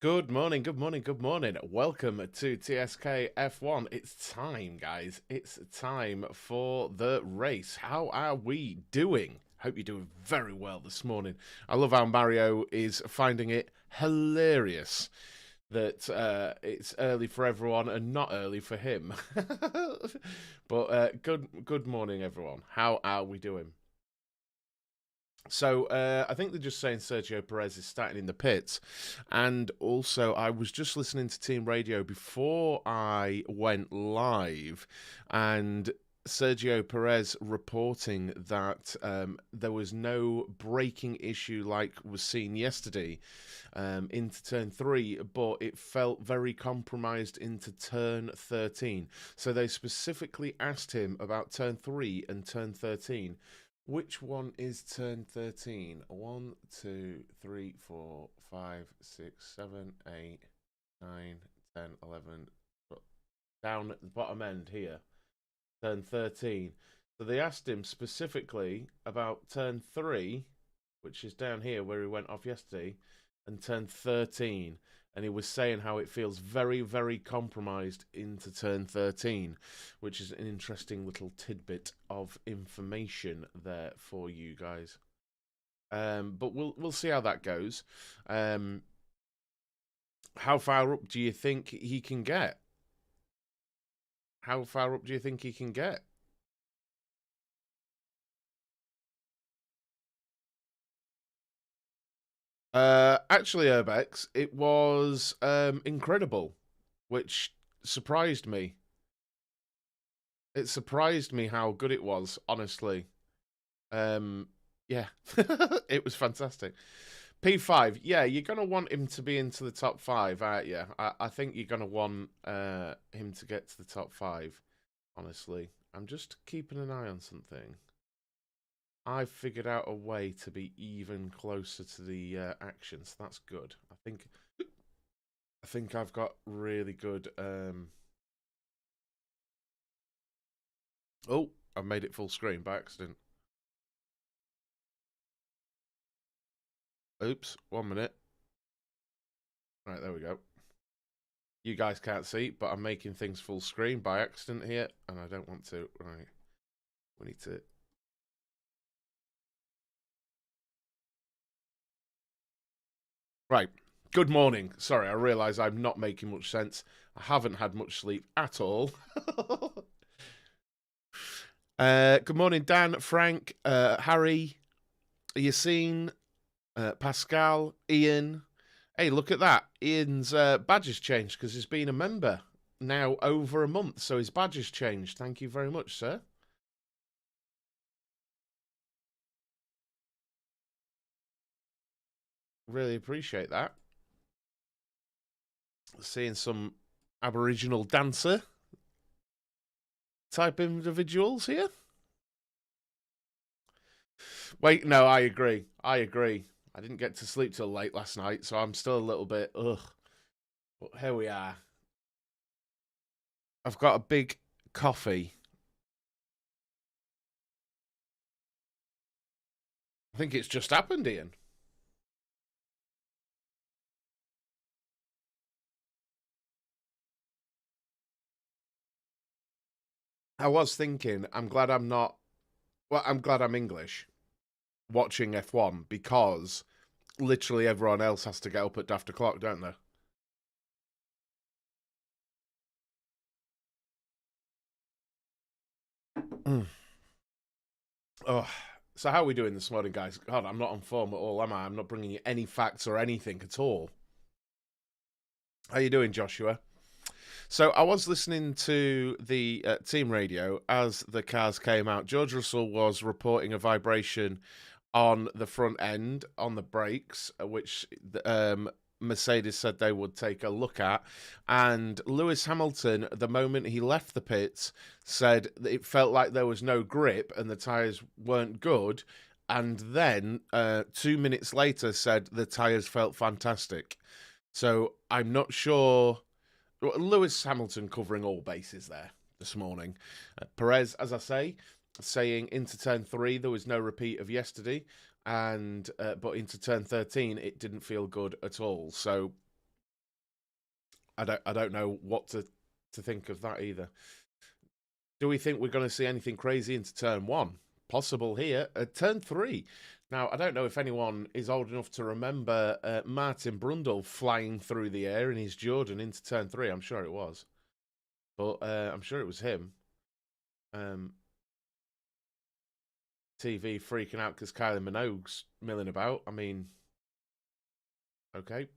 Good morning, good morning, good morning. Welcome to TSK F1. It's time, guys. It's time for the race. How are we doing? Hope you're doing very well this morning. I love how Mario is finding it hilarious that it's early for everyone and not early for him. But good morning, everyone. How are we doing? So I think they're just saying Sergio Perez is starting in the pits, and also I was just listening to Team Radio before I went live, and Sergio Perez reporting that there was no braking issue like was seen yesterday into turn 3, but it felt very compromised into turn 13. So they specifically asked him about turn 3 and turn 13. Which one is turn 13? 1, 2, 3, 4, 5, 6, 7, 8, 9, 10, 11. Down at the bottom end here. Turn 13. So they asked him specifically about turn 3, which is down here where he went off yesterday, and turn 13. And he was saying how it feels very, very compromised into turn 13, which is an interesting little tidbit of information there for you guys. But we'll see how that goes. How far up do you think he can get? How far up do you think he can get? Actually, Urbex, it was incredible, which surprised me. It surprised me how good it was, honestly. Yeah, it was fantastic. P5, yeah, you're gonna want him to be into the top five, aren't you? I think you're gonna want him to get to the top five. Honestly, I'm just keeping an eye on something. I've figured out a way to be even closer to the action, so that's good. I think I've got really good. Oh, I've made it full screen by accident. Oops, 1 minute. Right, there we go. You guys can't see, but I'm making things full screen by accident here, and I don't want to. Right, we need to. Right, good morning. Sorry, I realise I'm not making much sense. I haven't had much sleep at all. Good morning, Dan, Frank, Harry, Yassine, Pascal, Ian. Hey, look at that. Ian's badge has changed because he's been a member now over a month, so his badge has changed. Thank you very much, sir. Really appreciate that. Seeing some Aboriginal dancer type individuals here. Wait, no, I agree. I agree. I didn't get to sleep till late last night, so I'm still a little bit ugh. But here we are. I've got a big coffee. I think it's just happened, Ian. I was thinking, I'm glad I'm not. Well, I'm glad I'm English watching F1 because literally everyone else has to get up at daft o'clock, don't they? Mm. Oh, so how are we doing this morning, guys? God, I'm not on form at all, am I? I'm not bringing you any facts or anything at all. How you doing, Joshua? So I was listening to the team radio as the cars came out. George Russell was reporting a vibration on the front end on the brakes, which Mercedes said they would take a look at. And Lewis Hamilton, the moment he left the pits, said that it felt like there was no grip and the tyres weren't good. And then 2 minutes later said the tyres felt fantastic. So I'm not sure. Lewis Hamilton covering all bases there this morning. Perez, as I say, saying into turn 3 there was no repeat of yesterday, and but into turn 13 it didn't feel good at all. So I don't know what to think of that either. Do we think we're going to see anything crazy into turn 1? Possible here. Turn 3. Now, I don't know if anyone is old enough to remember Martin Brundle flying through the air in his Jordan into turn 3. I'm sure it was. But I'm sure it was him. TV freaking out because Kylie Minogue's milling about. I mean, okay.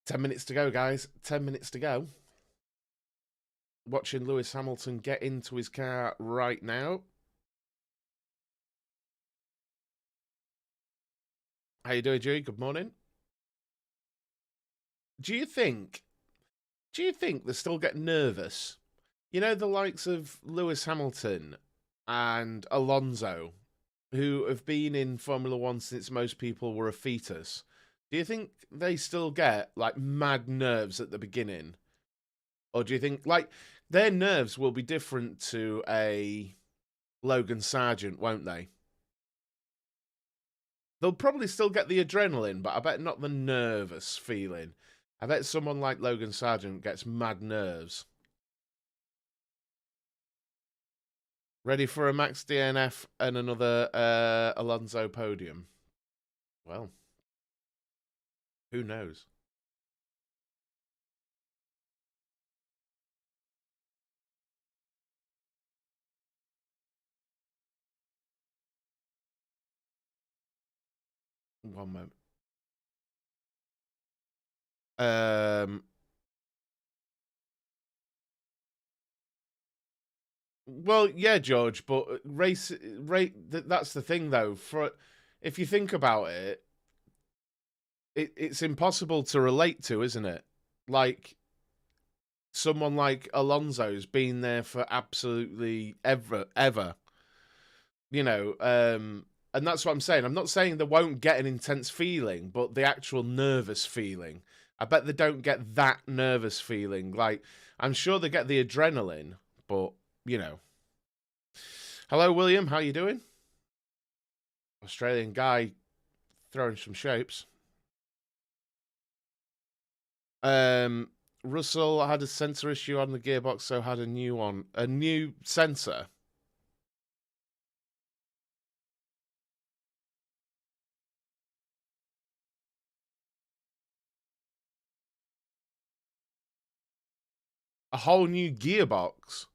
10 minutes to go, guys. 10 minutes to go. Watching Lewis Hamilton get into his car right now. How you doing, Dewey? Good morning. Do you think they still get nervous? You know, the likes of Lewis Hamilton and Alonso, who have been in Formula One since most people were a fetus. Do you think they still get, like, mad nerves at the beginning? Or do you think, like, their nerves will be different to a Logan Sargent, won't they? They'll probably still get the adrenaline, but I bet not the nervous feeling. I bet someone like Logan Sargent gets mad nerves. Ready for a Max DNF and another Alonso podium? Well, who knows? One moment. Well, yeah, George, but that's the thing, though. If you think about it, it's impossible to relate to, isn't it? Like, someone like Alonso's been there for absolutely ever. You know, and that's what I'm saying. I'm not saying they won't get an intense feeling, but the actual nervous feeling. I bet they don't get that nervous feeling. Like, I'm sure they get the adrenaline, but, you know. Hello, William. How you doing? Australian guy throwing some shapes. Russell had a sensor issue on the gearbox, so had a new one. A new sensor. A whole new gearbox.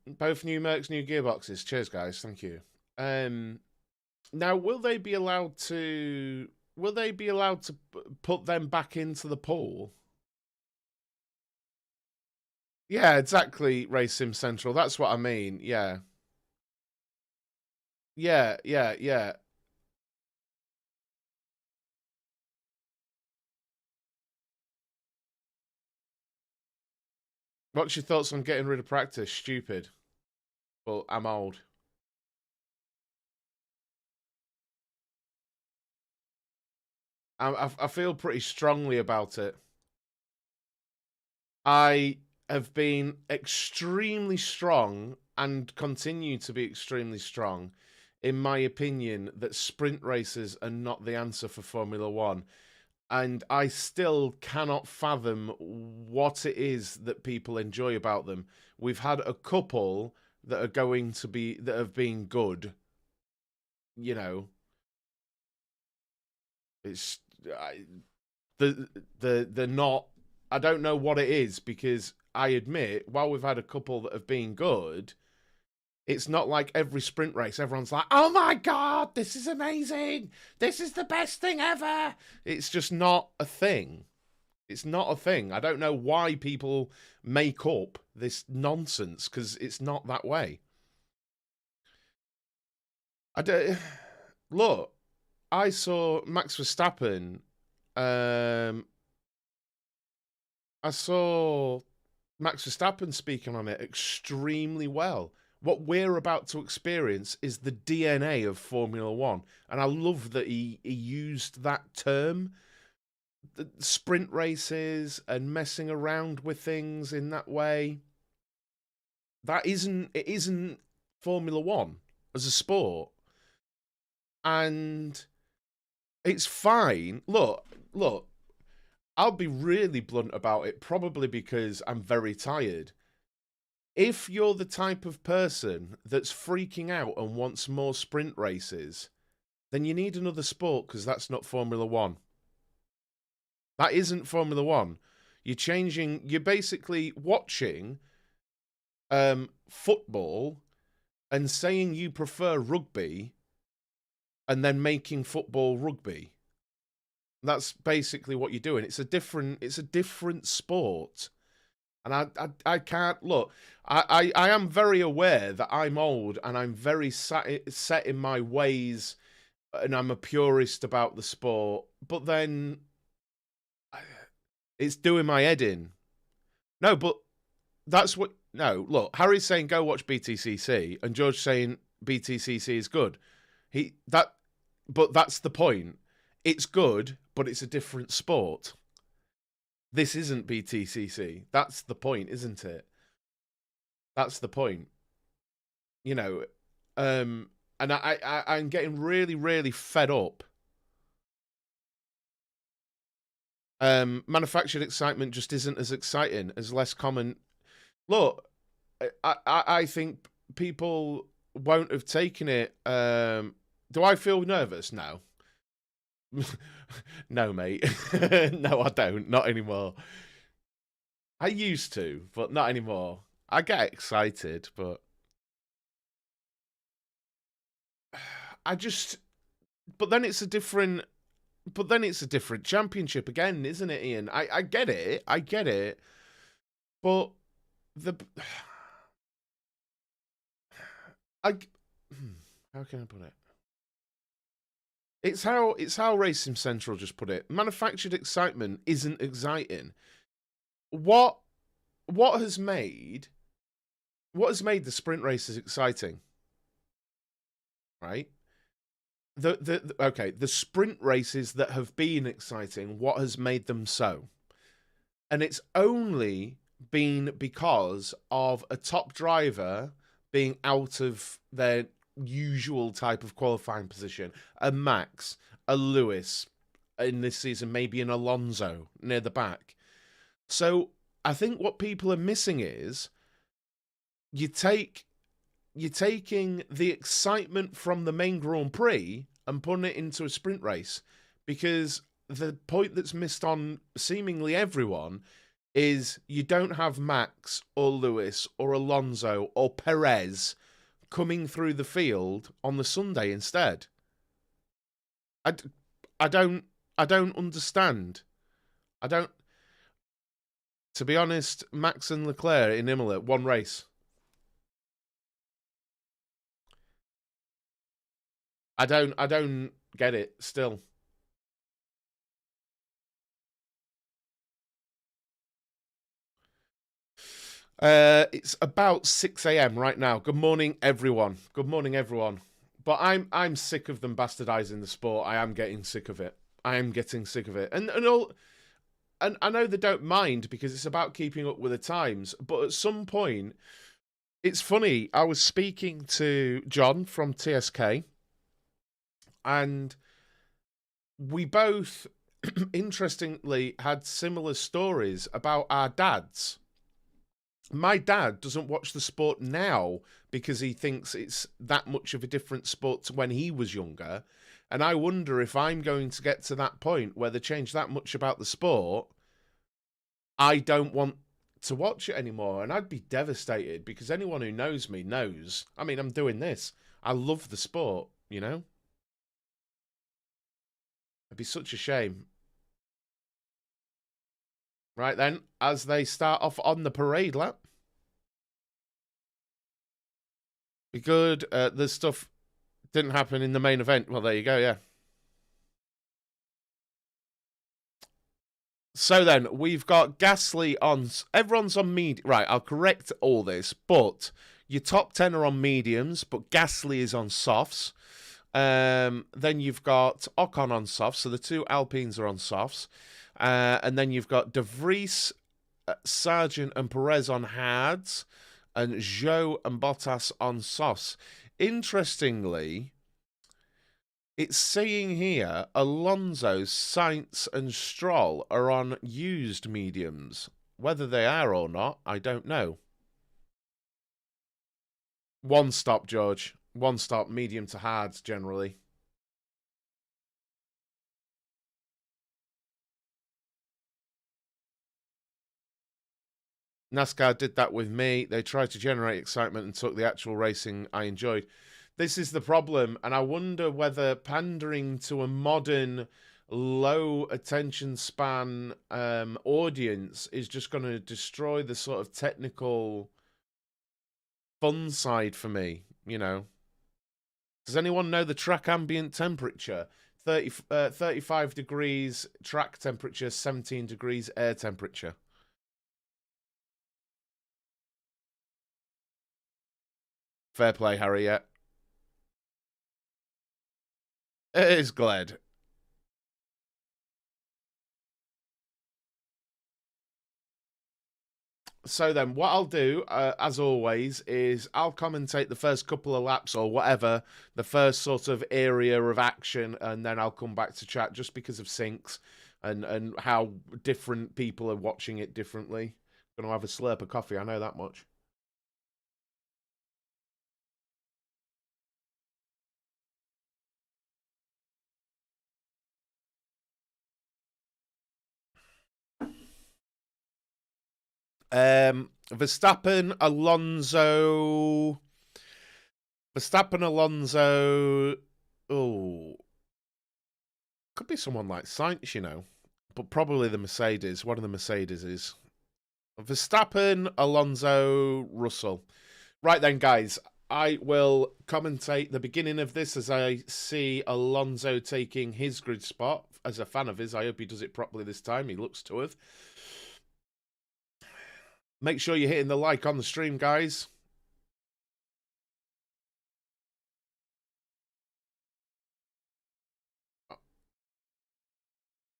Both new Mercs, new gearboxes. Cheers, guys. Thank you. Now, will they be allowed to put them back into the pool? Yeah, exactly. Race Sim Central. That's what I mean. Yeah. Yeah. What's your thoughts on getting rid of practice? Stupid. Well, I'm old. I feel pretty strongly about it. I have been extremely strong and continue to be extremely strong in my opinion that sprint races are not the answer for Formula One. And I still cannot fathom what it is that people enjoy about them. We've had a couple that have been good. You know, it's they're not. I don't know what it is because I admit, while we've had a couple that have been good, it's not like every sprint race everyone's like, "Oh my god, this is amazing! This is the best thing ever!" It's just not a thing. It's not a thing. I don't know why people make up this nonsense because it's not that way. I don't look. I saw Max Verstappen. I saw Max Verstappen speaking on it extremely well. What we're about to experience is the DNA of Formula One. And I love that he used that term sprint races and messing around with things in that way. It isn't Formula One as a sport. And it's fine. Look, I'll be really blunt about it, probably because I'm very tired. If you're the type of person that's freaking out and wants more sprint races, then you need another sport, because that's not Formula One. That isn't Formula One. You're basically watching football and saying you prefer rugby and then making football rugby. That's basically what you're doing. It's a different sport. And I can't look. I am very aware that I'm old and I'm very set in my ways, and I'm a purist about the sport. But then it's doing my head in. No, but that's what. No, look. Harry's saying go watch BTCC, and George saying BTCC is good. But that's the point. It's good, but it's a different sport. This isn't BTCC. That's the point, isn't it? That's the point. You know, and I'm getting really, really fed up. Manufactured excitement just isn't as exciting as less common. Look, I think people won't have taken it. Do I feel nervous? No. No, mate. No, I don't. Not anymore. I used to, but not anymore. I get excited, but I just. But then it's a different. But then it's a different championship again, isn't it, Ian? I get it. I get it. But the. How can I put it? It's how Racing Central just put it. Manufactured excitement isn't exciting. What has made the sprint races exciting? Right? The sprint races that have been exciting, what has made them so? And it's only been because of a top driver being out of their usual type of qualifying position. A Max, a Lewis in this season, maybe an Alonso near the back. So I think what people are missing is you're taking the excitement from the main Grand Prix and putting it into a sprint race, because the point that's missed on seemingly everyone is you don't have Max or Lewis or Alonso or Perez coming through the field on the Sunday instead. I don't understand. To be honest, Max and Leclerc in Imola, one race. I don't get it still. It's about 6 a.m. right now. Good morning, everyone. Good morning, everyone. But I'm sick of them bastardizing the sport. I am getting sick of it. I am getting sick of it. And I know they don't mind because it's about keeping up with the times. But at some point, it's funny. I was speaking to John from TSK, and we both, interestingly, had similar stories about our dads. My dad doesn't watch the sport now because he thinks it's that much of a different sport to when he was younger. And I wonder if I'm going to get to that point where they change that much about the sport, I don't want to watch it anymore. And I'd be devastated, because anyone who knows me knows. I mean, I'm doing this. I love the sport, you know? It'd be such a shame. Right then, as they start off on the parade lap. Be good. The stuff didn't happen in the main event. Well, there you go, yeah. So then, we've got Gasly on. Everyone's on medium. Right, I'll correct all this, but your top 10 are on mediums, but Gasly is on softs. Then you've got Ocon on softs, so the two Alpines are on softs. And then you've got De Vries, Sargent, and Perez on hards, and Zhou and Bottas on softs. Interestingly, it's saying here Alonso, Sainz, and Stroll are on used mediums. Whether they are or not, I don't know. One stop, George. One stop, medium to hards generally. NASCAR did that with me. They tried to generate excitement and took the actual racing I enjoyed. This is the problem, and I wonder whether pandering to a modern, low attention span audience is just going to destroy the sort of technical fun side for me, you know. Does anyone know the track ambient temperature? 35 degrees track temperature, 17 degrees air temperature. Fair play, Harry, yeah. It is glad. So then, what I'll do, as always, is I'll commentate the first couple of laps or whatever, the first sort of area of action, and then I'll come back to chat just because of syncs and how different people are watching it differently. Going to have a slurp of coffee, I know that much. Verstappen, Alonso. Verstappen, Alonso. Oh, could be someone like Sainz, you know, but probably the Mercedes. One of the Mercedes is Verstappen, Alonso, Russell. Right then, guys, I will commentate the beginning of this as I see Alonso taking his grid spot. As a fan of his, I hope he does it properly this time. He looks to have. Make sure you're hitting the like on the stream, guys.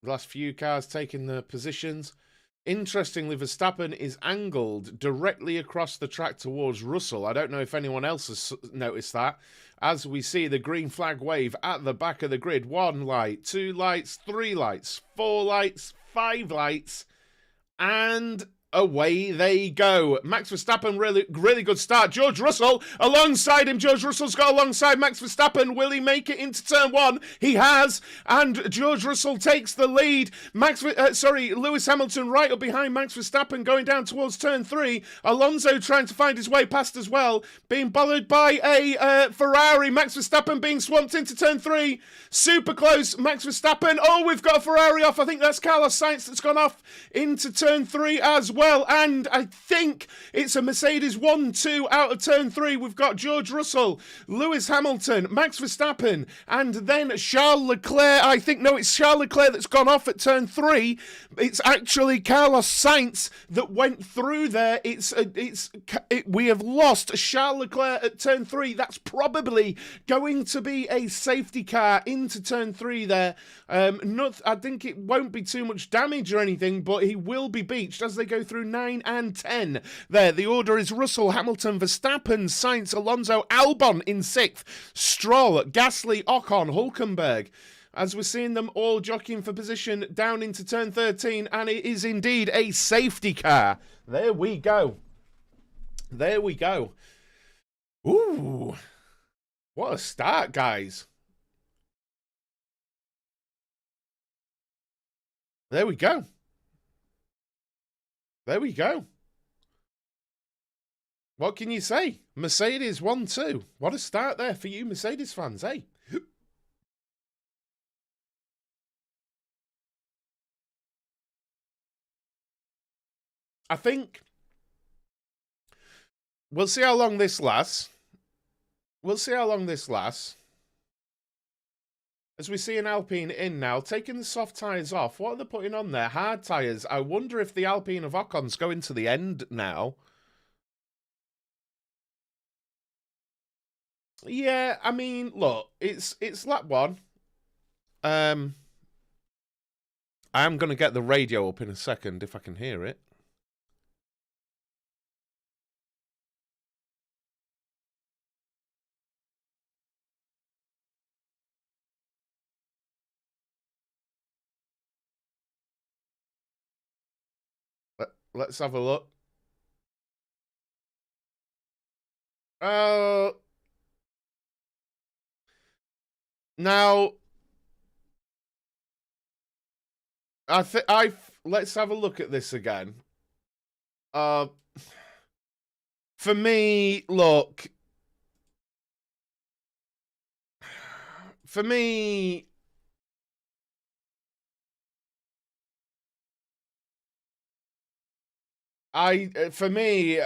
The last few cars taking the positions. Interestingly, Verstappen is angled directly across the track towards Russell. I don't know if anyone else has noticed that. As we see the green flag wave at the back of the grid. 1 light, 2 lights, 3 lights, 4 lights, 5 lights, and away they go. Max Verstappen, really good start. George Russell alongside him. George Russell's got alongside Max Verstappen. Will he make it into turn 1? He has, and George Russell takes the lead. Lewis Hamilton right up behind Max Verstappen going down towards turn 3. Alonso trying to find his way past as well, being bothered by a Ferrari. Max Verstappen being swamped into turn 3. Super close. Max Verstappen. Oh, we've got a Ferrari off. I think that's Carlos Sainz that's gone off into turn 3 as well, and I think it's a Mercedes 1-2 out of turn 3. We've got George Russell, Lewis Hamilton, Max Verstappen, and then Charles Leclerc. I think, no, it's Charles Leclerc that's gone off at turn 3. It's actually Carlos Sainz that went through there. We have lost Charles Leclerc at turn 3. That's probably going to be a safety car into turn 3 there. I think it won't be too much damage or anything, but he will be beached as they go through 9 and 10. There, the order is Russell, Hamilton, Verstappen, Sainz, Alonso, Albon in 6th, Stroll, Gasly, Ocon, Hulkenberg. As we're seeing them all jockeying for position down into turn 13, and it is indeed a safety car. There we go. There we go. Ooh, what a start, guys. There we go. There we go. What can you say? Mercedes 1-2. What a start there for you Mercedes fans, eh? I think we'll see how long this lasts. We'll see how long this lasts. As we see an Alpine in now, taking the soft tyres off. What are they putting on there? Hard tyres. I wonder if the Alpine of Ocon's going to the end now. Yeah, I mean, look, it's lap one. Um, I am gonna get the radio up in a second if I can hear it. Let's have a look. Oh, now I think I let's have a look at this again. Uh, for me, look, for me, for me,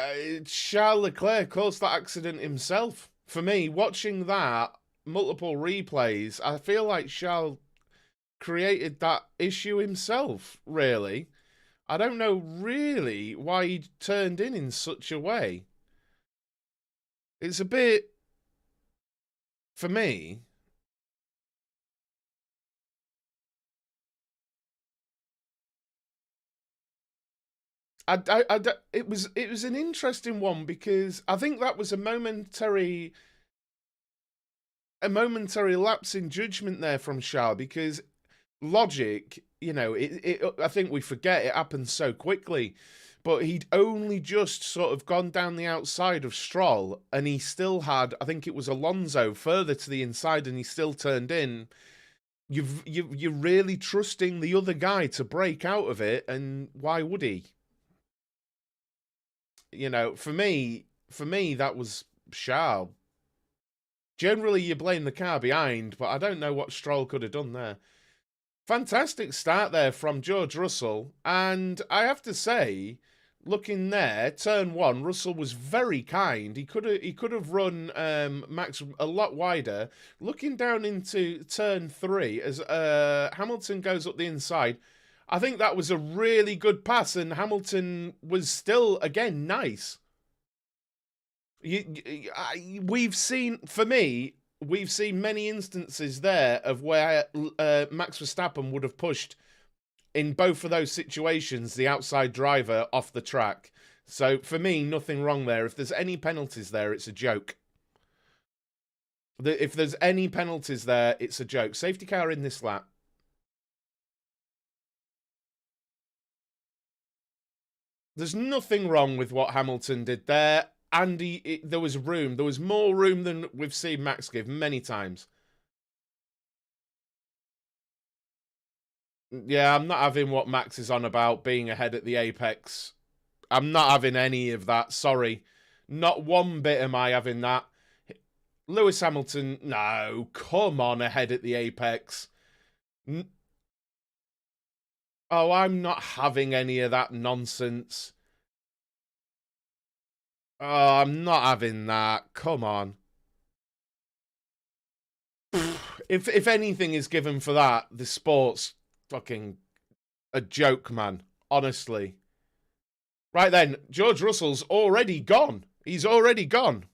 Charles Leclerc caused that accident himself. For me, watching that multiple replays, I feel like Charles created that issue himself. Really, I don't know really why he turned in such a way. It's a bit for me. It was an interesting one because I think that was a momentary lapse in judgment there from Charles because logic, I think we forget it happened so quickly, but he'd only just sort of gone down the outside of Stroll, and he still had, I think it was Alonso further to the inside, and he still turned in. You're really trusting the other guy to break out of it, and why would he? For me, that was Charles. Generally, you blame the car behind, but I don't know what Stroll could have done there. Fantastic start there from George Russell, and I have to say, looking there, turn one, Russell was very kind. He could have run Max a lot wider. Looking down into turn three as Hamilton goes up the inside, I think that was a really good pass, and Hamilton was still again nice. We've seen, for me, we've seen many instances there of where Max Verstappen would have pushed in both of those situations the outside driver off the track. So for me, nothing wrong there. If there's any penalties there, it's a joke. If there's any penalties there, it's a joke. Safety car in this lap. There's nothing wrong with what Hamilton did there. Andy, there was room. There was more room than we've seen Max give many times. Yeah, I'm not having what Max is on about being ahead at the apex. I'm not having any of that. Sorry. Not one bit am I having that. Lewis Hamilton, no, come on, ahead at the apex. Oh, I'm not having any of that nonsense. Oh, I'm not having that. Come on. If anything is given for that, the sport's fucking a joke, man. Honestly. Right then, George Russell's already gone. He's already gone.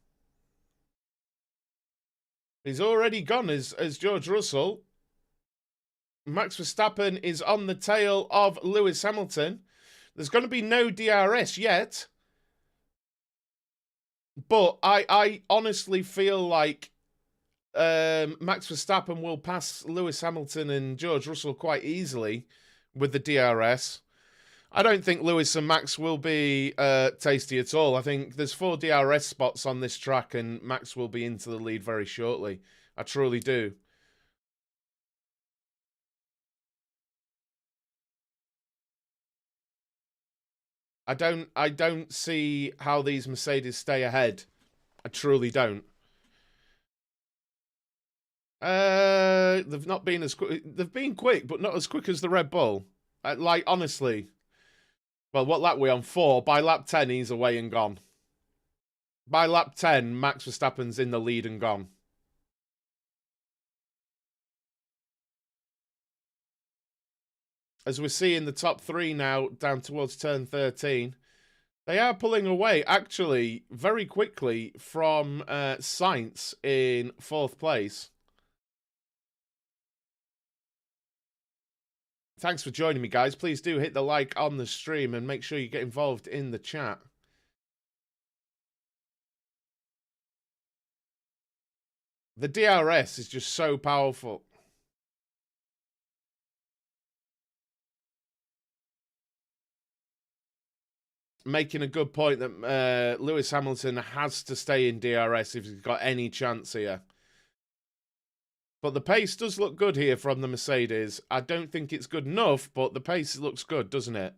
He's already gone as George Russell. Max Verstappen is on the tail of Lewis Hamilton. There's going to be no DRS yet. But I honestly feel like Max Verstappen will pass Lewis Hamilton and George Russell quite easily with the DRS. I don't think Lewis and Max will be tasty at all. I think there's 4 DRS spots on this track, and Max will be into the lead very shortly. I truly do. I don't see how these Mercedes stay ahead. I truly don't. They've not been as quick. They've been quick, but not as quick as the Red Bull. Like honestly. Well, what lap we on? 4. By lap 10, he's away and gone. By lap 10, Max Verstappen's in the lead and gone. As we see in the top 3 now, down towards turn 13. They are pulling away, actually, very quickly from Sainz in 4th place. Thanks for joining me, guys. Please do hit the like on the stream and make sure you get involved in the chat. The DRS is just so powerful. Making a good point that Lewis Hamilton has to stay in DRS if he's got any chance here. But the pace does look good here from the Mercedes. I don't think it's good enough, but the pace looks good, doesn't it?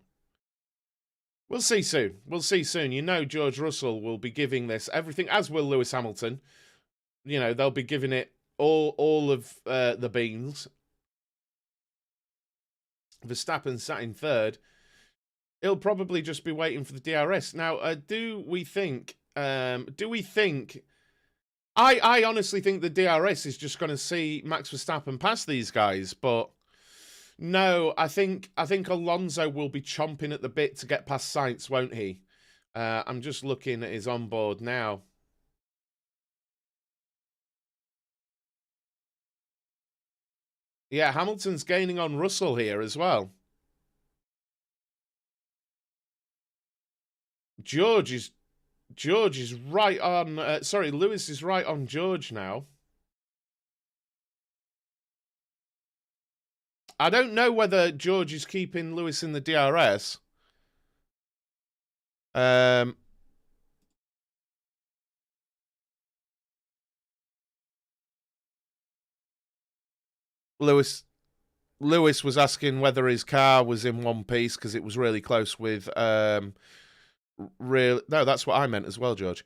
We'll see soon. We'll see soon. You know George Russell will be giving this everything, as will Lewis Hamilton. You know, they'll be giving it all of the beans. Verstappen sat in 3rd. He'll probably just be waiting for the DRS. Now, do we think... I honestly think the DRS is just going to see Max Verstappen pass these guys, but no, I think Alonso will be chomping at the bit to get past Sainz, won't he? I'm just looking at his onboard now. Yeah, Hamilton's gaining on Russell here as well. George is right on... Lewis is right on George now. I don't know whether George is keeping Lewis in the DRS. Lewis was asking whether his car was in one piece because it was really close with... No, that's what I meant as well, George.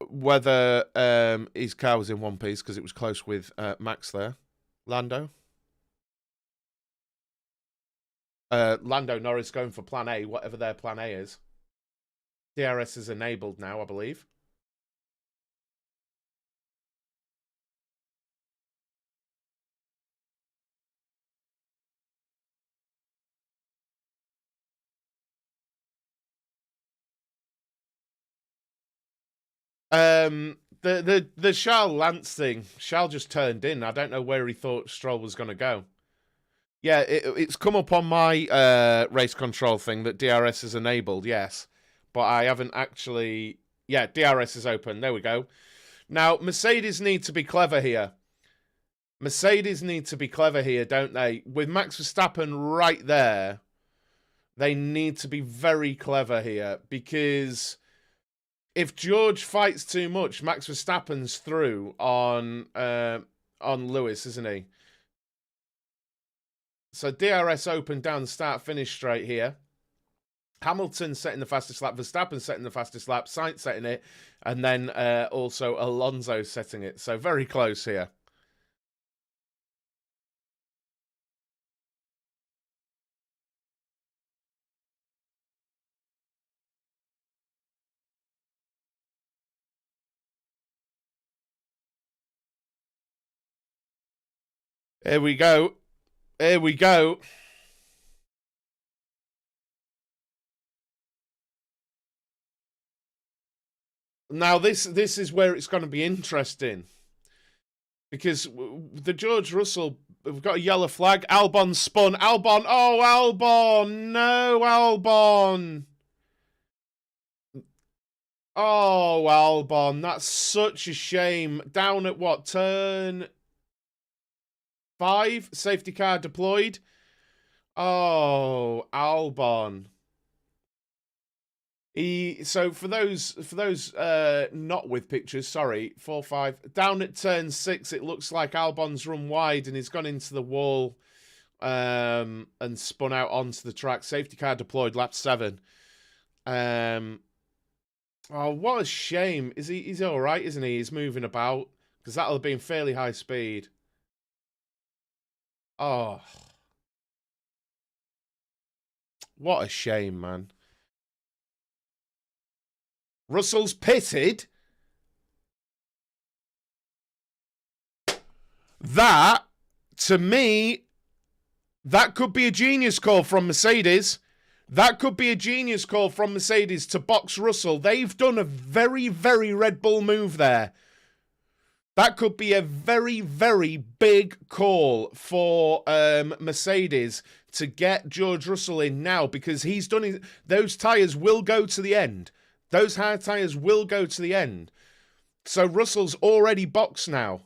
Whether his car was in one piece because it was close with Max there. Lando Norris going for plan A, whatever their plan A is. DRS is enabled now, I believe. The Charles Lance thing. Charles just turned in. I don't know where he thought Stroll was going to go. Yeah, it's come up on my race control thing that DRS is enabled, yes. But I haven't actually... Yeah, DRS is open. There we go. Now, Mercedes need to be clever here. Mercedes need to be clever here, don't they? With Max Verstappen right there, they need to be very clever here because... If George fights too much, Max Verstappen's through on Lewis, isn't he? So DRS open down start finish straight here. Hamilton setting the fastest lap, Verstappen setting the fastest lap, Sainz setting it, and then also Alonso setting it. So very close here. Here we go. Here we go. Now, this is where it's going to be interesting. Because the George Russell, we've got a yellow flag. Albon spun. Albon. Oh, Albon. No, Albon. Oh, Albon. That's such a shame. Down at what? Turn 5? Safety car deployed. Oh, Albon. So for those not with pictures, sorry, 4, 5 down at turn 6, it looks like Albon's run wide and he's gone into the wall and spun out onto the track. Safety car deployed, lap 7. Oh, what a shame. He's all right, isn't he? He's moving about because that'll have been fairly high speed. Oh, what a shame, man. Russell's pitted. That, to me, that could be a genius call from Mercedes. That could be a genius call from Mercedes to box Russell. They've done a very, very Red Bull move there. That could be a very, very big call for Mercedes to get George Russell in now, because he's done it. Those tyres will go to the end. Those hard tyres will go to the end. So Russell's already boxed now.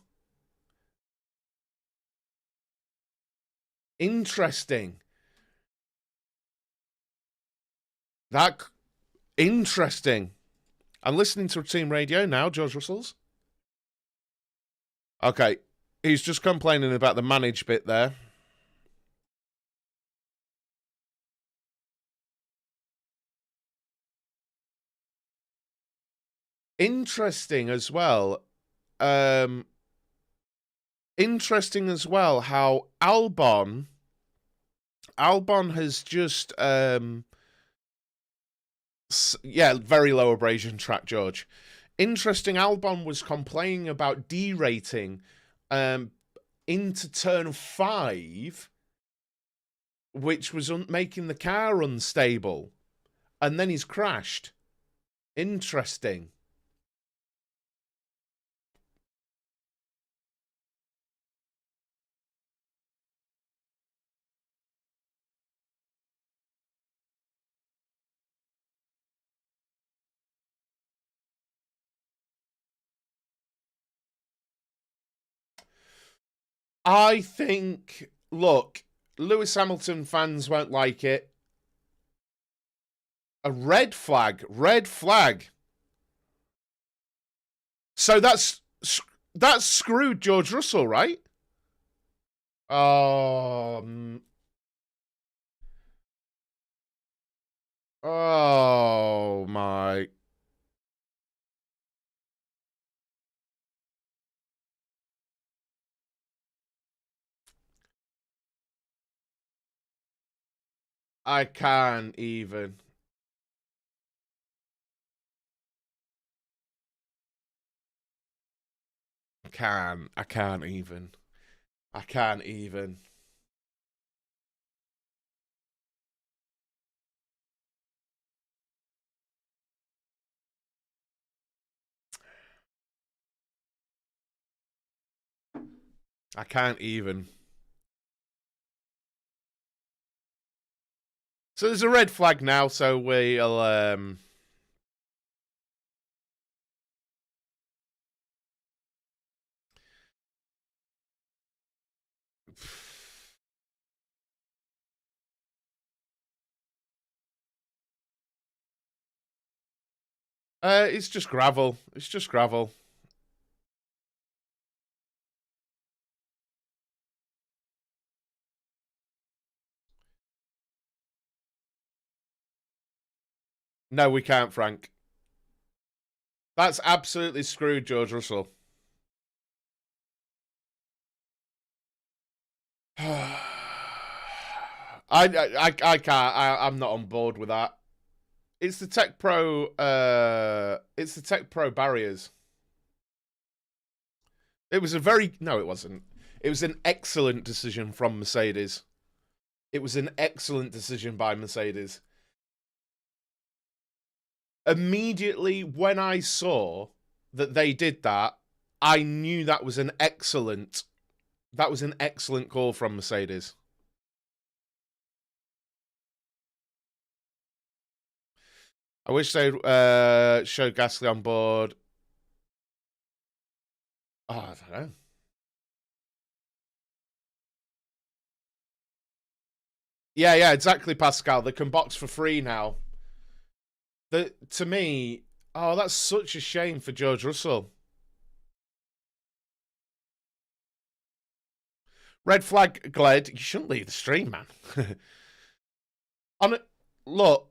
Interesting. Interesting. I'm listening to team radio now, George Russell's. Okay, he's just complaining about the manage bit there. Interesting as well. Interesting as well how Albon has just very low abrasion track, George. Interesting, Albon was complaining about derating into turn 5, which was making the car unstable, and then he's crashed. Interesting. I think, look, Lewis Hamilton fans won't like it. A red flag. So that's screwed George Russell, right? Oh my. I can't even. I can't even. I can't even. I can't even. So there's a red flag now, so we'll it's just gravel. It's just gravel. No, we can't, Frank. That's absolutely screwed George Russell. I can't. I'm not on board with that. It's the Tech Pro. It's the Tech Pro barriers. It was no, it wasn't. It was an excellent decision from Mercedes. It was an excellent decision by Mercedes. Immediately when I saw that they did that, I knew that was an excellent call from Mercedes. I wish they'd showed Gasly on board. Oh, I don't know. Yeah, exactly, Pascal. They can box for free now. To me, that's such a shame for George Russell. Red flag, Gled. You shouldn't leave the stream, man. Look,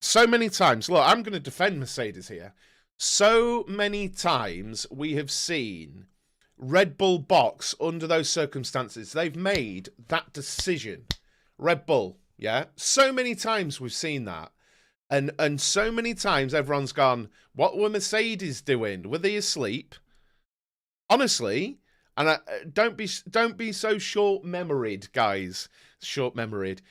so many times. Look, I'm going to defend Mercedes here. So many times we have seen Red Bull box under those circumstances. They've made that decision. Red Bull, yeah? So many times we've seen that. And so many times everyone's gone, what were Mercedes doing? Were they asleep? Honestly, and don't be so short-memoried, guys. Short-memoried.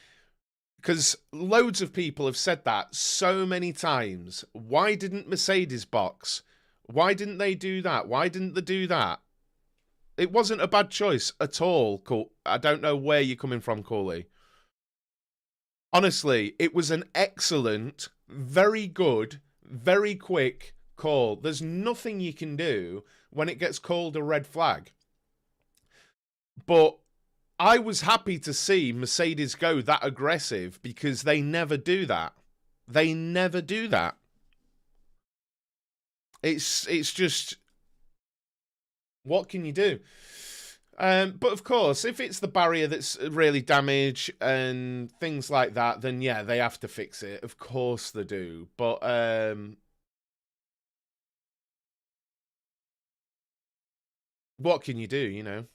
Because loads of people have said that so many times. Why didn't Mercedes box? Why didn't they do that? Why didn't they do that? It wasn't a bad choice at all. Cool. I don't know where you're coming from, Cooley. Honestly, it was an excellent, very good, very quick call. There's nothing you can do when it gets called a red flag. But I was happy to see Mercedes go that aggressive because they never do that. They never do that. It's just, what can you do? But of course, if it's the barrier that's really damaged and things like that, then yeah, they have to fix it. Of course they do. But what can you do, you know?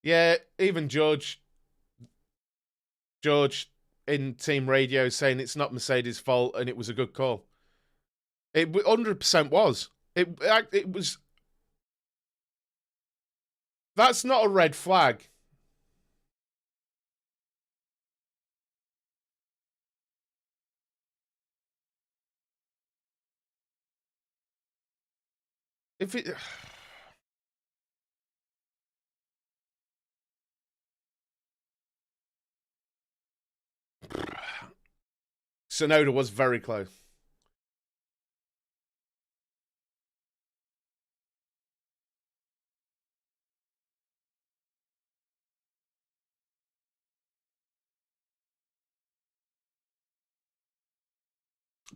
Yeah, even George in team radio saying it's not Mercedes' fault and it was a good call. It 100% was. It was. That's not a red flag. If it. Sonoda was very close.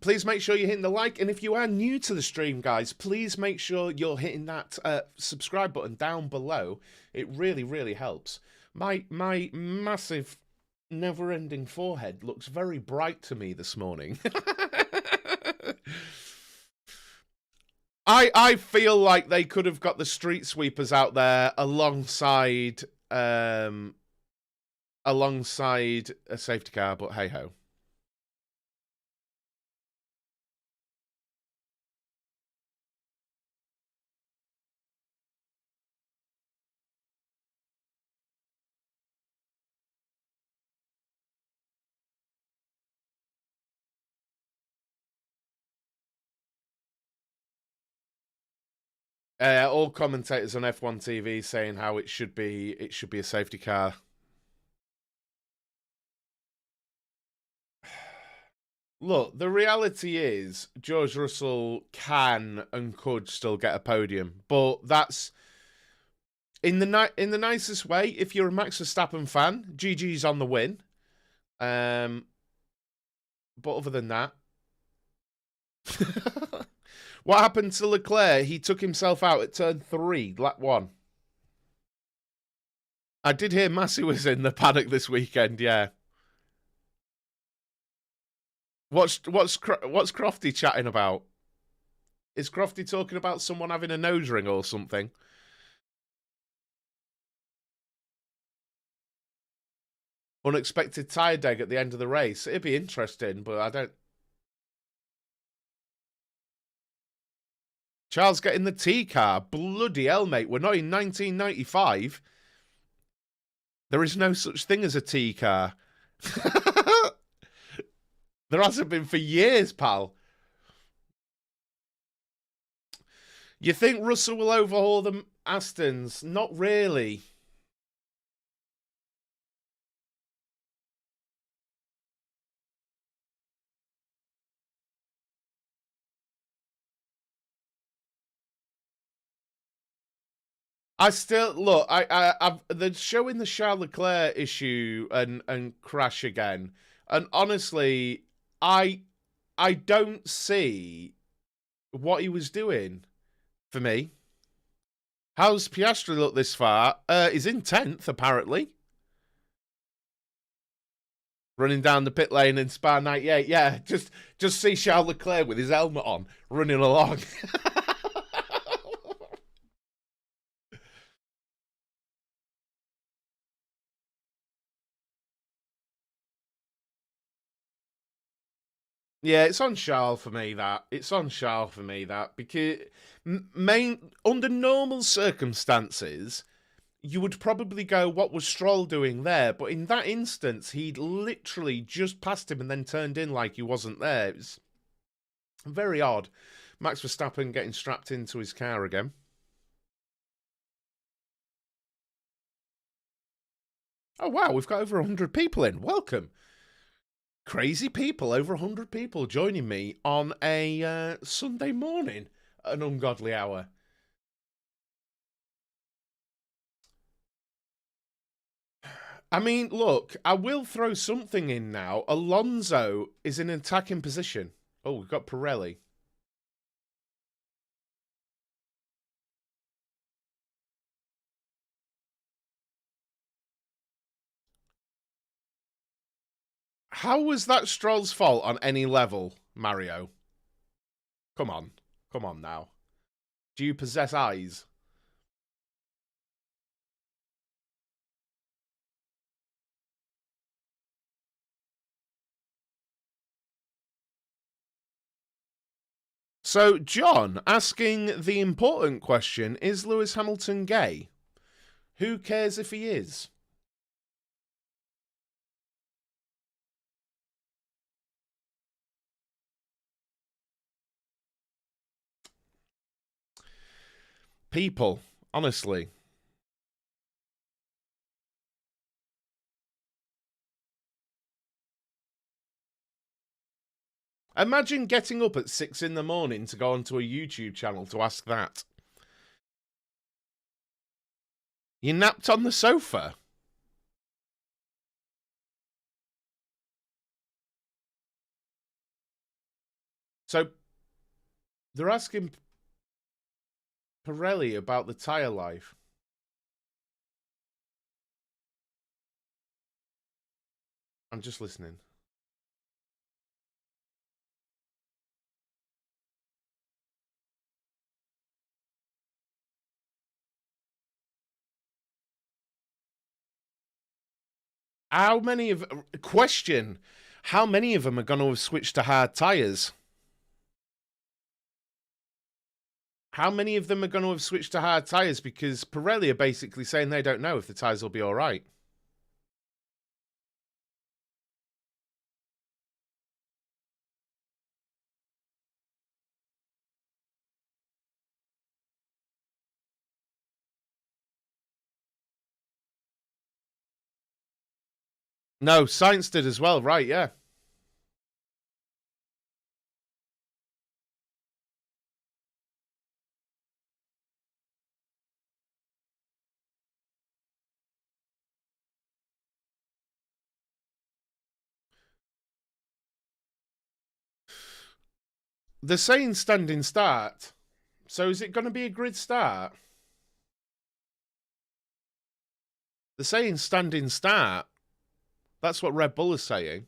Please make sure you're hitting the like, and if you are new to the stream, guys, please make sure you're hitting that subscribe button down below. It really, really helps. My massive, never-ending forehead looks very bright to me this morning. I feel like they could have got the street sweepers out there alongside a safety car, but hey ho. All commentators on F1 TV saying how it should be a safety car. Look, the reality is George Russell can and could still get a podium, but that's in the nicest way. If you're a Max Verstappen fan, GG's on the win. But other than that, what happened to Leclerc? He took himself out at turn 3, lap 1. I did hear Massey was in the paddock this weekend. Yeah. What's Crofty chatting about? Is Crofty talking about someone having a nose ring or something? Unexpected tyre deg at the end of the race. It'd be interesting, but I don't. Charles getting the T car. Bloody hell, mate. We're not in 1995. There is no such thing as a T car. There hasn't been for years, pal. You think Russell will overhaul the Astons? Not really. I still look. I've they're showing the Charles Leclerc issue and crash again, and honestly, I don't see what he was doing for me. How's Piastri look this far? He's in 10th apparently, running down the pit lane in Spa 98. Yeah, just see Charles Leclerc with his helmet on, running along. Yeah, it's on Charles for me that. It's on Charles for me that because under normal circumstances, you would probably go, "What was Stroll doing there?" But in that instance, he'd literally just passed him and then turned in like he wasn't there. It was very odd. Max Verstappen getting strapped into his car again. Oh wow, we've got over 100 people in. Welcome. Crazy people, over 100 people joining me on a Sunday morning at an ungodly hour. I mean, look, I will throw something in now. Alonso is in an attacking position. Oh, we've got Pirelli. How was that Stroll's fault on any level, Mario? Come on. Come on now. Do you possess eyes? So, John asking the important question, is Lewis Hamilton gay? Who cares if he is? People, honestly. Imagine getting up at 6 in the morning to go onto a YouTube channel to ask that. You napped on the sofa? So, they're asking Pirelli about the tyre life. I'm just listening. How many of... Question. How many of them are going to have switched to hard tyres? How many of them are going to have switched to hard tyres? Because Pirelli are basically saying they don't know if the tyres will be all right. No, Sainz did as well, right, yeah. They're saying standing start. So is it going to be a grid start? They're saying standing start. That's what Red Bull is saying.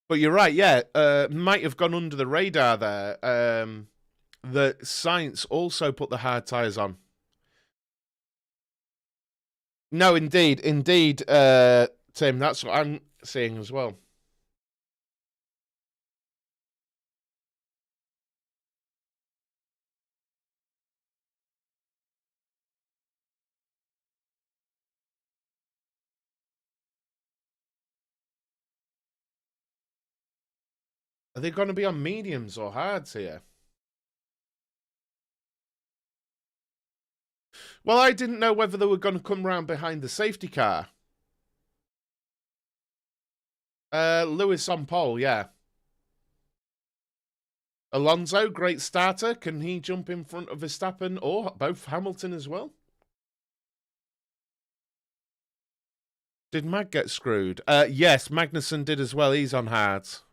But you're right, yeah. Might have gone under the radar there. That Science also put the hard tyres on. No, indeed, Tim. That's what I'm seeing as well. Are they going to be on mediums or hards here? Well, I didn't know whether they were going to come round behind the safety car. Lewis on pole, yeah. Alonso, great starter. Can he jump in front of Verstappen or both Hamilton as well? Did Mag get screwed? Yes, Magnussen did as well. He's on hards.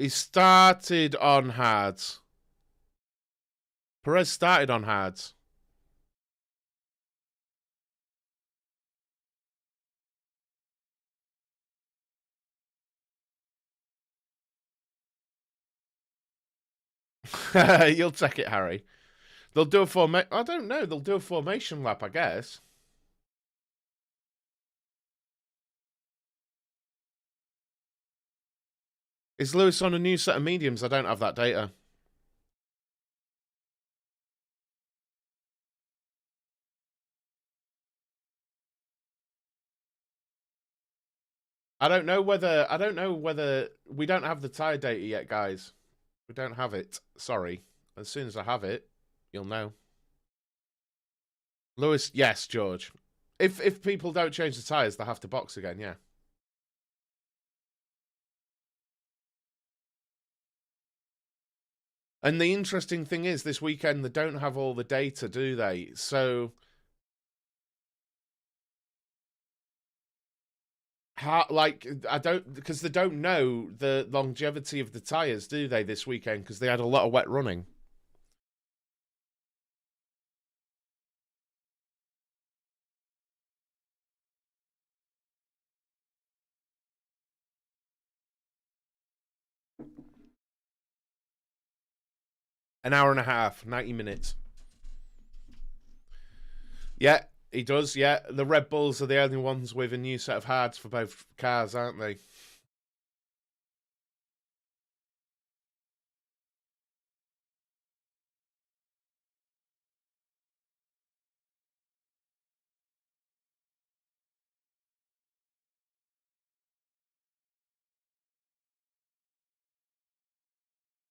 He started on hards. Perez started on hards. You'll take it, Harry. They'll do a formation. I don't know. They'll do a formation lap, I guess. Is Lewis on a new set of mediums? I don't have that data. I don't know whether we don't have the tyre data yet, guys. We don't have it. Sorry. As soon as I have it, you'll know. Lewis, yes, George. If people don't change the tyres, they'll have to box again, yeah. And the interesting thing is, this weekend, they don't have all the data, do they? So, I don't, because they don't know the longevity of the tyres, do they, this weekend? Because they had a lot of wet running. An hour and a half, 90 minutes. Yeah, he does, yeah. The Red Bulls are the only ones with a new set of hards for both cars, aren't they?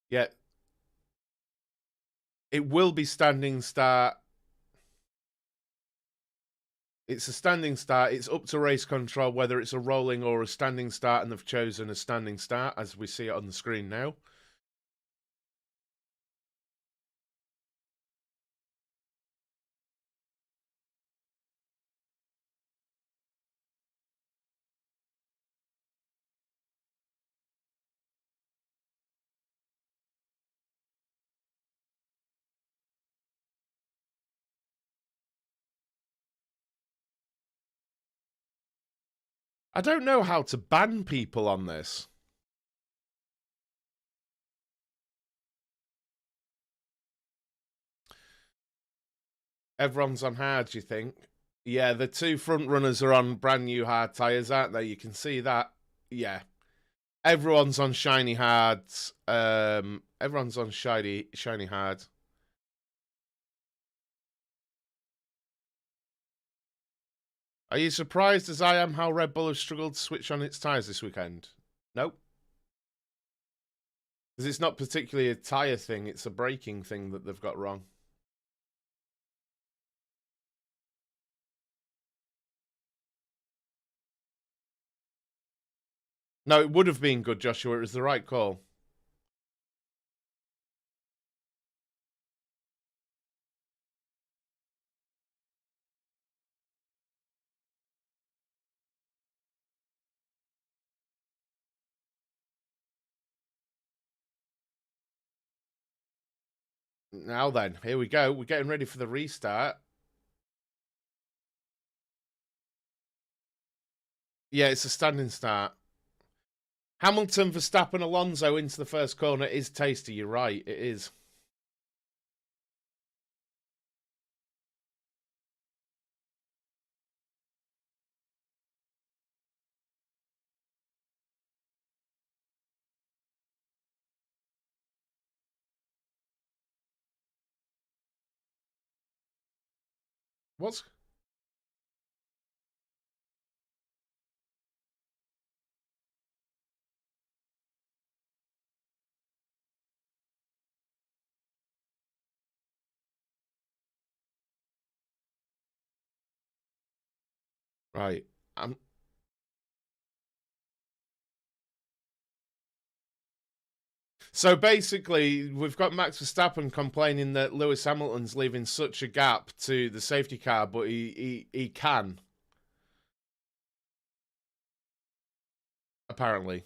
Yeah. It will be standing start. It's a standing start. It's up to race control whether it's a rolling or a standing start, and they've chosen a standing start as we see it on the screen now. I don't know how to ban people on this. Everyone's on hard, you think? Yeah, the two front runners are on brand new hard tyres, aren't they? You can see that. Yeah. Everyone's on shiny hards. Everyone's on shiny hard. Are you surprised as I am how Red Bull have struggled to switch on its tyres this weekend? Nope. Because it's not particularly a tyre thing, it's a braking thing that they've got wrong. No, it would have been good, Joshua. It was the right call. Now then, here we go. We're getting ready for the restart. Yeah, it's a standing start. Hamilton, Verstappen, Alonso into the first corner is tasty. You're right, it is. What's... Right. So basically, we've got Max Verstappen complaining that Lewis Hamilton's leaving such a gap to the safety car, but he can, apparently.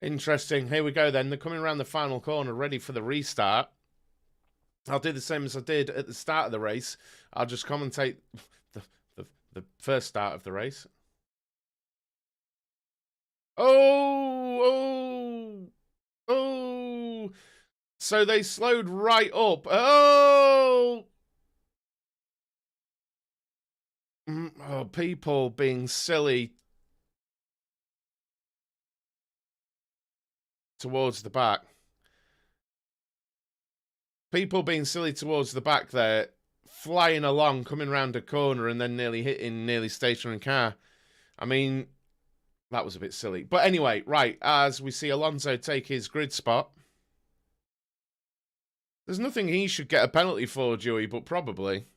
Interesting. Here we go then. They're coming around the final corner, ready for the restart. I'll do the same as I did at the start of the race. I'll just commentate the first start of the race. Oh! So they slowed right up. Oh! Oh, people being silly towards the back. People being silly towards the back there, flying along, coming round a corner and then nearly hitting nearly stationary car. I mean, that was a bit silly. But anyway, right, as we see Alonso take his grid spot. There's nothing he should get a penalty for, Dewey, but probably.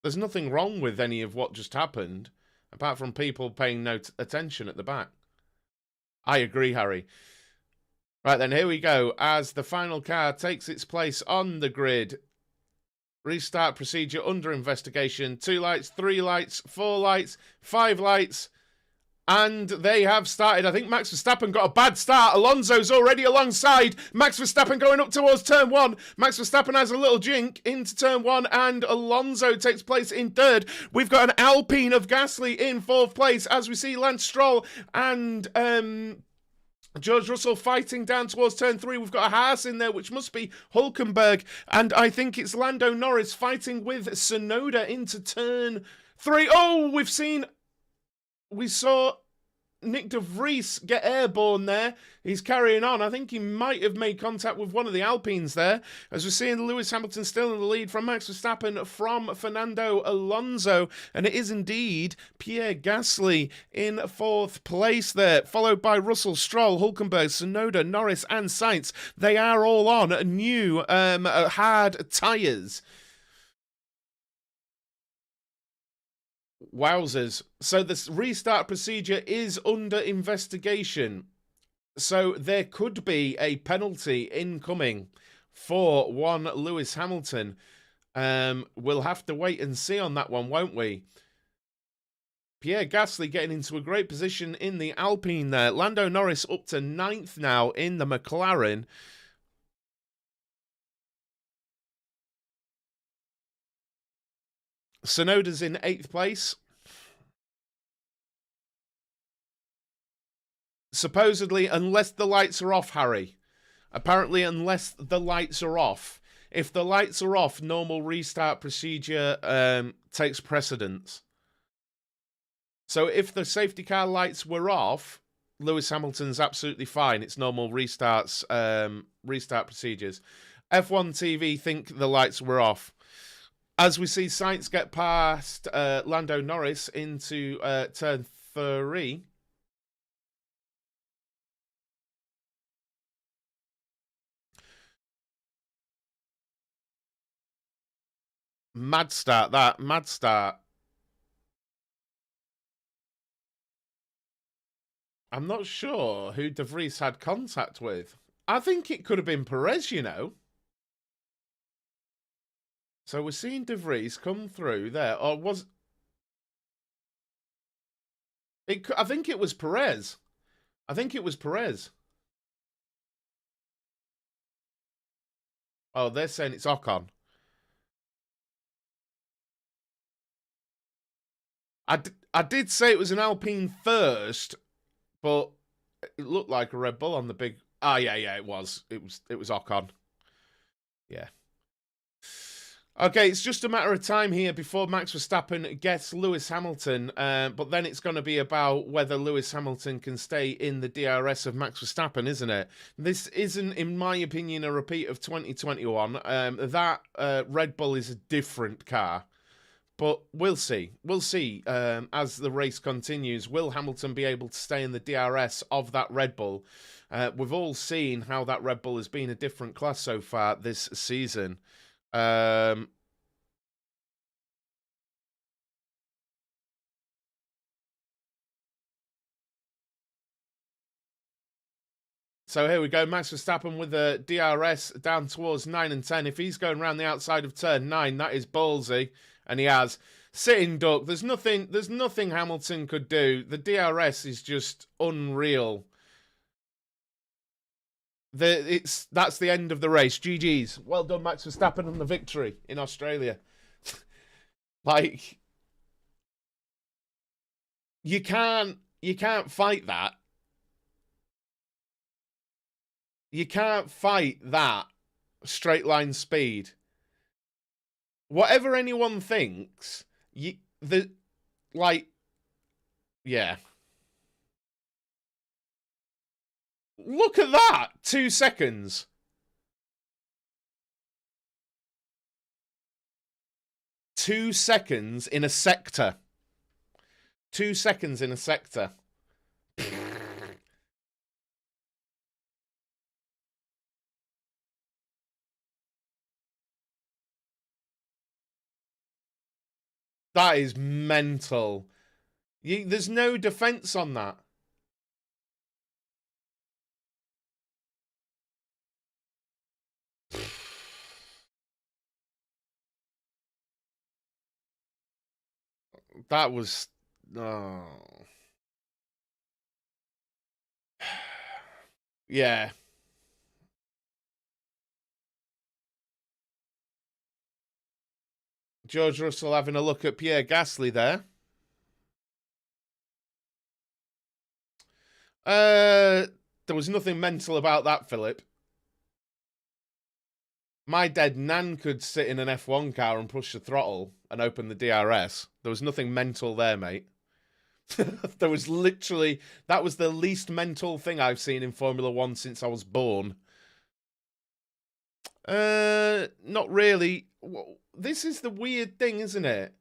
There's nothing wrong with any of what just happened, apart from people paying no attention at the back. I agree, Harry. Right then, here we go. As the final car takes its place on the grid. Restart procedure under investigation. 2 lights, 3 lights, 4 lights, 5 lights. And they have started. I think Max Verstappen got a bad start. Alonso's already alongside. Max Verstappen going up towards turn 1. Max Verstappen has a little jink into turn 1. And Alonso takes place in 3rd. We've got an Alpine of Gasly in 4th place. As we see Lance Stroll and George Russell fighting down towards turn 3. We've got a Haas in there, which must be Hulkenberg. And I think it's Lando Norris fighting with Tsunoda into turn 3. Oh, we saw Nick de Vries get airborne there. He's carrying on. I think he might have made contact with one of the Alpines there. As we're seeing Lewis Hamilton still in the lead from Max Verstappen from Fernando Alonso. And it is indeed Pierre Gasly in 4th place there, followed by Russell, Stroll, Hulkenberg, Tsunoda, Norris and Sainz. They are all on new hard tyres. Wowzers. So the restart procedure is under investigation. So there could be a penalty incoming for one Lewis Hamilton. We'll have to wait and see on that one, won't we? Pierre Gasly getting into a great position in the Alpine there. Lando Norris up to 9th now in the McLaren. Tsunoda's in 8th place. Supposedly, unless the lights are off, Harry. Apparently, unless the lights are off. If the lights are off, normal restart procedure takes precedence. So if the safety car lights were off, Lewis Hamilton's absolutely fine. It's normal restart procedures. F1 TV think the lights were off. As we see Sainz get past Lando Norris into turn 3. Mad start, that. Mad start. I'm not sure who De Vries had contact with. I think it could have been Perez, you know. So we're seeing De Vries come through there. Or was it? I think it was Perez. I think it was Perez. Oh, they're saying it's Ocon. I did say it was an Alpine first, but it looked like a Red Bull on the big. Yeah, it was. It was Ocon. Yeah. Okay, it's just a matter of time here before Max Verstappen gets Lewis Hamilton, but then it's going to be about whether Lewis Hamilton can stay in the DRS of Max Verstappen, isn't it? This isn't, in my opinion, a repeat of 2021. That Red Bull is a different car, but we'll see. We'll see as the race continues. Will Hamilton be able to stay in the DRS of that Red Bull? We've all seen how that Red Bull has been a different class so far this season. So here we go, Max Verstappen with the DRS down towards 9 and 10. If he's going around the outside of turn 9, that is ballsy, and he has. Sitting duck, there's nothing Hamilton could do. The DRS is just unreal. That's the end of the race. GG's. Well done, Max Verstappen, on the victory in Australia. Like, you can't fight that. You can't fight that straight line speed. Whatever anyone thinks, yeah. Look at that! 2 seconds. 2 seconds in a sector. 2 seconds in a sector. That is mental. There's no defense on that. That was... Oh. Yeah. George Russell having a look at Pierre Gasly there. There was nothing mental about that, Philip. My dead nan could sit in an F1 car and push the throttle and open the DRS. There was nothing mental there, mate. There was literally... That was the least mental thing I've seen in Formula 1 since I was born. Not really. This is the weird thing, isn't it?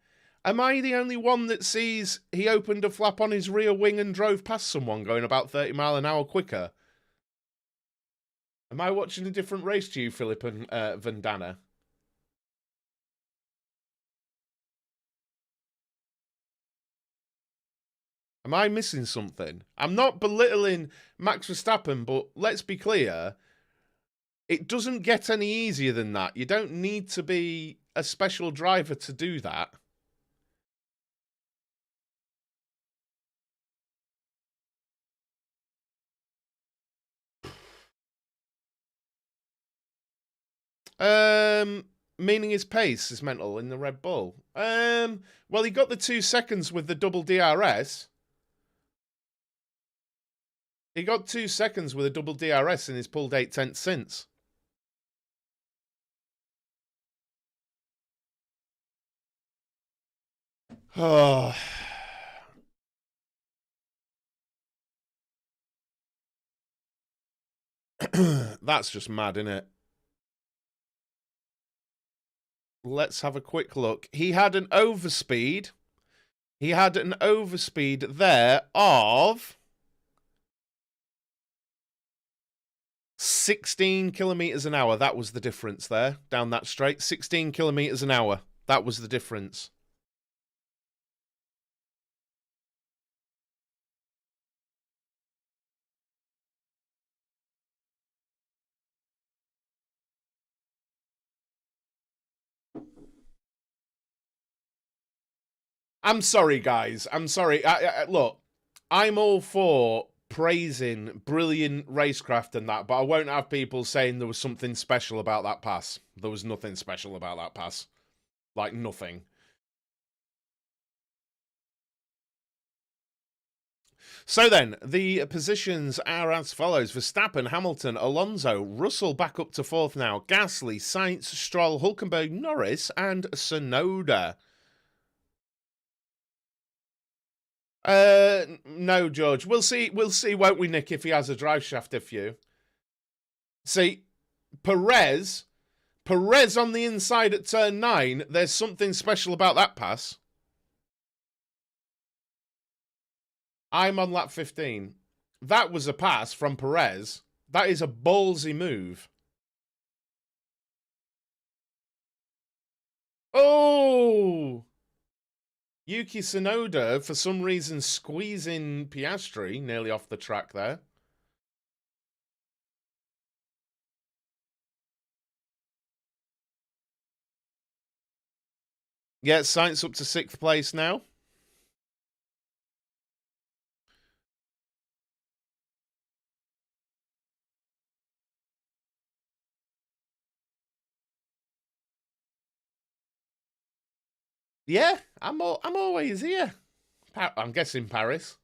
Am I the only one that sees he opened a flap on his rear wing and drove past someone going about 30 mile an hour quicker? Am I watching a different race to you, Philip and Vandana? Am I missing something? I'm not belittling Max Verstappen, but let's be clear. It doesn't get any easier than that. You don't need to be a special driver to do that. Meaning his pace is mental in the Red Bull. Well, he got the 2 seconds with the double DRS. He got 2 seconds with a double DRS and he's pulled 8/10 since. Oh. That's just mad, isn't it? Let's have a quick look. He had an overspeed. He had an overspeed there of 16 kilometers an hour. That was the difference there, down that straight. 16 kilometers an hour. That was the difference. I'm sorry, guys. I'm sorry. Look, I'm all for praising brilliant racecraft and that, but I won't have people saying there was something special about that pass. There was nothing special about that pass. Like, nothing. So then, the positions are as follows. Verstappen, Hamilton, Alonso, Russell back up to 4th now. Gasly, Sainz, Stroll, Hülkenberg, Norris, and Tsunoda. No, George. We'll see, won't we, Nick, if he has a drive shaft issue. See, Perez on the inside at turn 9, there's something special about that pass. I'm on lap 15. That was a pass from Perez. That is a ballsy move. Oh! Yuki Tsunoda, for some reason, squeezing Piastri nearly off the track there. Yeah, Sainz up to 6th place now. Yeah, I'm always here. I'm guessing Paris.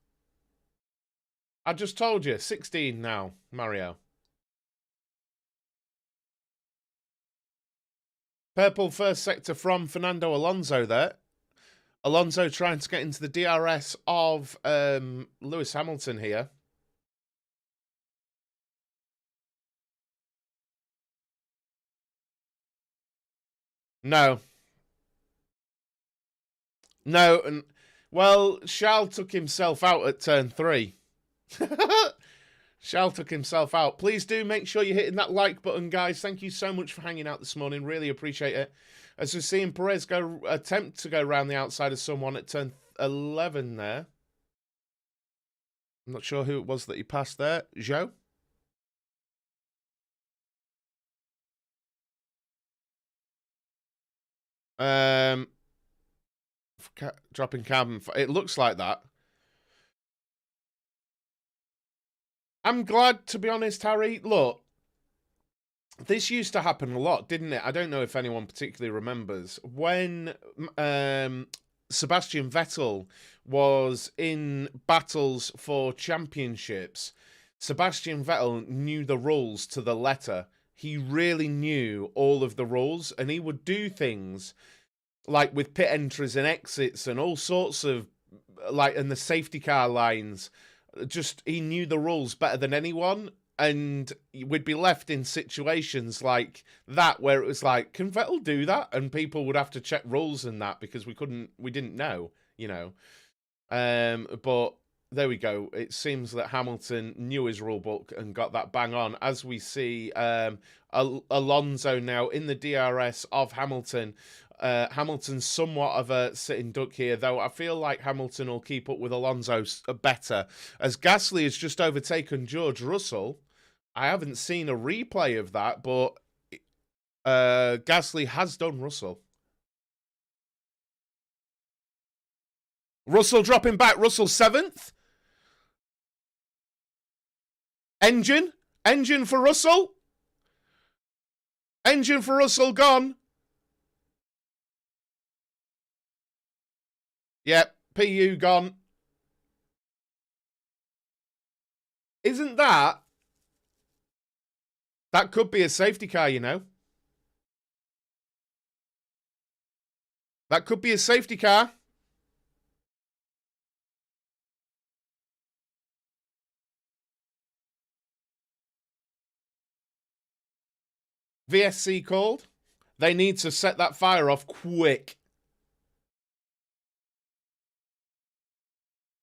I just told you, 16 now, Mario. Purple first sector from Fernando Alonso there. Alonso trying to get into the DRS of Lewis Hamilton here. No. No, and well, Charles took himself out at turn 3. Charles took himself out. Please do make sure you're hitting that like button, guys. Thank you so much for hanging out this morning. Really appreciate it. As we're seeing Perez attempt to go around the outside of someone at turn 11 there. I'm not sure who it was that he passed there. Joe? Dropping carbon. It looks like that. I'm glad, to be honest, Harry. Look, this used to happen a lot, didn't it? I don't know if anyone particularly remembers. When Sebastian Vettel was in battles for championships, Sebastian Vettel knew the rules to the letter. He really knew all of the rules, and he would do things like with pit entries and exits and all sorts of, like, and the safety car lines. Just, he knew the rules better than anyone. And we'd be left in situations like that where it was like, can Vettel do that? And people would have to check rules and that because we didn't know, you know. But there we go. It seems that Hamilton knew his rule book and got that bang on. As we see Alonso now in the DRS of Hamilton. Hamilton's somewhat of a sitting duck here, though I feel like Hamilton will keep up with Alonso better. As Gasly has just overtaken George Russell. I haven't seen a replay of that, but Gasly has done Russell. Russell dropping back. Russell 7th. Engine for Russell. Engine for Russell gone. Yep, PU gone. Isn't that? That could be a safety car, you know. That could be a safety car. VSC called. They need to set that fire off quick.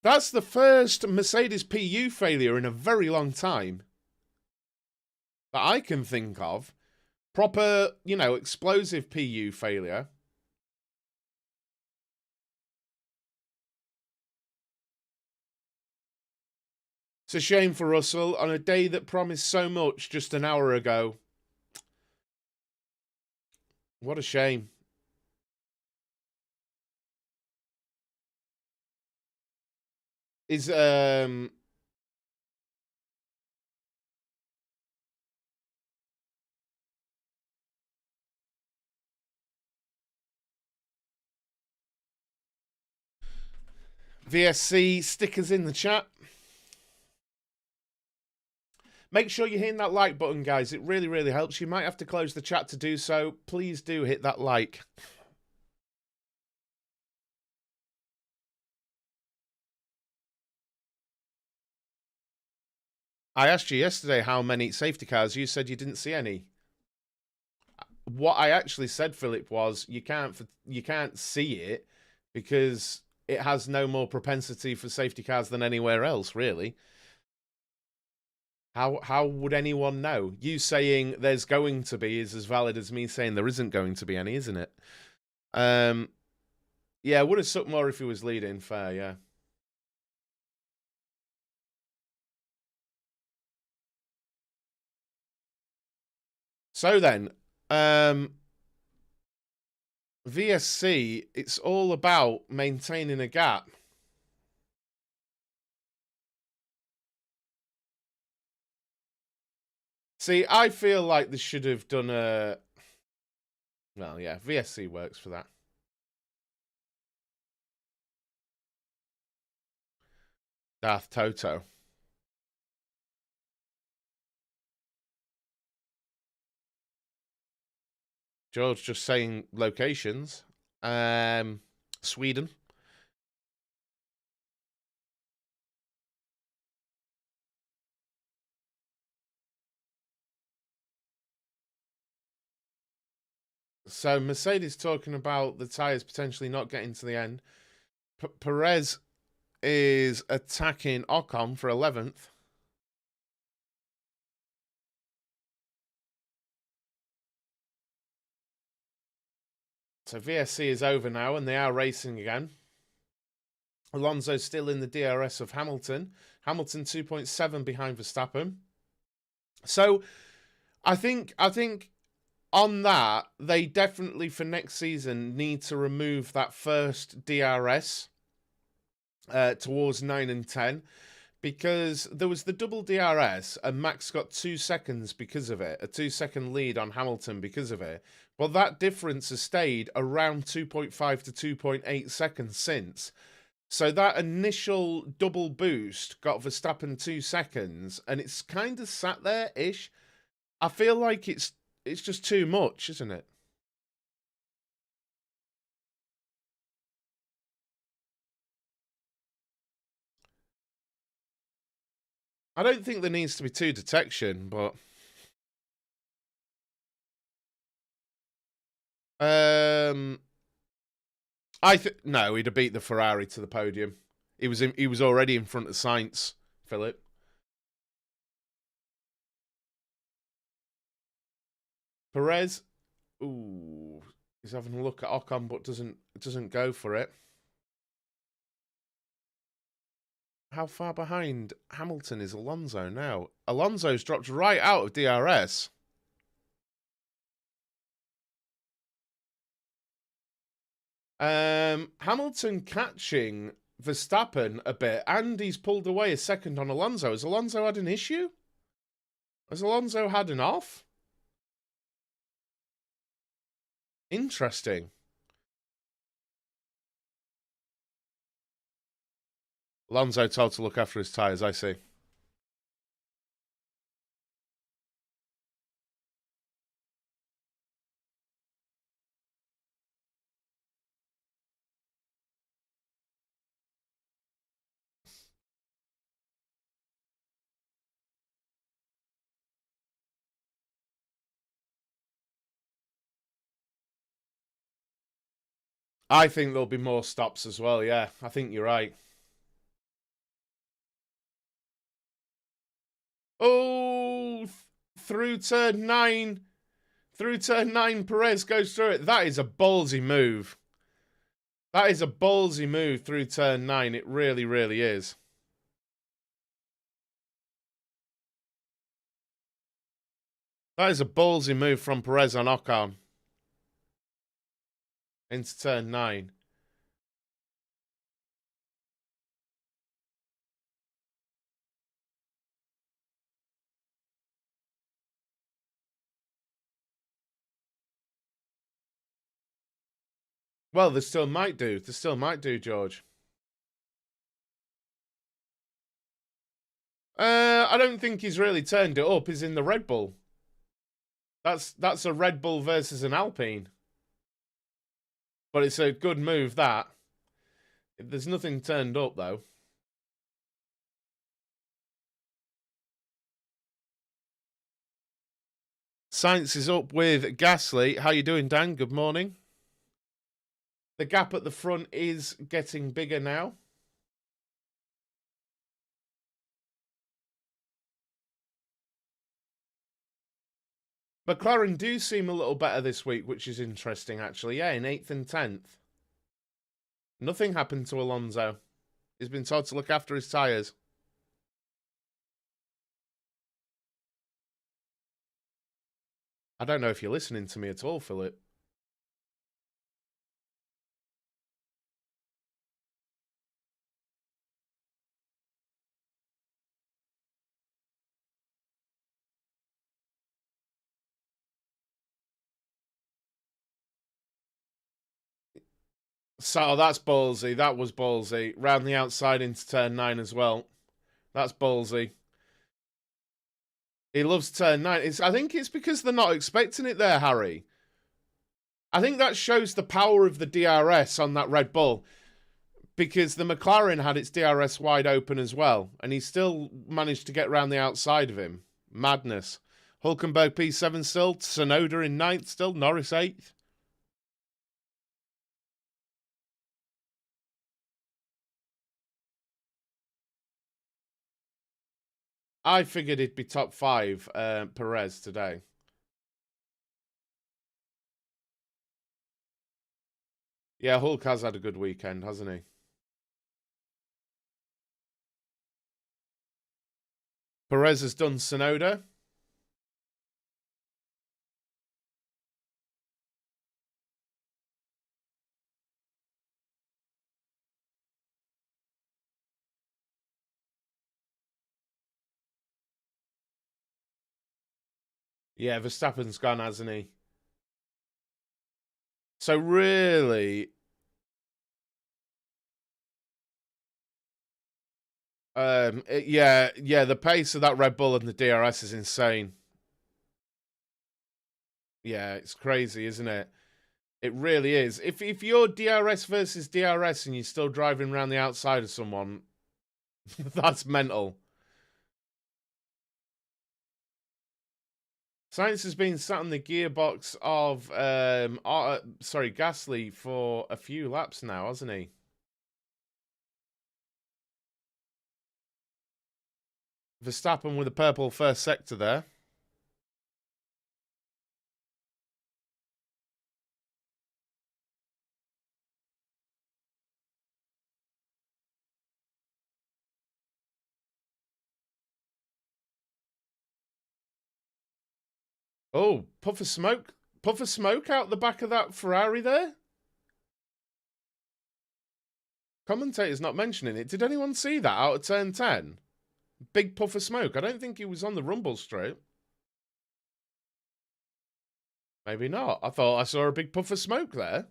That's the first Mercedes PU failure in a very long time that I can think of. Proper, you know, explosive PU failure. It's a shame for Russell on a day that promised so much just an hour ago. What a shame. Is VSC stickers in the chat? Make sure you're hitting that like button, guys. It really, really helps. You might have to close the chat to do so. Please do hit that like. I asked you yesterday how many safety cars. You said you didn't see any. What I actually said, Philip, was you can't see it because it has no more propensity for safety cars than anywhere else, really. How would anyone know? You saying there's going to be is as valid as me saying there isn't going to be any, isn't it? Yeah, would have sucked more if he was leading. Fair, yeah. So then, VSC, it's all about maintaining a gap. See, I feel like they should have done a... Well, yeah, VSC works for that. Darth Toto. George just saying locations. Sweden. So Mercedes talking about the tyres potentially not getting to the end. Perez is attacking Ocon for 11th. So VSC is over now and they are racing again. Alonso's still in the DRS of Hamilton. Hamilton 2.7 behind Verstappen. So I think on that, they definitely for next season need to remove that first DRS towards 9 and 10, because there was the double DRS and Max got 2 seconds because of it, a 2-second lead on Hamilton because of it. Well, that difference has stayed around 2.5 to 2.8 seconds since. So that initial double boost got Verstappen 2 seconds, and it's kind of sat there-ish. I feel like it's just too much, isn't it? I don't think there needs to be 2 detection, but no, he'd have beat the Ferrari to the podium. He was already in front of Sainz, Philip. Perez, ooh, he's having a look at Ocon, but doesn't go for it. How far behind Hamilton is Alonso now? Alonso's dropped right out of DRS. Hamilton catching Verstappen a bit, and he's pulled away a second on Alonso. Has Alonso had an issue? Has Alonso had an off? Interesting. Alonso told to look after his tyres, I see. I think there'll be more stops as well, yeah. I think you're right. Oh, through turn 9. Through turn 9, Perez goes through it. That is a ballsy move. That is a ballsy move through turn 9. It really, really is. That is a ballsy move from Perez on Ocon. Into turn 9. Well, they still might do. They still might do, George. I don't think he's really turned it up. He's in the Red Bull. That's a Red Bull versus an Alpine. But it's a good move, that. There's nothing turned up, though. Sainz is up with Gasly. How you doing, Dan? Good morning. The gap at the front is getting bigger now. McLaren do seem a little better this week, which is interesting, actually. Yeah, in 8th and 10th. Nothing happened to Alonso. He's been told to look after his tyres. I don't know if you're listening to me at all, Philip. So that's ballsy. That was ballsy. Round the outside into turn 9 as well. That's ballsy. He loves turn 9. I think it's because they're not expecting it there, Harry. I think that shows the power of the DRS on that Red Bull, because the McLaren had its DRS wide open as well, and he still managed to get round the outside of him. Madness. Hulkenberg P7 still, Tsunoda in 9th still, Norris 8th. I figured he'd be top 5, Perez, today. Yeah, Hulk has had a good weekend, hasn't he? Perez has done Tsunoda. Yeah, Verstappen's gone, hasn't he? So really, yeah, the pace of that Red Bull and the DRS is insane. Yeah, it's crazy, isn't it? It really is. If you're DRS versus DRS and you're still driving around the outside of someone, that's mental. Sainz has been sat on the gearbox of Gasly for a few laps now, hasn't he? Verstappen with a purple first sector there. Oh, puff of smoke. Puff of smoke out the back of that Ferrari there? Commentator's not mentioning it. Did anyone see that out of turn 10? Big puff of smoke. I don't think he was on the rumble strip. Maybe not. I thought I saw a big puff of smoke there.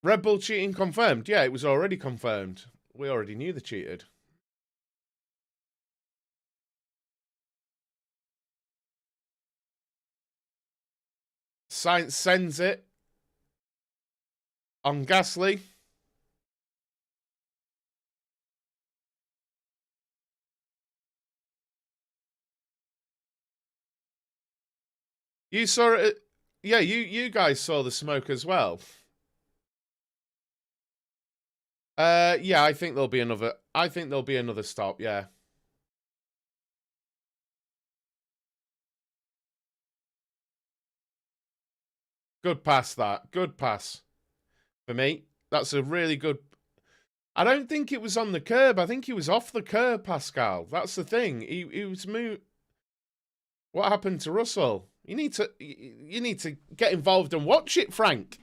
Red Bull cheating confirmed. Yeah, it was already confirmed. We already knew they cheated. Sainz sends it on Gasly. You saw it. Yeah, you guys saw the smoke as well. Yeah, I think there'll be another. I think there'll be another stop. Yeah. Good pass, that. Good pass. For me, that's a really good. I don't think it was on the curb. I think he was off the curb, Pascal. That's the thing. He was moved. What happened to Russell? You need to get involved and watch it, Frank.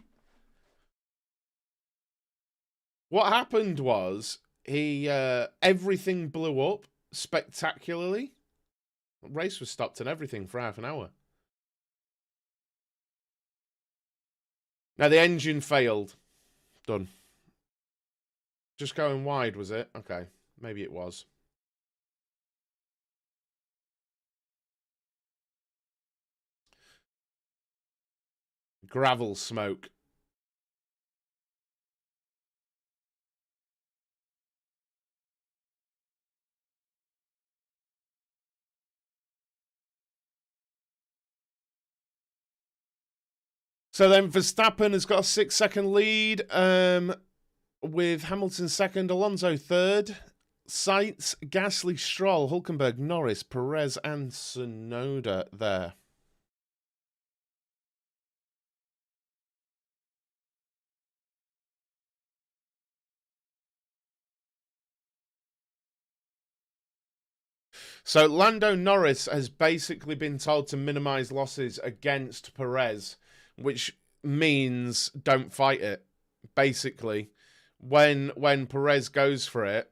What happened was he everything blew up spectacularly. The race was stopped and everything for half an hour. Now the engine failed. Done. Just going wide, was it? Okay, maybe it was. Gravel smoke. So then Verstappen has got a 6-second lead with Hamilton second, Alonso third. Sainz, Gasly, Stroll, Hulkenberg, Norris, Perez, and Tsunoda there. So Lando Norris has basically been told to minimize losses against Perez, which means don't fight it. Basically, when Perez goes for it,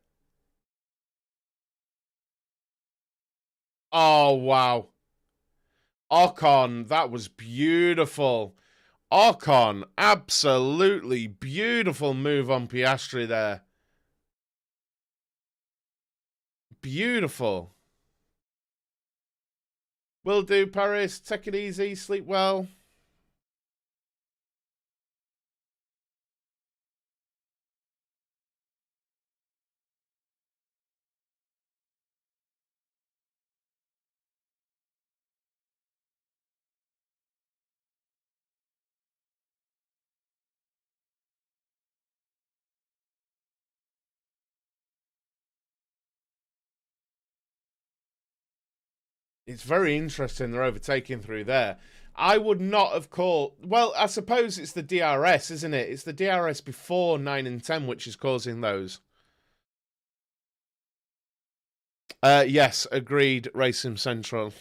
Oh, wow. Ocon, that was beautiful. Ocon, absolutely beautiful move on Piastri there. Beautiful. Will do, Paris. Take it easy. Sleep well. It's very interesting they're overtaking through there. I would not have called. Well, I suppose it's the DRS, isn't it? It's the DRS before 9 and 10 which is causing those. Yes, agreed, Racing Central.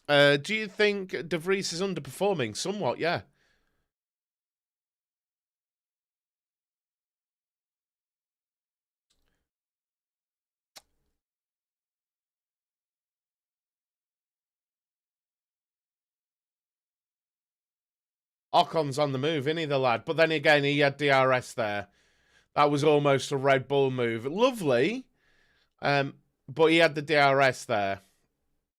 Do you think De Vries is underperforming? Somewhat, yeah. Ocon's on the move, isn't he, the lad? But then again, he had DRS there. That was almost a Red Bull move. Lovely, but he had the DRS there.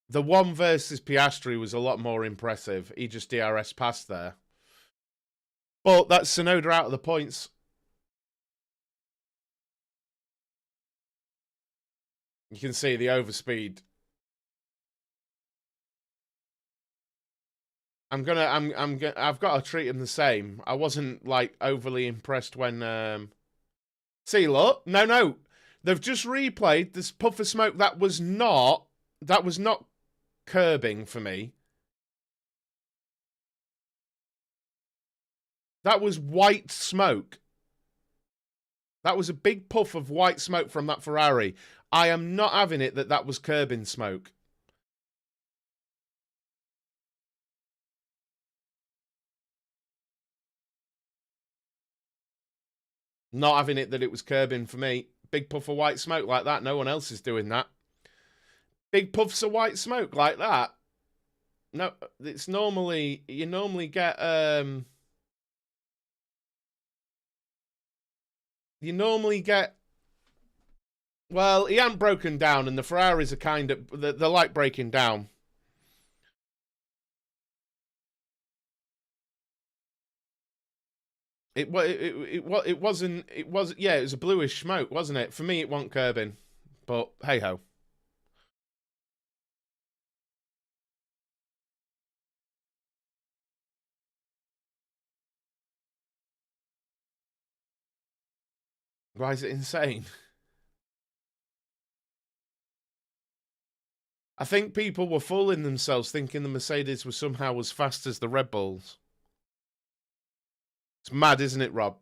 The one versus Piastri was a lot more impressive. He just DRS past there. But that's Tsunoda out of the points. You can see the overspeed. I've got to treat him the same. I wasn't like overly impressed when. See, look, no, they've just replayed this puff of smoke. That was not curbing for me. That was white smoke. That was a big puff of white smoke from that Ferrari. I am not having it that was curbing smoke. Not having it that it was curbing for me. Big puff of white smoke like that. No one else is doing that. Big puffs of white smoke like that. No, it's normally, you normally get, well, he hadn't broken down, and the Ferraris are kind of, they're like breaking down. It wasn't, yeah, it was a bluish smoke, wasn't it? For me, it wasn't curbing, but hey ho. Why is it insane? I think people were fooling themselves thinking the Mercedes was somehow as fast as the Red Bulls. It's mad, isn't it, Rob?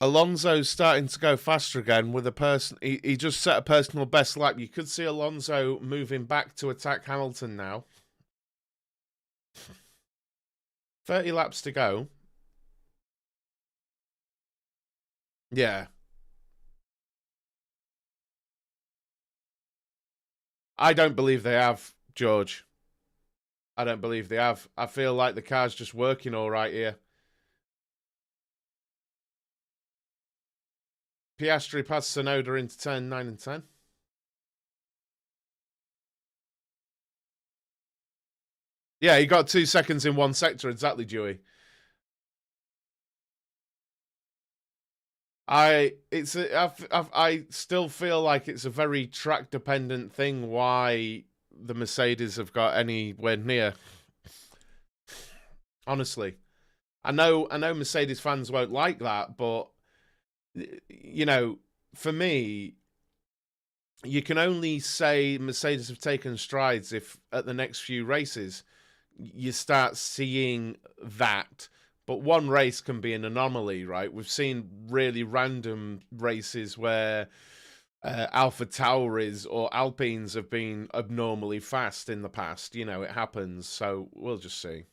Alonso's starting to go faster again with a person. He just set a personal best lap. You could see Alonso moving back to attack Hamilton now. 30 laps to go. Yeah. I don't believe they have, George. I don't believe they have. I feel like the car's just working all right here. Piastri passed Tsunoda into turn 9 and 10. Yeah, he got 2 seconds in one sector, exactly, Dewey. I still feel like it's a very track dependent thing why the Mercedes have got anywhere near. Honestly, I know Mercedes fans won't like that, but you know, for me, you can only say Mercedes have taken strides if at the next few races you start seeing that. But one race can be an anomaly, right? We've seen really random races where Alpha Tauris or Alpines have been abnormally fast in the past. You know, it happens. So we'll just see.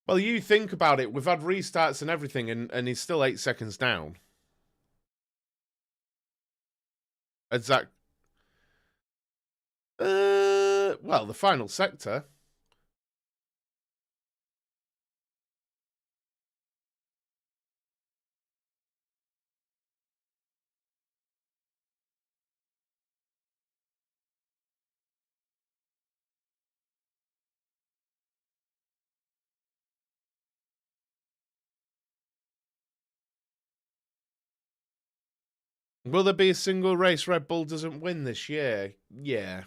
Well, you think about it. We've had restarts and everything, and he's still 8 seconds down. Exact. Well, the final sector. Will there be a single race Red Bull doesn't win this year? Yeah,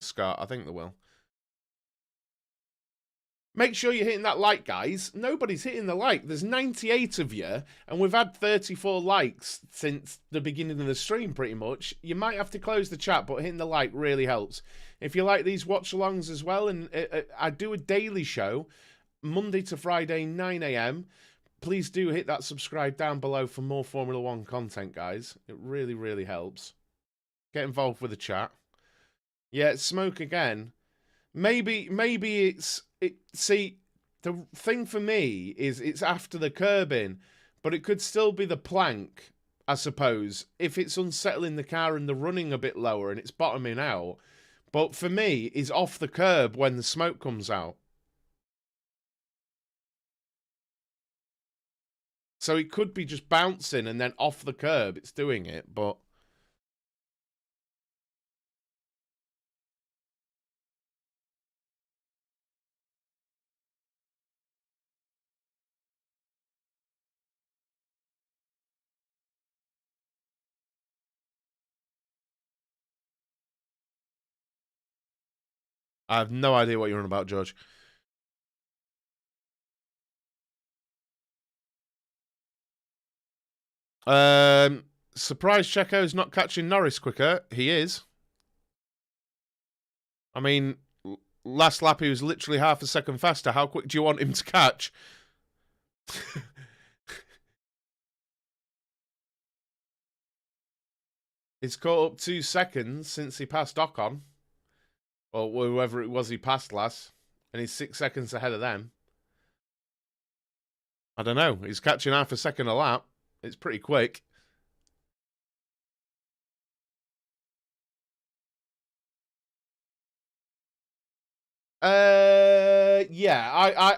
Scott, I think there will. Make sure you're hitting that like, guys. Nobody's hitting the like. There's 98 of you, and we've had 34 likes since the beginning of the stream, pretty much. You might have to close the chat, but hitting the like really helps. If you like these watch-alongs as well, and I do a daily show, Monday to Friday, 9 a.m., please do hit that subscribe down below for more Formula One content, guys. It really, really helps. Get involved with the chat. Yeah, smoke again. Maybe it's it. See, the thing for me is it's after the curbing, but it could still be the plank, I suppose, if it's unsettling the car and the running a bit lower and it's bottoming out. But for me, is off the curb when the smoke comes out. So it could be just bouncing and then off the curb it's doing it, but I have no idea what you're on about, George. Surprise Checo's not catching Norris quicker. He is. I mean, last lap he was literally half a second faster. How quick do you want him to catch? He's caught up 2 seconds since he passed Ocon. Or whoever it was he passed last. And he's 6 seconds ahead of them. I don't know. He's catching half a second a lap. It's pretty quick. Yeah,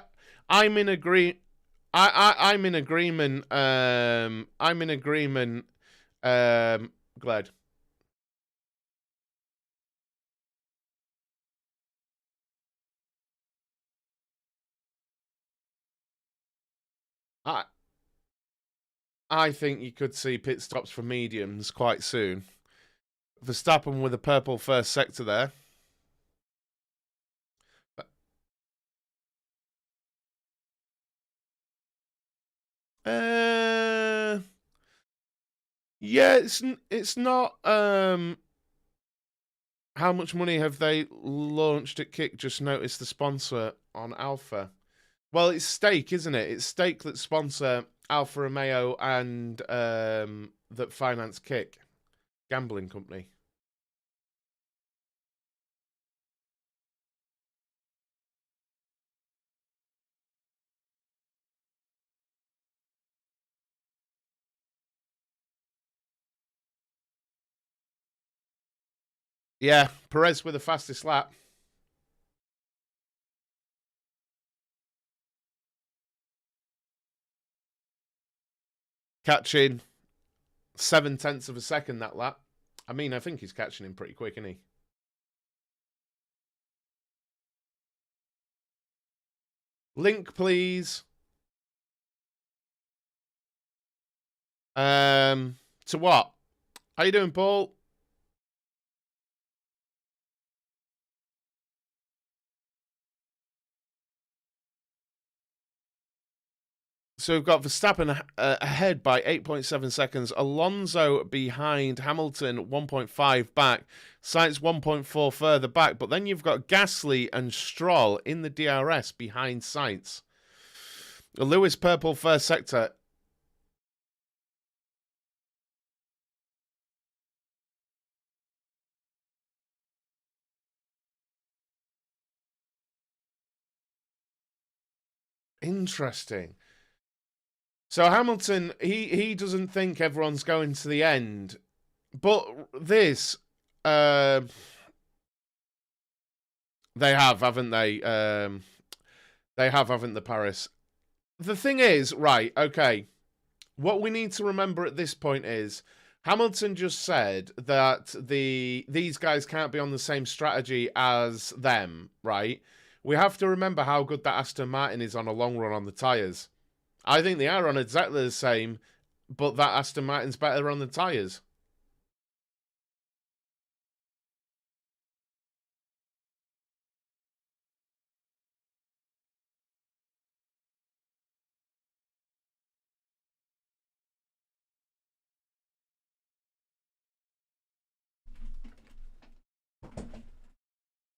I'm in agree. I'm in agreement. I'm in agreement. Glad. I think you could see pit stops for mediums quite soon. Verstappen with a purple first sector there. Yeah, it's not. How much money have they launched at Kick? Just noticed the sponsor on Alpha. Well, it's Stake, isn't it? It's Stake that sponsor Alfa Romeo and that finance Kick, gambling company. Yeah, Perez with the fastest lap. Catching 7/10 of a second that lap. I mean, I think he's catching him pretty quick, isn't he? Link, please. To what? How you doing, Paul? So we've got Verstappen ahead by 8.7 seconds. Alonso behind Hamilton, 1.5 back. Sainz 1.4 further back. But then you've got Gasly and Stroll in the DRS behind Sainz. Lewis purple first sector. Interesting. So Hamilton, he doesn't think everyone's going to the end, but this, they have, haven't they? They have, haven't they, Paris? The thing is, right? Okay, what we need to remember at this point is Hamilton just said that these guys can't be on the same strategy as them, right? We have to remember how good that Aston Martin is on a long run on the tyres. I think they are on exactly the same, but that Aston Martin's better on the tyres.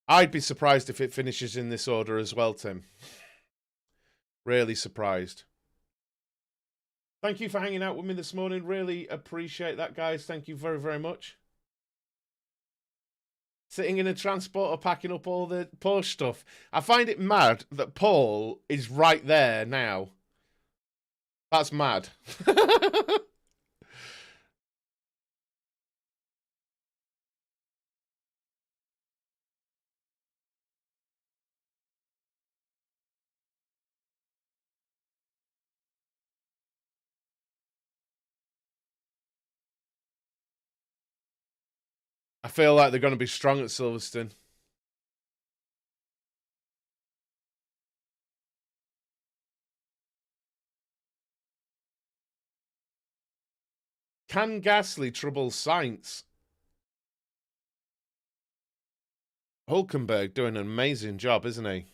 I'd be surprised if it finishes in this order as well, Tim. Really surprised. Thank you for hanging out with me this morning. Really appreciate that, guys. Thank you very, very much. Sitting in a transporter packing up all the Porsche stuff. I find it mad that Paul is right there now. That's mad. I feel like they're going to be strong at Silverstone. Can Gasly trouble Sainz? Hulkenberg doing an amazing job, isn't he?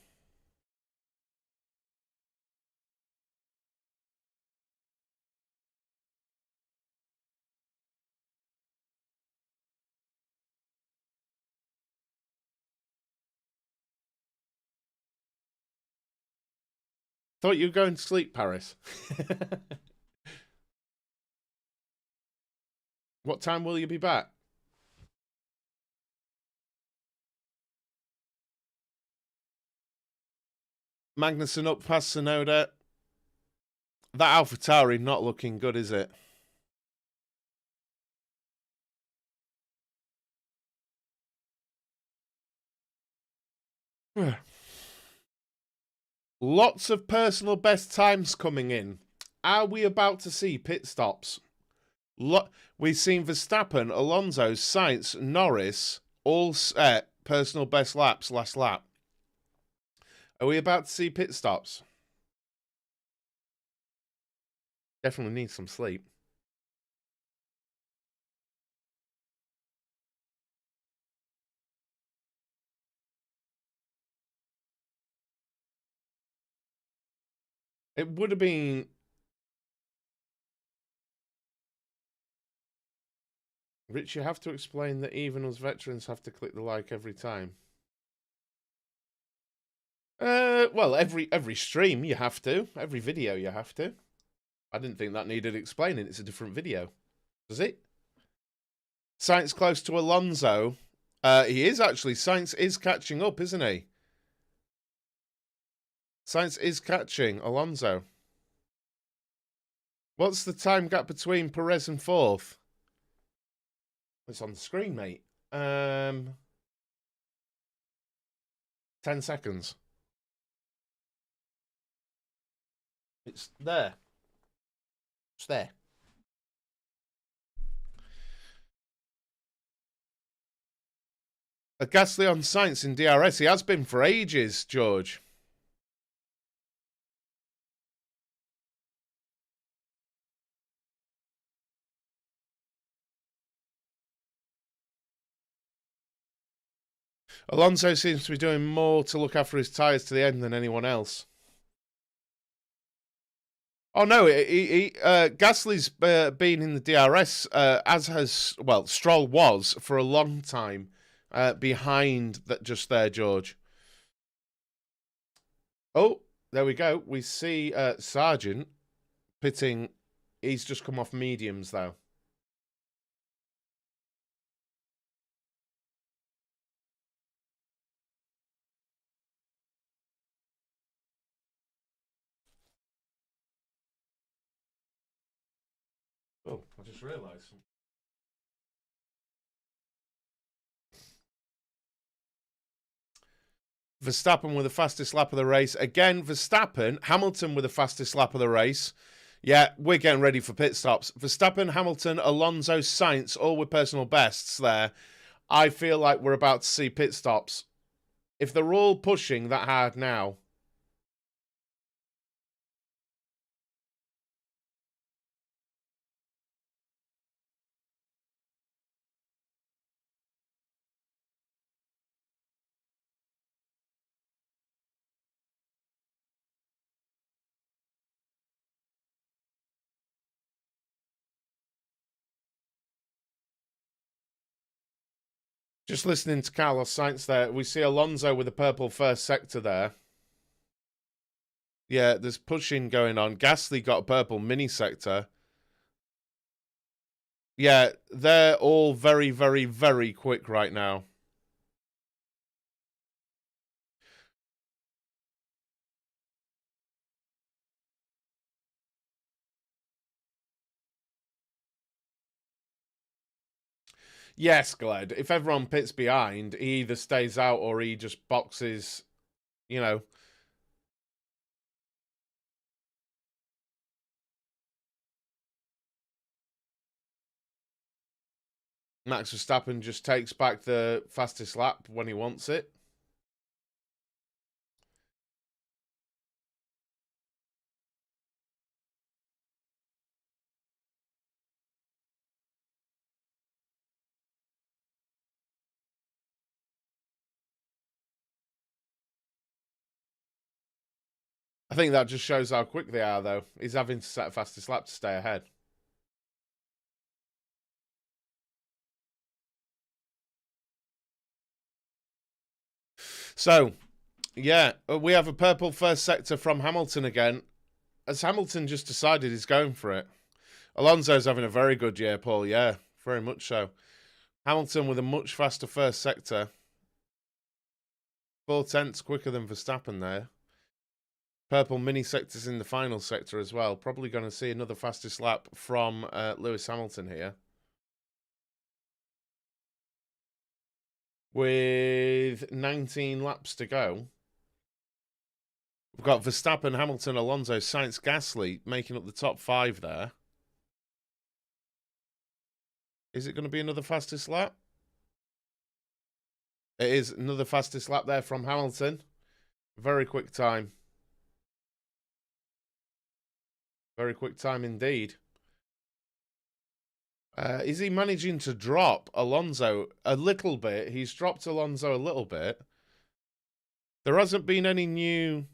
Thought you were going to sleep, Paris. What time will you be back? Magnussen up past Sonoda. That AlphaTauri not looking good, is it? Lots of personal best times coming in. Are we about to see pit stops? We've seen Verstappen, Alonso, Sainz, Norris all set personal best laps last lap. Are we about to see pit stops? Definitely need some sleep. It would have been... Rich, you have to explain that even us veterans have to click the like every time. Well, every stream you have to. Every video you have to. I didn't think that needed explaining. It's a different video. Does it? Sainz close to Alonso. He is actually. Sainz is catching up, isn't he? Sainz is catching Alonso. What's the time gap between Perez and fourth? It's on the screen, mate. 10 seconds. It's there. It's there. A Gasly on Sainz in DRS. He has been for ages, George. Alonso seems to be doing more to look after his tyres to the end than anyone else. Oh no, Gasly's been in the DRS, as has, well, Stroll was for a long time behind that just there, George. Oh, there we go. We see Sargent pitting. He's just come off mediums, though. Oh, I just realised. Verstappen with the fastest lap of the race. Again, Verstappen, Hamilton with the fastest lap of the race. Yeah, we're getting ready for pit stops. Verstappen, Hamilton, Alonso, Sainz, all with personal bests there. I feel like we're about to see pit stops. If they're all pushing that hard now. Just listening to Carlos Sainz there, we see Alonso with the purple first sector there. Yeah, there's pushing going on. Gasly got a purple mini sector. Yeah, they're all very, very, very quick right now. Yes, Gled. If everyone pits behind, he either stays out or he just boxes, you know. Max Verstappen just takes back the fastest lap when he wants it. I think that just shows how quick they are, though. He's having to set a fastest lap to stay ahead. So, yeah, we have a purple first sector from Hamilton again. As Hamilton just decided he's going for it. Alonso's having a very good year, Paul. Yeah, very much so. Hamilton with a much faster first sector. 4/10 quicker than Verstappen there. Purple mini sectors in the final sector as well. Probably going to see another fastest lap from Lewis Hamilton here. With 19 laps to go. We've got Verstappen, Hamilton, Alonso, Sainz, Gasly making up the top 5 there. Is it going to be another fastest lap? It is another fastest lap there from Hamilton. Very quick time. Very quick time indeed. Is he managing to drop Alonso a little bit? He's dropped Alonso a little bit. There hasn't been any new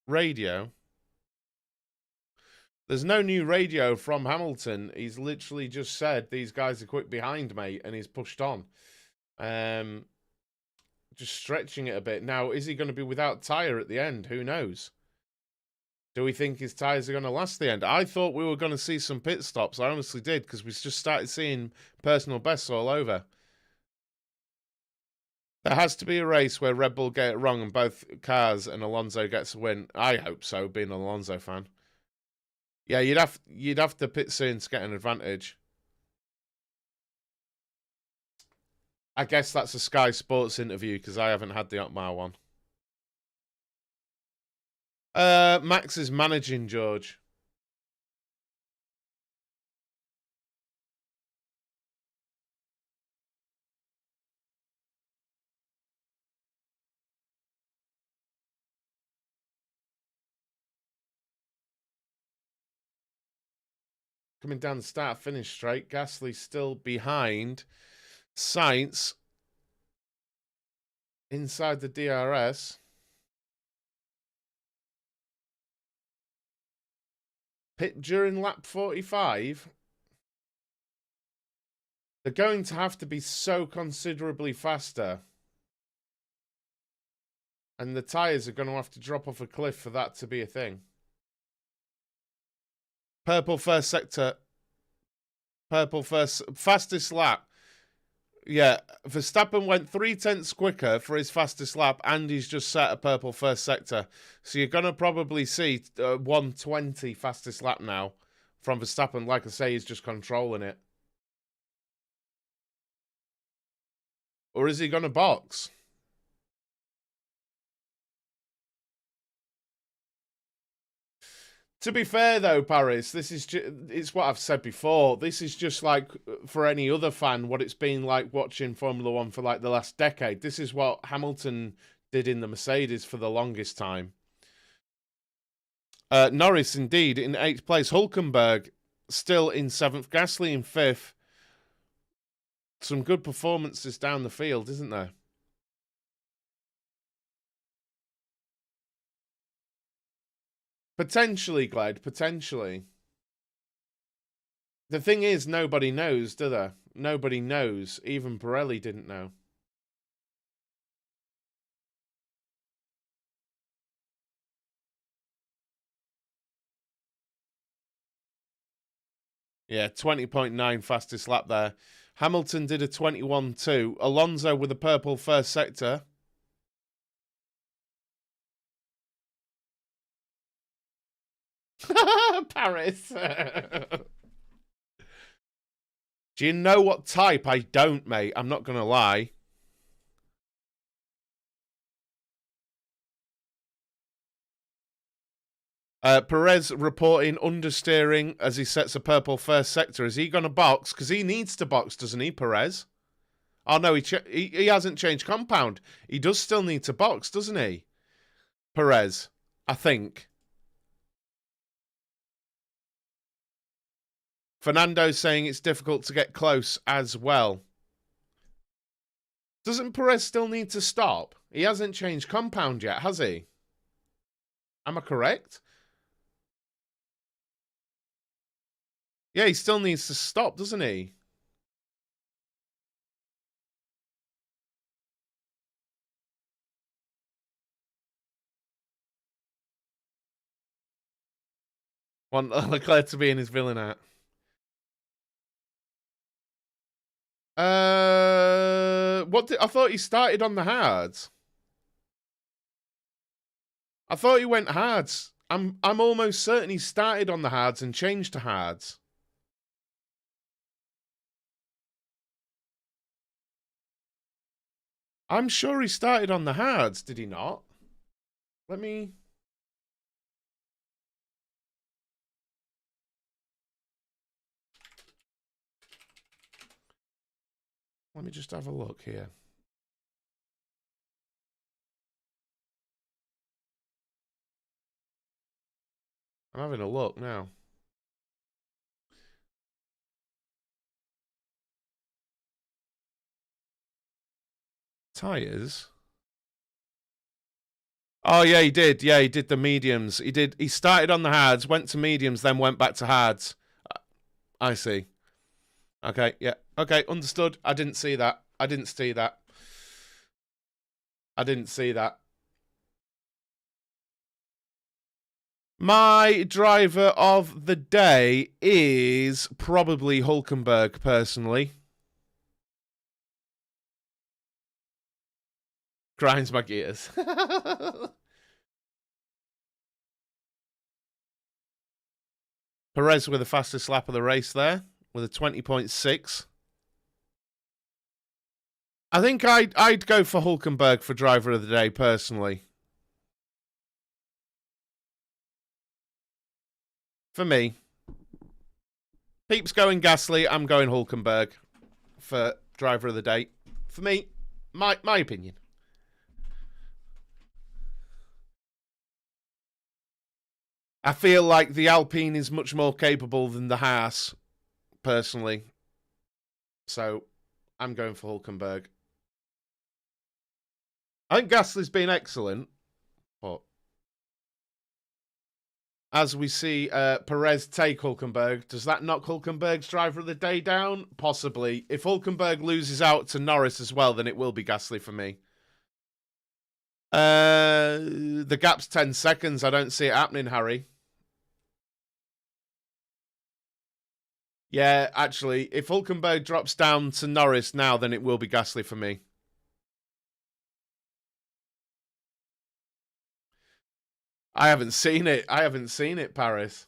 radio. There's no new radio from Hamilton. He's literally just said, these guys are quick behind, mate, and he's pushed on. Just stretching it a bit. Now, is he going to be without tyre at the end? Who knows? Do we think his tyres are going to last the end? I thought we were going to see some pit stops. I honestly did, because we just started seeing personal bests all over. There has to be a race where Red Bull get it wrong and both cars and Alonso gets a win. I hope so, being an Alonso fan. Yeah, you'd have to pit soon to get an advantage. I guess that's a Sky Sports interview because I haven't had the Otmar one. Max is managing George. Coming down the start-finish straight, Gasly still behind. Sainz inside the DRS. Pit during lap 45. They're going to have to be so considerably faster. And the tyres are going to have to drop off a cliff for that to be a thing. Purple first sector. Purple first. Fastest lap. Yeah, Verstappen went 0.3 quicker for his fastest lap, and he's just set a purple first sector. So you're going to probably see 1:20 fastest lap now from Verstappen. Like I say, he's just controlling it. Or is he going to box? To be fair, though, Paris, this is it's what I've said before. This is just like for any other fan, what it's been like watching Formula One for like the last decade. This is what Hamilton did in the Mercedes for the longest time. Norris, indeed, in 8th place. Hulkenberg still in 7th. Gasly in 5th. Some good performances down the field, isn't there? Potentially, Glad, potentially. The thing is, nobody knows, do they? Nobody knows. Even Pirelli didn't know. Yeah, 20.9 fastest lap there. Hamilton did a 21.2. Alonso with a purple first sector. Paris. Do you know what type? I don't, mate. I'm not going to lie. Perez reporting understeering as he sets a purple first sector. Is he going to box? Because he needs to box, doesn't he, Perez? Oh, no, he hasn't changed compound. He does still need to box, doesn't he? Perez, I think. Fernando's saying it's difficult to get close as well. Doesn't Perez still need to stop? He hasn't changed compound yet, has he? Am I correct? Yeah, he still needs to stop, doesn't he? Want Leclerc to be in his villain hat. I thought he started on the hards. I thought he went hards. I'm almost certain he started on the hards and changed to hards. I'm sure he started on the hards, did he not? Let me just have a look here. I'm having a look now. Tires. Oh yeah, he did. Yeah, he did the mediums. He started on the hards, went to mediums, then went back to hards. I see. Okay, yeah. Okay, understood. I didn't see that. I didn't see that. I didn't see that. My driver of the day is probably Hulkenberg, personally. Grinds my gears. Perez with the fastest lap of the race there, with a 20.6. I think I'd go for Hulkenberg for driver of the day, personally. For me. Peeps going Gasly, I'm going Hulkenberg for driver of the day. For me, my opinion. I feel like the Alpine is much more capable than the Haas, personally. So, I'm going for Hulkenberg. I think Gasly's been excellent, but as we see Perez take Hulkenberg, does that knock Hulkenberg's driver of the day down? Possibly. If Hulkenberg loses out to Norris as well, then it will be Gasly for me. The gap's 10 seconds. I don't see it happening, Harry. Yeah, actually, if Hulkenberg drops down to Norris now, then it will be Gasly for me. I haven't seen it. I haven't seen it, Paris.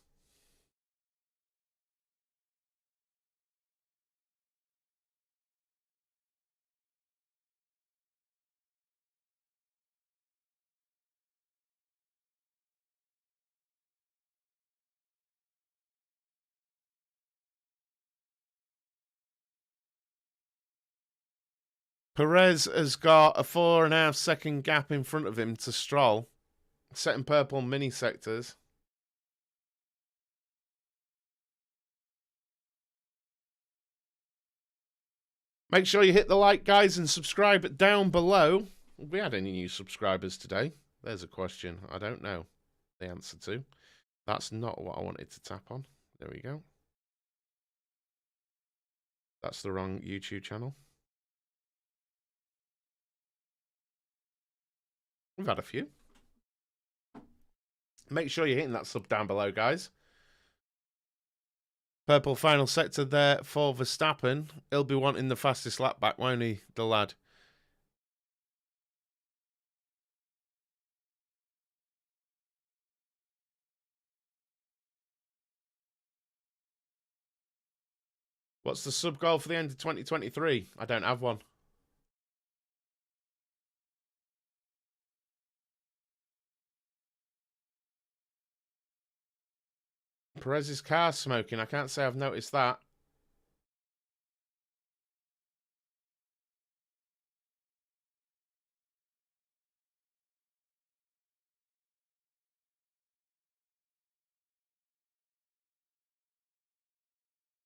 Perez has got a 4.5-second gap in front of him to Stroll, setting purple mini sectors. Make sure you hit the like, guys, and subscribe down below. Have we had any new subscribers today? There's a question I don't know the answer to. That's not what I wanted to tap on. There we go. That's the wrong YouTube channel. We've had a few. Make sure you're hitting that sub down below, guys. Purple final sector there for Verstappen. He'll be wanting the fastest lap back, won't he, the lad? What's the sub goal for the end of 2023? I don't have one. Perez's car smoking. I can't say I've noticed that.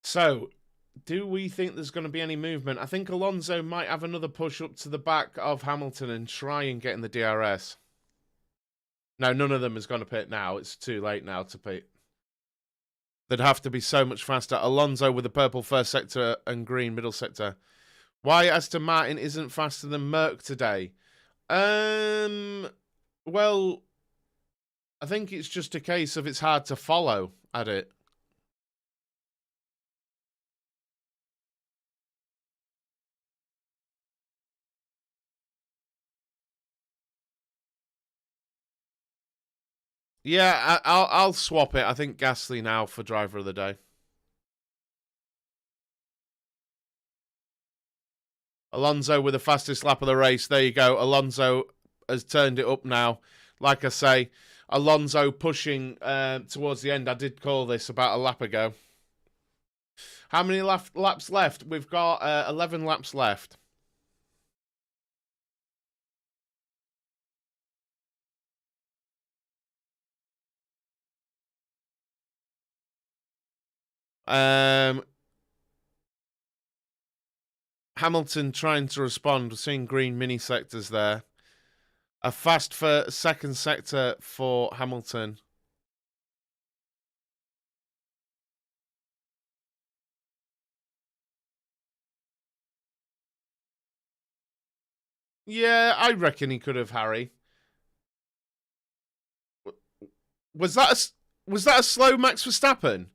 So, do we think there's going to be any movement? I think Alonso might have another push up to the back of Hamilton and try and get in the DRS. No, none of them is going to pit now. It's too late now to pit. They'd have to be so much faster. Alonso with the purple first sector and green middle sector. Why Aston Martin isn't faster than Merc today? Well, I think it's just a case of it's hard to follow at it. Yeah, I'll swap it. I think Gasly now for driver of the day. Alonso with the fastest lap of the race. There you go. Alonso has turned it up now. Like I say, Alonso pushing towards the end. I did call this about a lap ago. How many laps left? We've got 11 laps left. Hamilton trying to respond. We're seeing green mini sectors there. A fast for second sector for Hamilton. Yeah, I reckon he could have, Harry. Was that a slow Max Verstappen?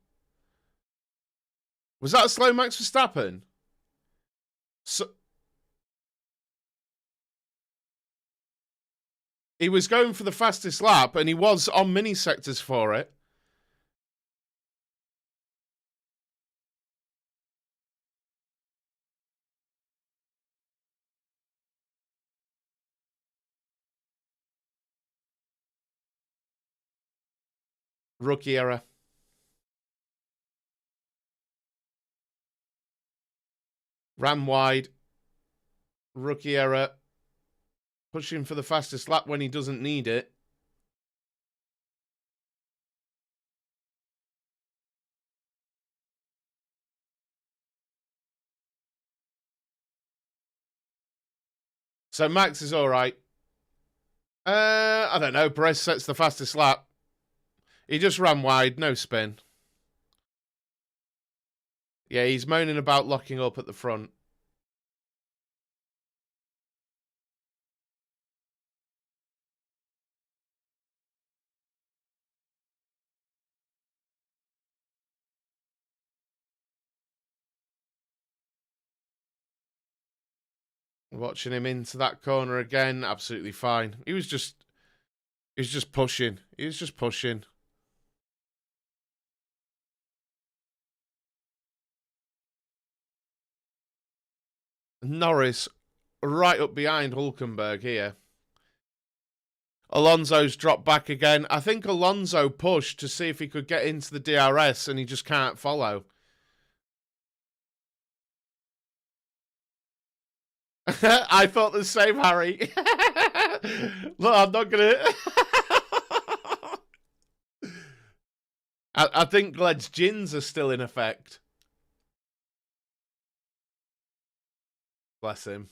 Was that a slow Max Verstappen? So he was going for the fastest lap, and he was on mini sectors for it. Rookie error. Ran wide. Rookie error. Pushing for the fastest lap when he doesn't need it. So Max is all right. I don't know. Perez sets the fastest lap. He just ran wide, no spin. Yeah, he's moaning about locking up at the front. Watching him into that corner again, absolutely fine. He was just pushing. He was just pushing. Norris right up behind Hulkenberg here. Alonso's dropped back again. I think Alonso pushed to see if he could get into the DRS and he just can't follow. I thought the same, Harry. Look, I'm not gonna. I think Gled's gins are still in effect. Bless him.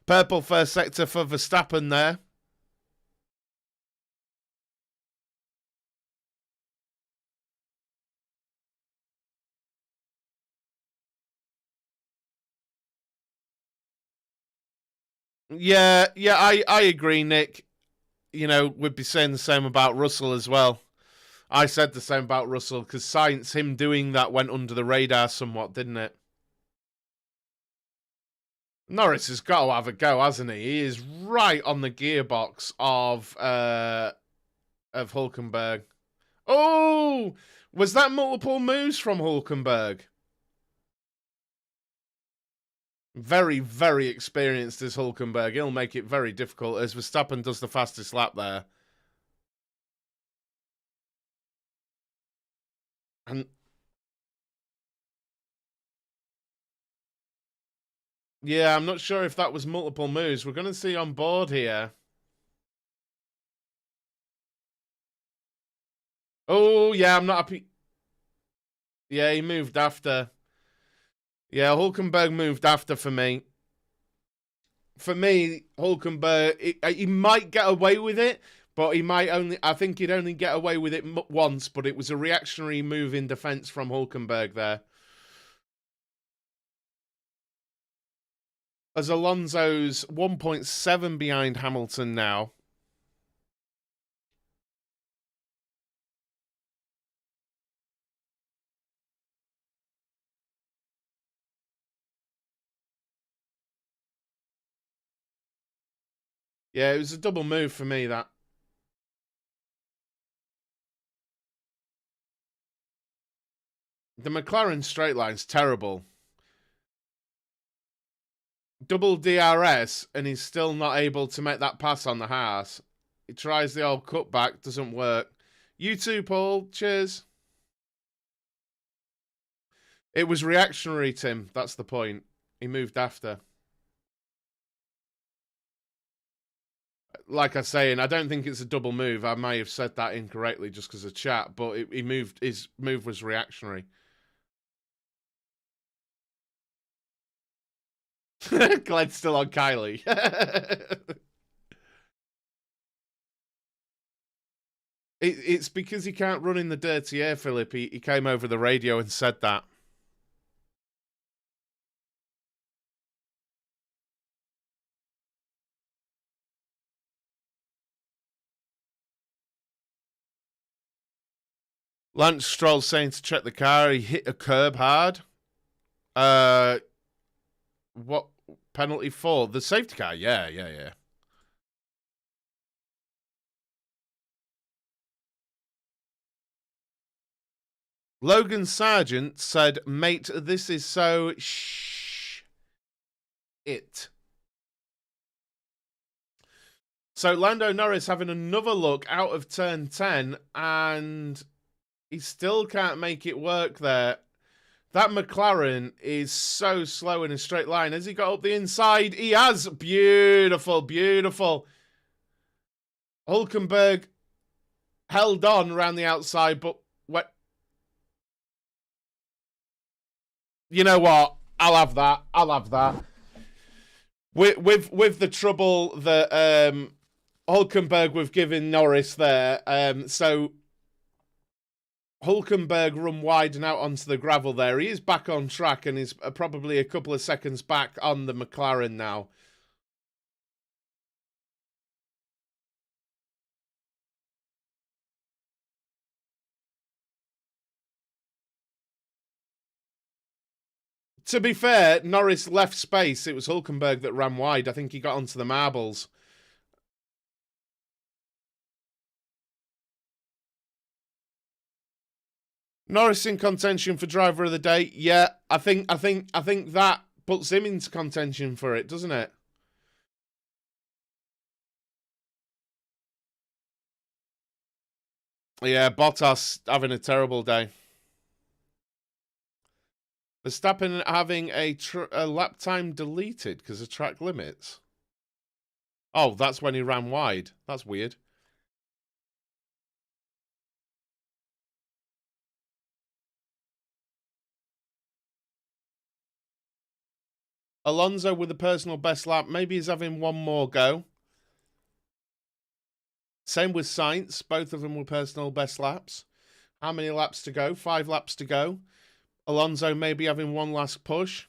Purple first sector for Verstappen there. Yeah, I agree, Nick. You know, we'd be saying the same about Russell as well. I said the same about Russell because science, him doing that went under the radar somewhat, didn't it? Norris has got to have a go, hasn't he? He is right on the gearbox of Hulkenberg. Oh, was that multiple moves from Hulkenberg? Very, very experienced as Hulkenberg. He'll make it very difficult as Verstappen does the fastest lap there. And yeah, I'm not sure if that was multiple moves. We're going to see on board here. Oh, yeah, I'm not happy. Yeah, he moved after. Yeah, Hulkenberg moved after for me. For me, Hulkenberg, he might get away with it, but he might only. I think he'd only get away with it once, but it was a reactionary move in defence from Hulkenberg there. As Alonso's 1.7 behind Hamilton now. Yeah, it was a double move for me, that. The McLaren straight line's terrible. Double DRS, and he's still not able to make that pass on the Haas. He tries the old cutback, doesn't work. You too, Paul. Cheers. It was reactionary, Tim. That's the point. He moved after. Like I was saying, I don't think it's a double move. I may have said that incorrectly just because of chat, but he moved. His move was reactionary. Glen's still on Kylie. It's because he can't run in the dirty air, Philip. He came over the radio and said that. Lance Stroll saying to check the car. He hit a curb hard. What penalty for? The safety car? Yeah. Logan Sargent said, mate, this is so it. So Lando Norris having another look out of turn 10, and he still can't make it work there. That McLaren is so slow in a straight line. Has he got up the inside? He has. Beautiful, beautiful. Hulkenberg held on around the outside, but what? You know what? I'll have that. With the trouble that Hulkenberg we've given Norris there, so Hulkenberg run wide and out onto the gravel there. He is back on track and is probably a couple of seconds back on the McLaren now. To be fair, Norris left space. It was Hulkenberg that ran wide. I think he got onto the marbles. Norris in contention for driver of the day. Yeah, I think that puts him into contention for it, doesn't it? Yeah, Bottas having a terrible day. Verstappen having a lap time deleted because of track limits. Oh, that's when he ran wide. That's weird. Alonso with a personal best lap. Maybe he's having one more go. Same with Sainz. Both of them were personal best laps. How many laps to go? 5 laps to go. Alonso maybe having one last push.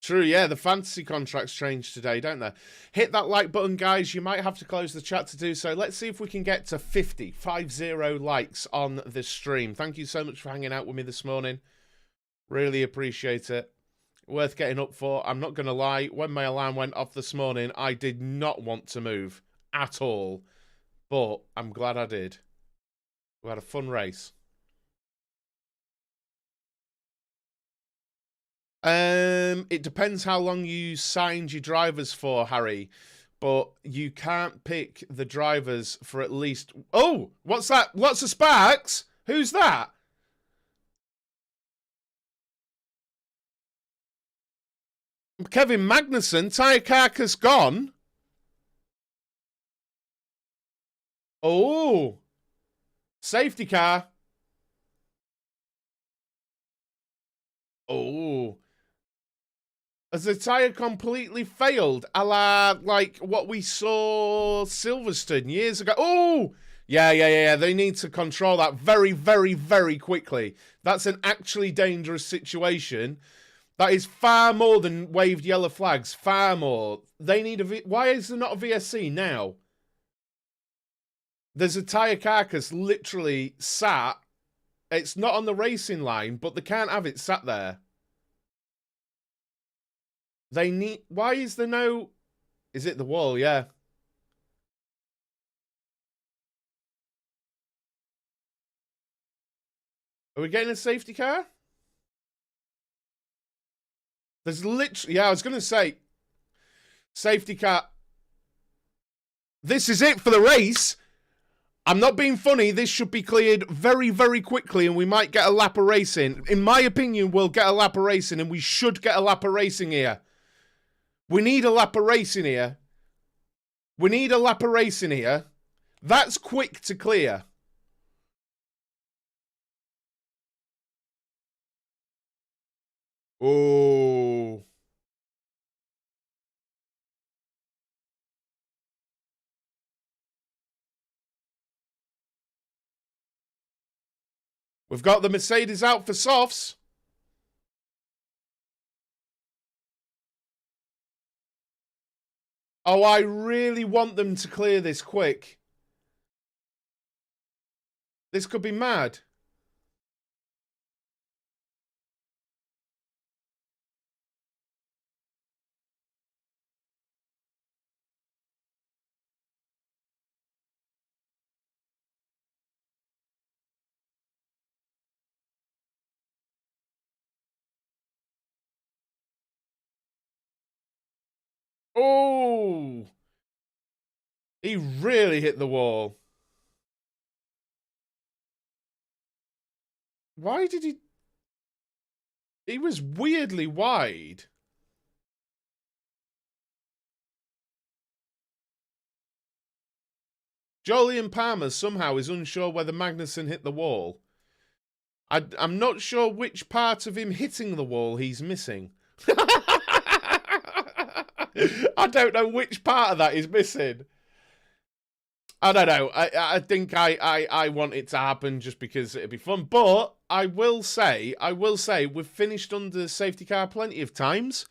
True, yeah, the fantasy contracts change today, don't they? Hit that like button, guys. You might have to close the chat to do so. Let's see if we can get to 50 likes on this stream. Thank you so much for hanging out with me this morning. Really appreciate it. Worth getting up for. I'm not going to lie. When my alarm went off this morning, I did not want to move at all. But I'm glad I did. We had a fun race. It depends how long you signed your drivers for, Harry. But you can't pick the drivers for at least... Oh! What's that? Lots of sparks? Who's that? Kevin Magnussen, tyre carcass gone. Oh. Safety car. Oh. Has the tyre completely failed? A la, like, what we saw Silverstone years ago. Oh! Yeah. They need to control that very, very, very quickly. That's an actually dangerous situation. That is far more than waved yellow flags. Far more. They need a... Why is there not a VSC now? There's a tyre carcass literally sat. It's not on the racing line, but they can't have it sat there. They need... Why is there no... Is it the wall? Yeah. Are we getting a safety car? There's literally... Yeah, I was going to say... Safety car. This is it for the race. I'm not being funny. This should be cleared very, very quickly, and we might get a lap of racing. In my opinion, we'll get a lap of racing, and we should get a lap of racing here. We need a lap of racing here. We need a lap of racing here. That's quick to clear. Oh. We've got the Mercedes out for softs. Oh, I really want them to clear this quick. This could be mad. Oh! He really hit the wall. Why did he... He was weirdly wide. Jolyon Palmer somehow is unsure whether Magnussen hit the wall. I'm not sure which part of him hitting the wall he's missing. I don't know which part of that is missing. I don't know. I think I want it to happen just because it'd be fun. But I will say, we've finished under safety car plenty of times,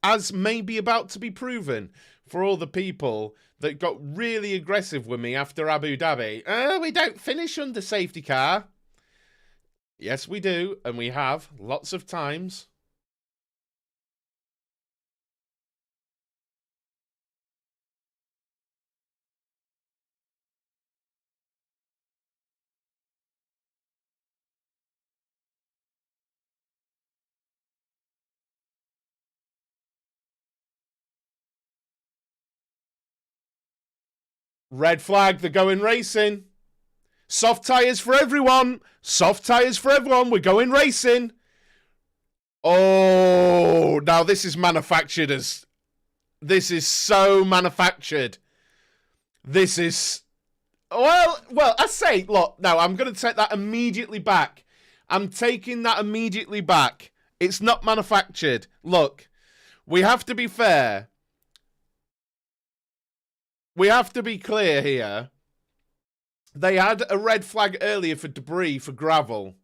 as may be about to be proven for all the people that got really aggressive with me after Abu Dhabi. We don't finish under safety car. Yes, we do, and we have lots of times. Red flag, they're going racing. Soft tyres for everyone. Soft tyres for everyone. We're going racing. now this is manufactured as... This is so manufactured. This is... Well, I say, look, no, I'm going to take that immediately back. I'm taking that immediately back. It's not manufactured. Look, we have to be fair. We have to be clear here. They had a red flag earlier for debris for gravel.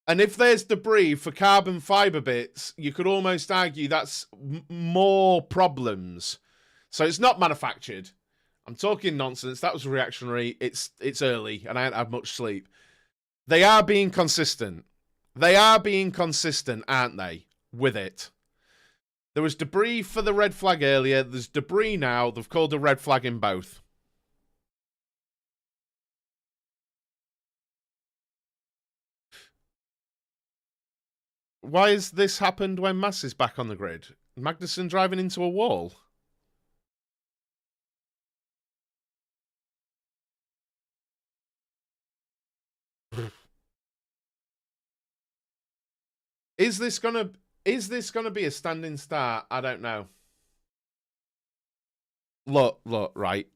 And if there's debris for carbon fibre bits, you could almost argue that's more problems. So it's not manufactured. I'm talking nonsense. That was reactionary. It's early, and I haven't had much sleep. They are being consistent. They are being consistent, aren't they, with it? There was debris for the red flag earlier. There's debris now. They've called a red flag in both. Why has this happened when Mass is back on the grid? Magnussen driving into a wall? Is this gonna be a standing start? I don't know. Look, right.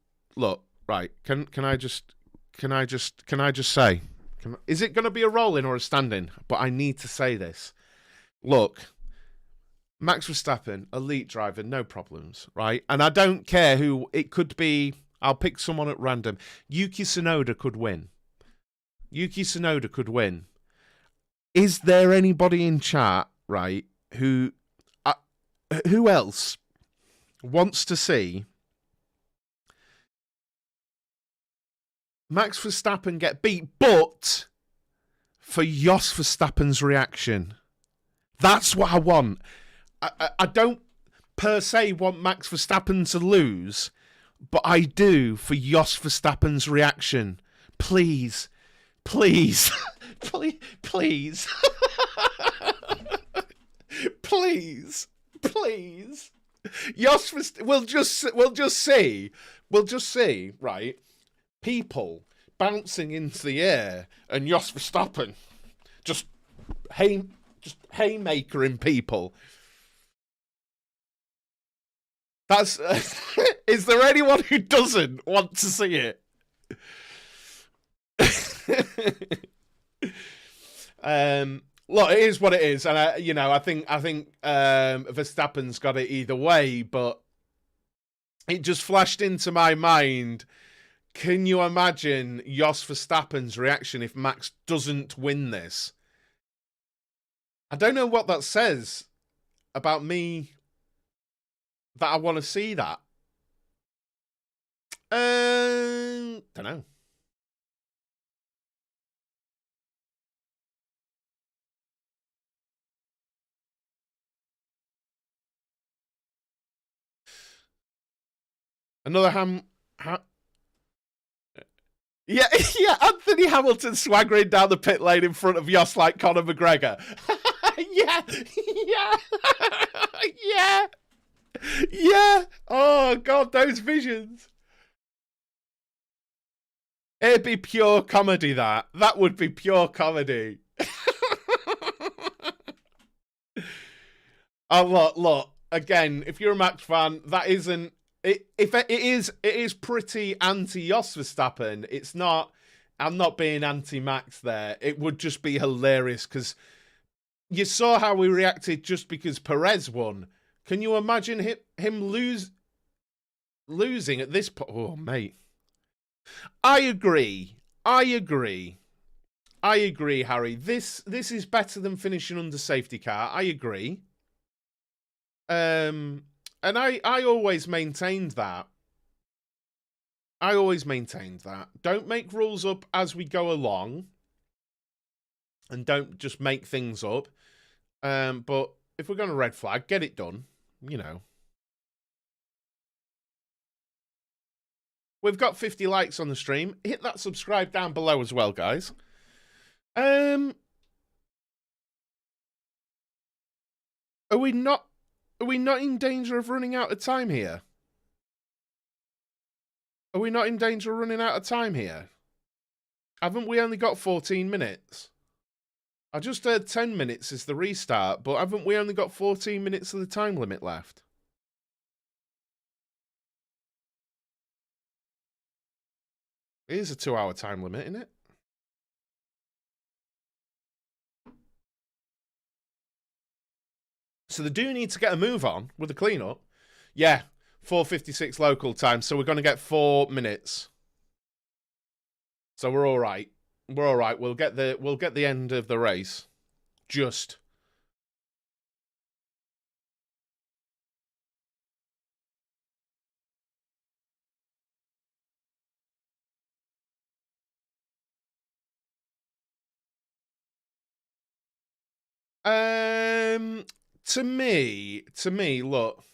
Can I just say, is it gonna be a rolling or a standing? But I need to say this. Look, Max Verstappen, elite driver, no problems, right? And I don't care who it could be. I'll pick someone at random. Yuki Tsunoda could win. Is there anybody in chat, right, who else wants to see Max Verstappen get beat, but for Jos Verstappen's reaction? That's what I want. I don't per se want Max Verstappen to lose, but I do for Jos Verstappen's reaction. Please. Please. Please. Jos Verstappen, we'll just see, right? People bouncing into the air and Jos Verstappen just haymakering people. That's is there anyone who doesn't want to see it? Look, it is what it is, and I think Verstappen's got it either way, but it just flashed into my mind. Can you imagine Jos Verstappen's reaction if Max doesn't win this? I don't know what that says about me that I want to see that. Don't know. Another yeah, Anthony Hamilton swaggering down the pit lane in front of Jos like Conor McGregor. Yeah. Oh, God, those visions. It'd be pure comedy, that. That would be pure comedy. Oh, look. Again, if you're a Max fan, that isn't... It is pretty anti-Jos Verstappen. It's not... I'm not being anti-Max there. It would just be hilarious, because you saw how we reacted just because Perez won. Can you imagine him losing at this point? Oh, mate. I agree, Harry. This is better than finishing under safety car. I agree. And I always maintained that. Don't make rules up as we go along. And don't just make things up. But if we're going to red flag, get it done. You know. We've got 50 likes on the stream. Hit that subscribe down below as well, guys. Are we not in danger of running out of time here? Haven't we only got 14 minutes? I just heard 10 minutes is the restart, but haven't we only got 14 minutes of the time limit left? It is a 2-hour time limit, isn't it? So they do need to get a move on with the cleanup. Yeah, 4:56 local time, so we're going to get 4 minutes. So we're all right. We're all right. We'll get the end of the race. Just. To me, look.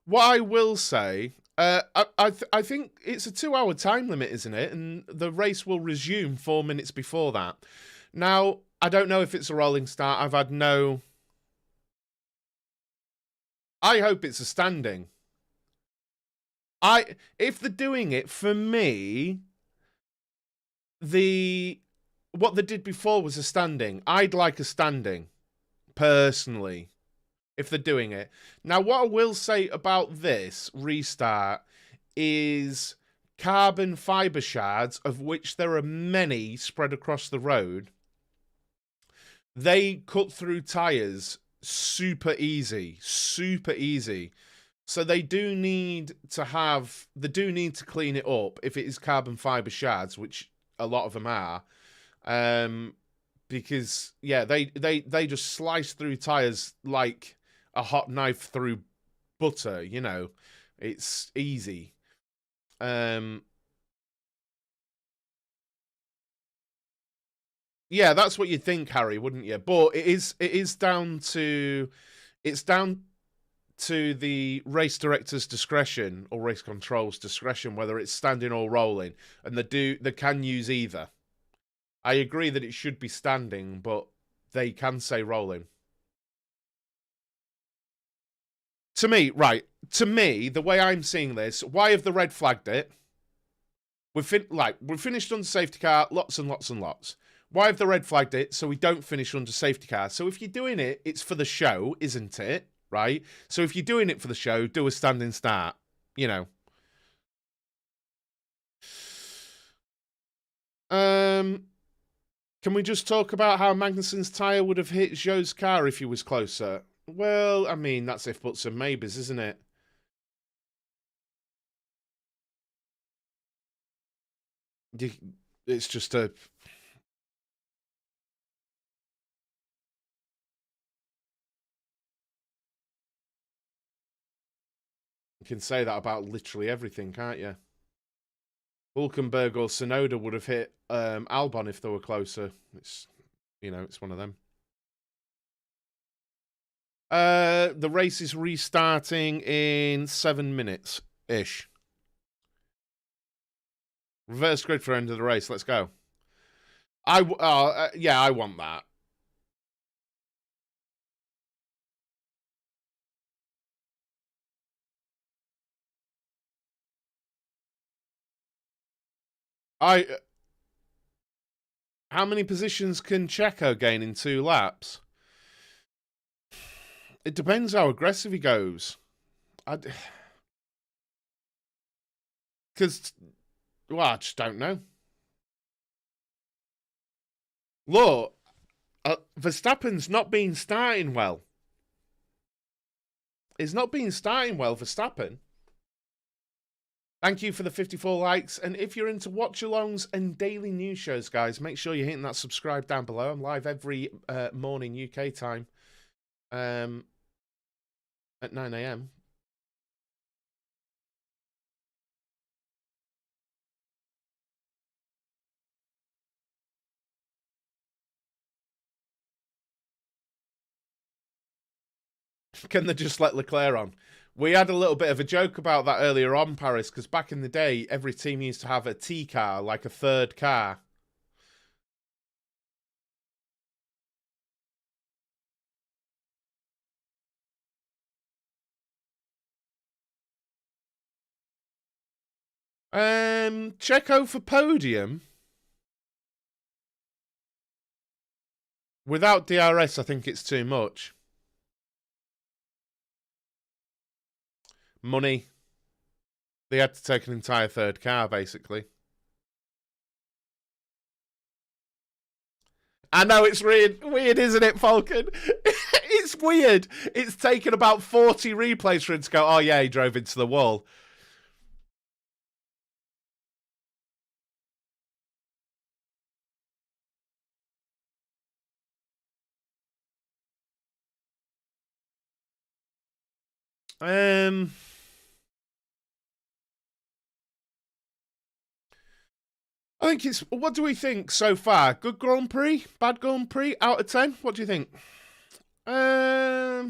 What I will say, I think it's a 2-hour time limit, isn't it? And the race will resume 4 minutes before that. Now, I don't know if it's a rolling start. I've had no. I hope it's a standing. If they're doing it for me, what they did before was a standing. I'd like a standing, personally, if they're doing it. Now, what I will say about this restart is carbon fiber shards, of which there are many spread across the road. They cut through tires super easy. So they do need to clean it up if it is carbon fiber shards, which a lot of them are. Because yeah, they just slice through tires like a hot knife through butter, you know. It's easy. Yeah, that's what you'd think, Harry, wouldn't you? But it's down to the race director's discretion or race control's discretion whether it's standing or rolling, and they can use either. I agree that it should be standing, but they can say rolling. To me, the way I'm seeing this, why have the red flagged it? We've finished under safety car, lots and lots and lots. Why have the red flagged it so we don't finish under safety car? So if you're doing it, it's for the show, isn't it? Right? So if you're doing it for the show, do a standing start. You know. Can we just talk about how Magnussen's tyre would have hit Zhou's car if he was closer? Well, I mean, that's if buts and maybes, isn't it? It's just a... You can say that about literally everything, can't you? Hulkenberg or Sonoda would have hit Albon if they were closer. It's one of them. The race is restarting in 7 minutes-ish. Reverse grid for end of the race. Let's go. I want that. How many positions can Checo gain in 2 laps? It depends how aggressive he goes. Because, well, I just don't know. Look, Verstappen's not been starting well. He's not been starting well, Verstappen. Thank you for the 54 likes. And if you're into watch-alongs and daily news shows, guys, make sure you're hitting that subscribe down below. I'm live every morning UK time at 9 a.m. Can they just let Leclerc on? We had a little bit of a joke about that earlier on, Paris, because back in the day, every team used to have a T car, like a third car. Checo for podium? Without DRS, I think it's too much. Money. They had to take an entire third car, basically. I know it's weird, isn't it, Falcon? It's weird. It's taken about 40 replays for him to go, oh yeah, he drove into the wall. I think it's... What do we think so far? Good Grand Prix? Bad Grand Prix? Out of 10? What do you think? I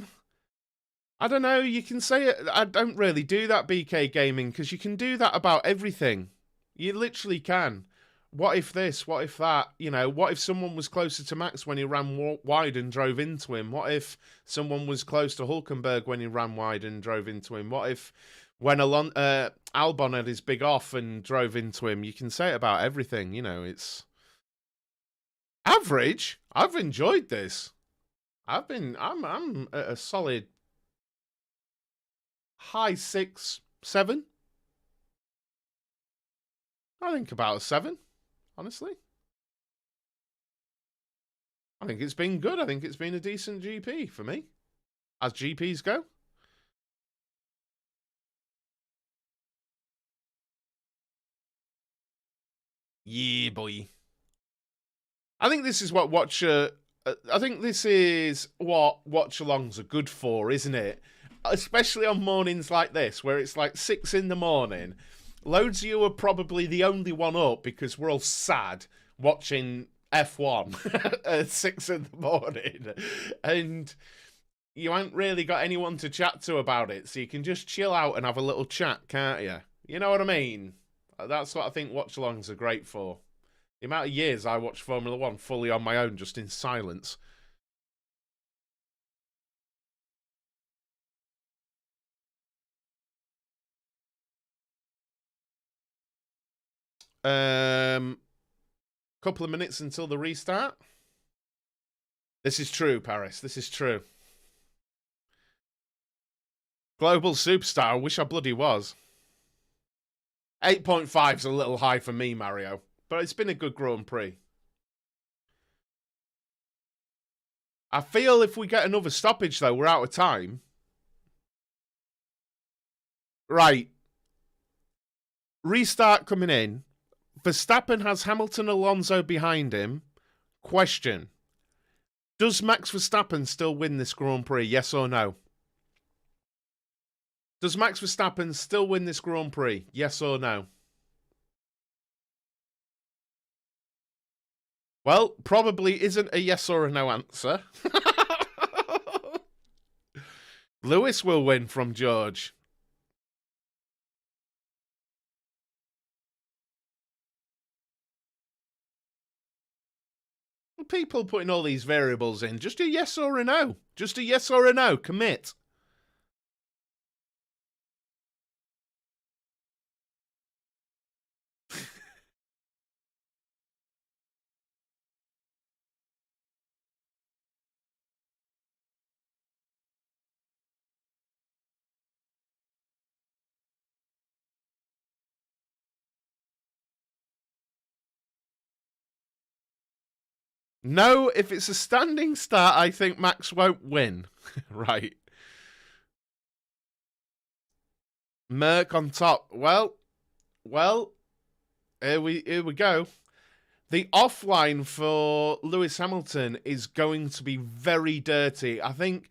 don't know. You can say it. I don't really do that, BK Gaming, because you can do that about everything. You literally can. What if this? What if that? You know, what if someone was closer to Max when he ran wide and drove into him? What if someone was close to Hulkenberg when he ran wide and drove into him? What if when Albon had his big off and drove into him? You can say it about everything. You know, it's average. I've enjoyed this. I'm at a solid high 6, 7. I think about a 7. Honestly, I think it's been good. I think it's been a decent GP for me, as GPs go. Yeah, boy. I think this is what I think this is what watch-alongs are good for, isn't it? Especially on mornings like this, where it's like 6 in the morning. Loads of you are probably the only one up because we're all sad watching F1 at 6 in the morning. And you ain't really got anyone to chat to about it, so you can just chill out and have a little chat, can't you? You know what I mean? That's what I think watch-alongs are great for. The amount of years I watched Formula 1 fully on my own, just in silence. Couple of minutes until the restart. This is true, Paris. This is true. Global superstar. I wish I bloody was. 8.5 is a little high for me, Mario. But it's been a good Grand Prix. I feel if we get another stoppage, though, we're out of time. Right. Restart coming in. Verstappen has Hamilton Alonso behind him. Question. Does Max Verstappen still win this Grand Prix? Yes or no? Does Max Verstappen still win this Grand Prix? Yes or no? Well, probably isn't a yes or a no answer. Lewis will win from George. People putting all these variables in. Just a yes or a no. Just a yes or a no. Commit. No, if it's a standing start, I think Max won't win. Right. Merc on top. Well, here we go. The offline for Lewis Hamilton is going to be very dirty. I think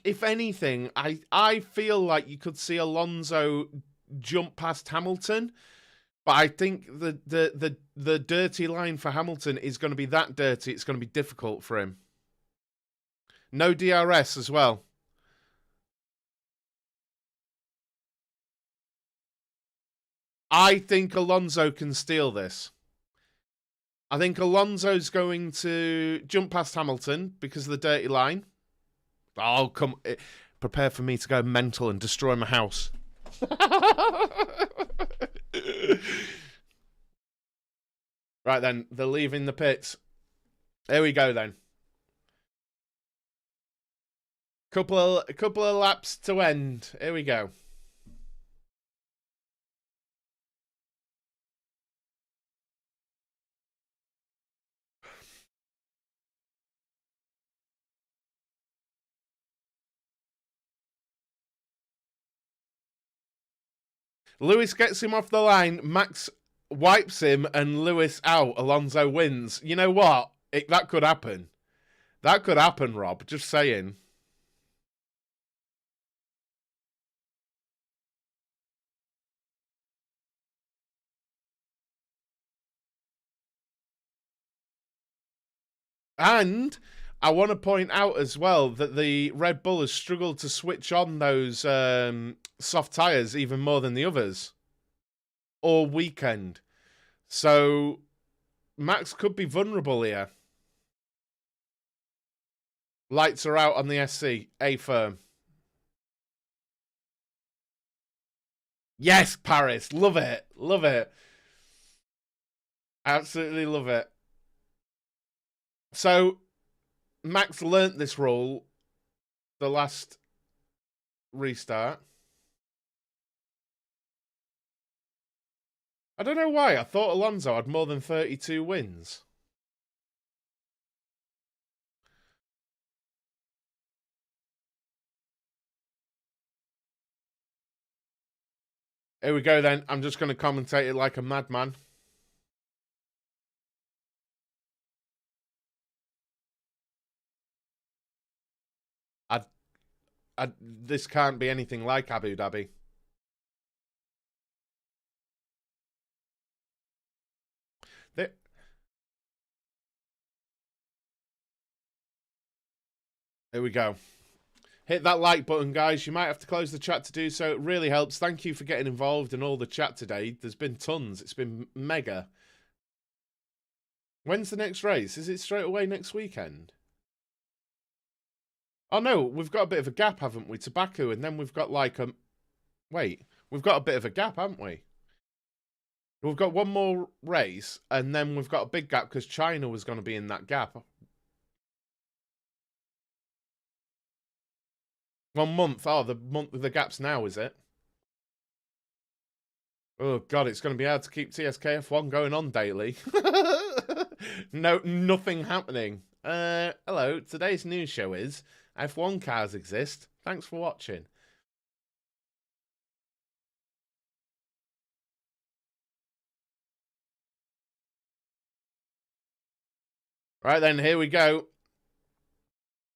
if anything, I feel like you could see Alonso jump past Hamilton. But I think the dirty line for Hamilton is going to be that dirty. It's going to be difficult for him. No DRS as well. I think Alonso can steal this. I think Alonso's going to jump past Hamilton because of the dirty line. Oh, come. Prepare for me to go mental and destroy my house. Right then, they're leaving the pits. Here we go then. Couple of laps to end. Here we go. Lewis gets him off the line. Max wipes him and Lewis out. Alonso wins. You know what? That could happen. That could happen, Rob. Just saying. And I want to point out as well that the Red Bull has struggled to switch on those soft tyres even more than the others all weekend. So Max could be vulnerable here. Lights are out on the SC. A firm. Yes, Paris. Love it. Love it. Absolutely love it. So Max learnt this rule the last restart. I don't know why. I thought Alonso had more than 32 wins. Here we go then. I'm just going to commentate it like a madman. This can't be anything like Abu Dhabi. Here we go. Hit that like button, guys. You might have to close the chat to do so. It really helps. Thank you for getting involved in all the chat today. There's been tons. It's been mega. When's the next race? Is it straight away next weekend? Oh, no. We've got a bit of a gap, haven't we? To Baku, and then we've got like a... Wait. We've got a bit of a gap, haven't we? We've got one more race, and then we've got a big gap because China was going to be in that gap. 1 month. Oh, the gap's now, is it? Oh, God, it's going to be hard to keep TSKF1 going on daily. No, nothing happening. Hello, today's news show is F1 cars exist. Thanks for watching. Right then, here we go.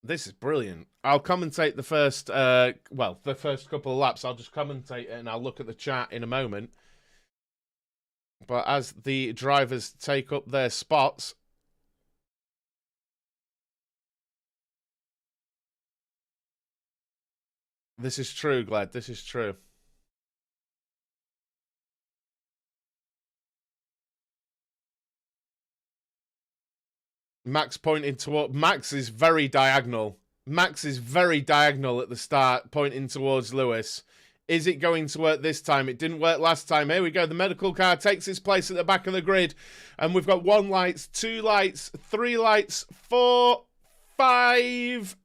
This is brilliant. I'll commentate the first, the first couple of laps. I'll just commentate it and I'll look at the chat in a moment. But as the drivers take up their spots, this is true, Glad. This is true. Max pointing toward... Max is very diagonal. Max is very diagonal at the start, pointing towards Lewis. Is it going to work this time? It didn't work last time. Here we go. The medical car takes its place at the back of the grid. And we've got 1 light, 2 lights, 3 lights, 4, 5...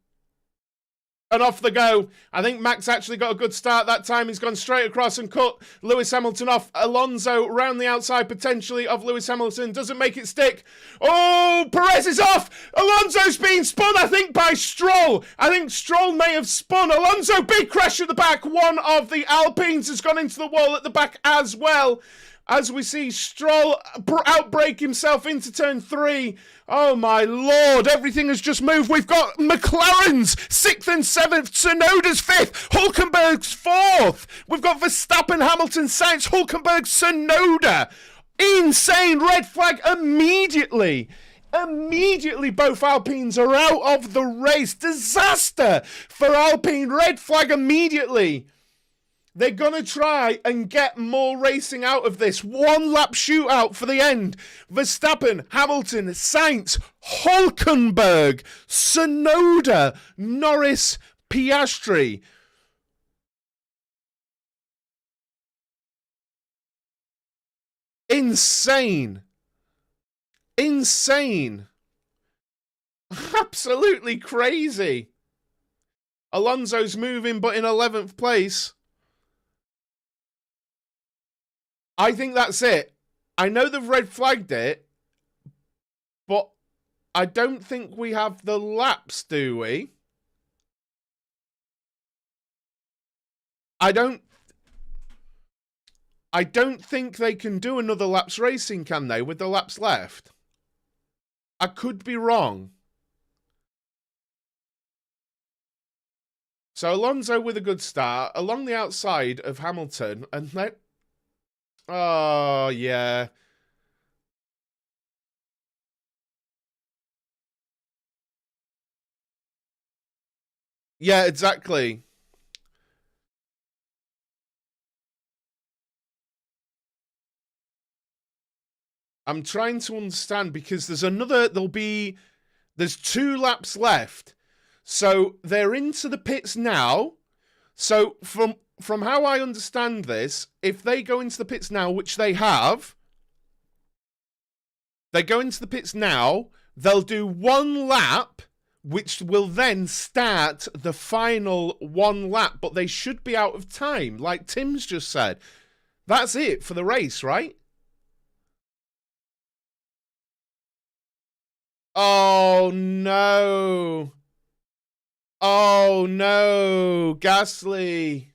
And off the go. I think Max actually got a good start that time. He's gone straight across and cut Lewis Hamilton off. Alonso round the outside potentially of Lewis Hamilton. Doesn't make it stick. Oh, Perez is off. Alonso's being spun, I think, by Stroll. I think Stroll may have spun. Alonso, big crash at the back. One of the Alpines has gone into the wall at the back as well. As we see Stroll outbrake himself into turn 3. Oh my lord, everything has just moved. We've got McLaren's 6th and 7th, Tsunoda's 5th, Hulkenberg's 4th. We've got Verstappen, Hamilton, Sainz, Hulkenberg, Tsunoda. Insane red flag immediately. Immediately both Alpines are out of the race. Disaster for Alpine, red flag immediately. They're going to try and get more racing out of this. 1 lap shootout for the end. Verstappen, Hamilton, Sainz, Hulkenberg, Tsunoda, Norris, Piastri. Insane. Insane. Absolutely crazy. Alonso's moving, but in 11th place. I think that's it. I know they've red flagged it, but I don't think we have the laps, do we? I don't think they can do another laps racing, can they, with the laps left? I could be wrong. So Alonso with a good start along the outside of Hamilton, and then, oh yeah, yeah, exactly. I'm trying to understand because there's 2 laps left. So they're into the pits now. So from how I understand this, if they go into the pits now, which they have, they go into the pits now, they'll do 1 lap, which will then start the final 1 lap, but they should be out of time, like Tim's just said. That's it for the race, right? Oh no. Oh no. Gasly.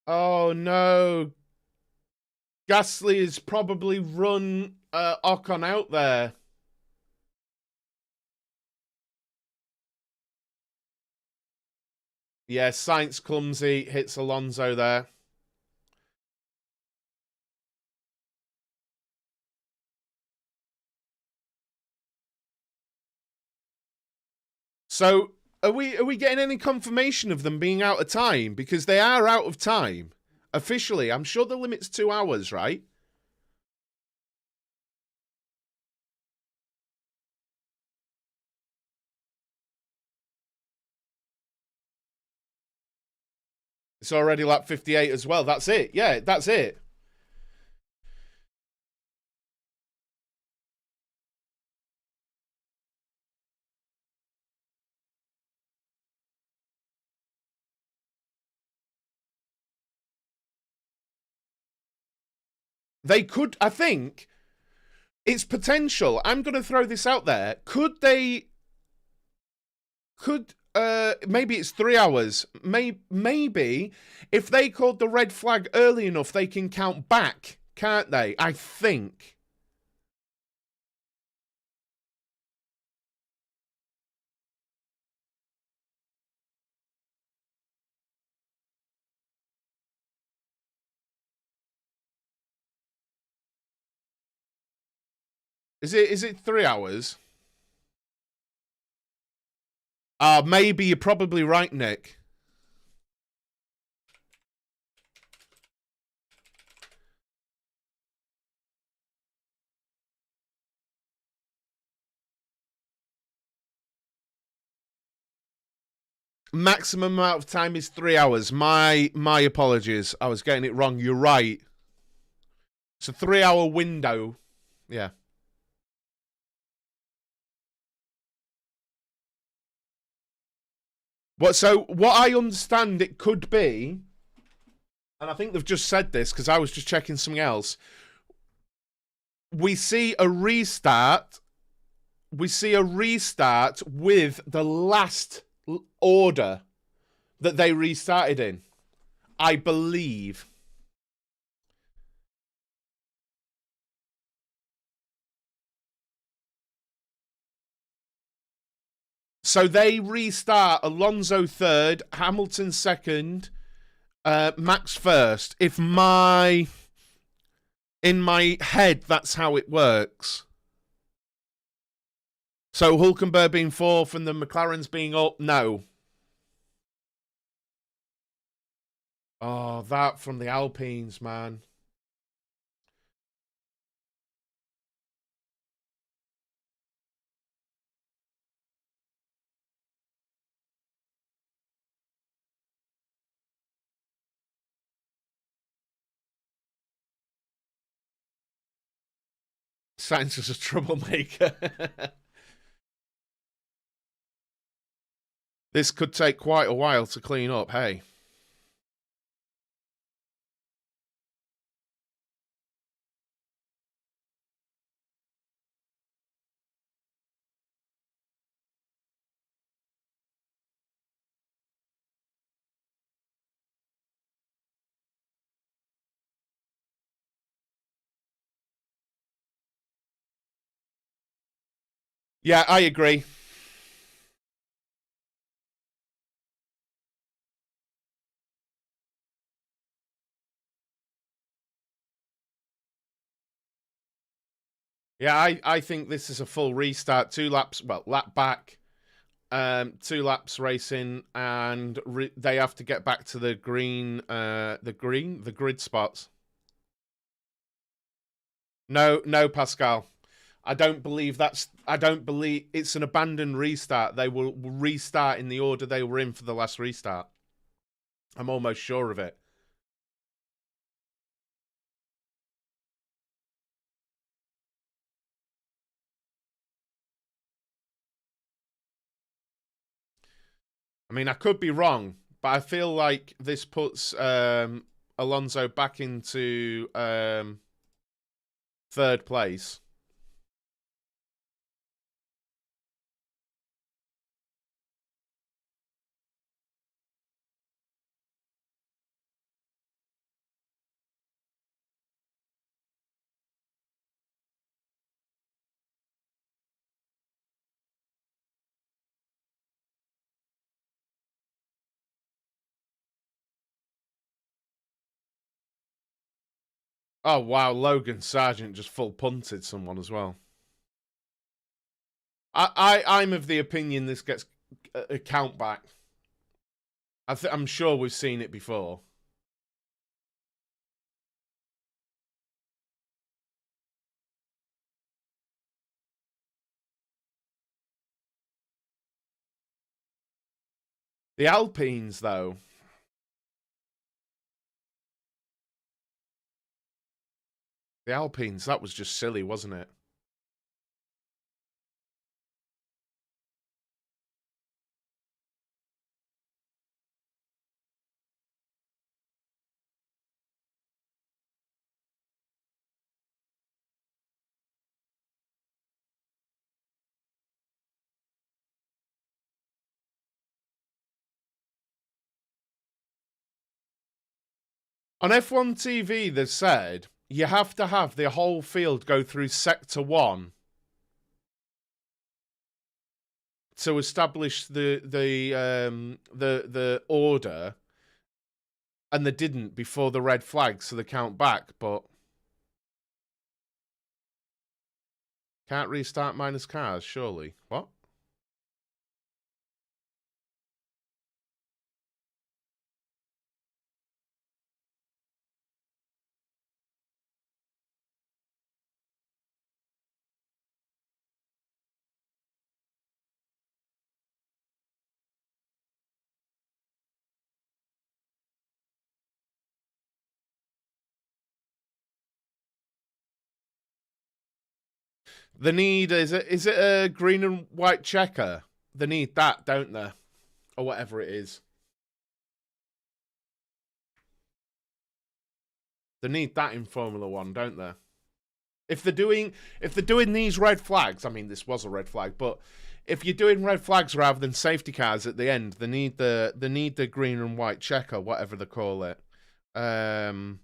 Oh no. Gasly has probably run Ocon out there. Yeah, Sainz clumsy, hits Alonso there. So are we getting any confirmation of them being out of time? Because they are out of time. Officially, I'm sure the limit's 2 hours, right? It's already lap 58 as well. That's it. Yeah, that's it. They could, I think, it's potential. I'm going to throw this out there. Could maybe it's 3 hours. Maybe if they called the red flag early enough, they can count back, can't they? I think. Is it 3 hours? Maybe you're probably right, Nick. Maximum amount of time is 3 hours. My apologies. I was getting it wrong. You're right. It's a 3-hour window. Yeah. What I understand it could be, and I think they've just said this because I was just checking something else. We see a restart. We see a restart with the last order that they restarted in. I believe. So they restart Alonso third, Hamilton second, Max first. In my head, that's how it works. So Hulkenberg being fourth and the McLaren's being up. No. Oh, that from the Alpines, man. Sainz is a troublemaker. This could take quite a while to clean up, hey? Yeah, I agree. Yeah, I think this is a full restart. 2 laps, well, lap back, 2 laps racing, and they have to get back to the the grid spots. No, no, Pascal. I don't believe that's. I don't believe it's an abandoned restart. They will restart in the order they were in for the last restart. I'm almost sure of it. I mean, I could be wrong, but I feel like this puts Alonso back into third place. Oh wow, Logan Sargent just full punted someone as well. I'm of the opinion this gets a count back. I'm sure we've seen it before. The Alpines, though, the Alpines, that was just silly, wasn't it? On F1 TV, they've said you have to have the whole field go through sector 1 to establish the order, and they didn't before the red flag, so they count back. But can't restart minus cars, surely. What? The need is it a green and white checker? They need that, don't they, or whatever it is. They need that in Formula One, don't they? If they're doing these red flags, I mean, this was a red flag, but if you're doing red flags rather than safety cars at the end, they need the green and white checker, whatever they call it. Um,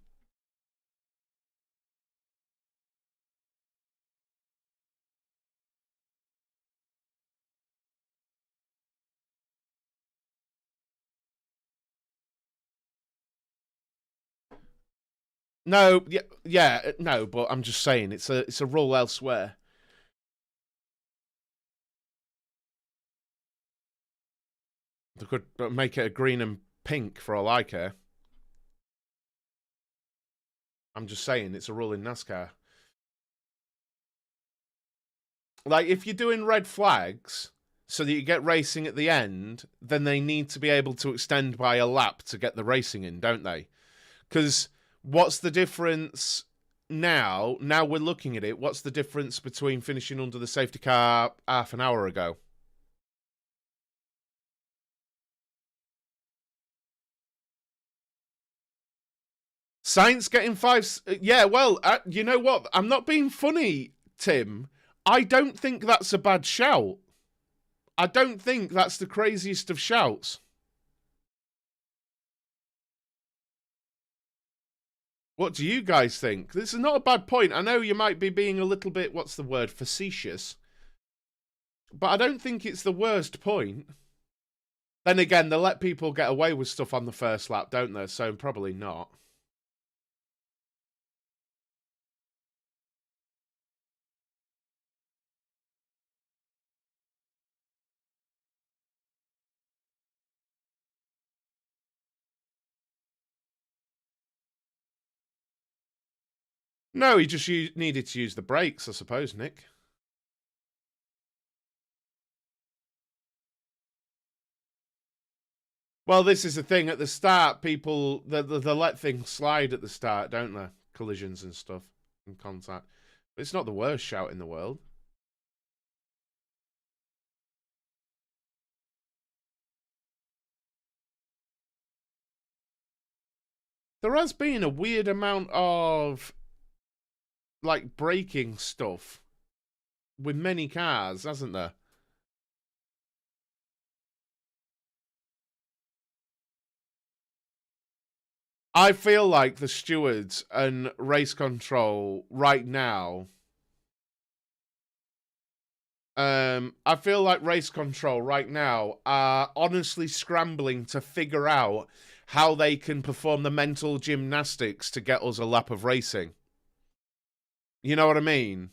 no, yeah, no, but I'm just saying it's a rule elsewhere. They could make it a green and pink for all I care. I'm just saying it's a rule in NASCAR. Like, if you're doing red flags so that you get racing at the end, then they need to be able to extend by a lap to get the racing in, don't they? Because what's the difference now? Now we're looking at it. What's the difference between finishing under the safety car half an hour ago? Saints getting five. Yeah, well, you know what? I'm not being funny, Tim. I don't think that's a bad shout. I don't think that's the craziest of shouts. What do you guys think? This is not a bad point. I know you might be being a little bit, what's the word, facetious. But I don't think it's the worst point. Then again, they let people get away with stuff on the first lap, don't they? So probably not. No, he just needed to use the brakes, I suppose, Nick. Well, this is the thing. At the start, people they let things slide at the start, don't they? Collisions and stuff and contact. But it's not the worst shout in the world. There has been a weird amount of like braking stuff with many cars, hasn't there? I feel like the stewards and race control right now. I feel like race control right now are honestly scrambling to figure out how they can perform the mental gymnastics to get us a lap of racing. You know what I mean?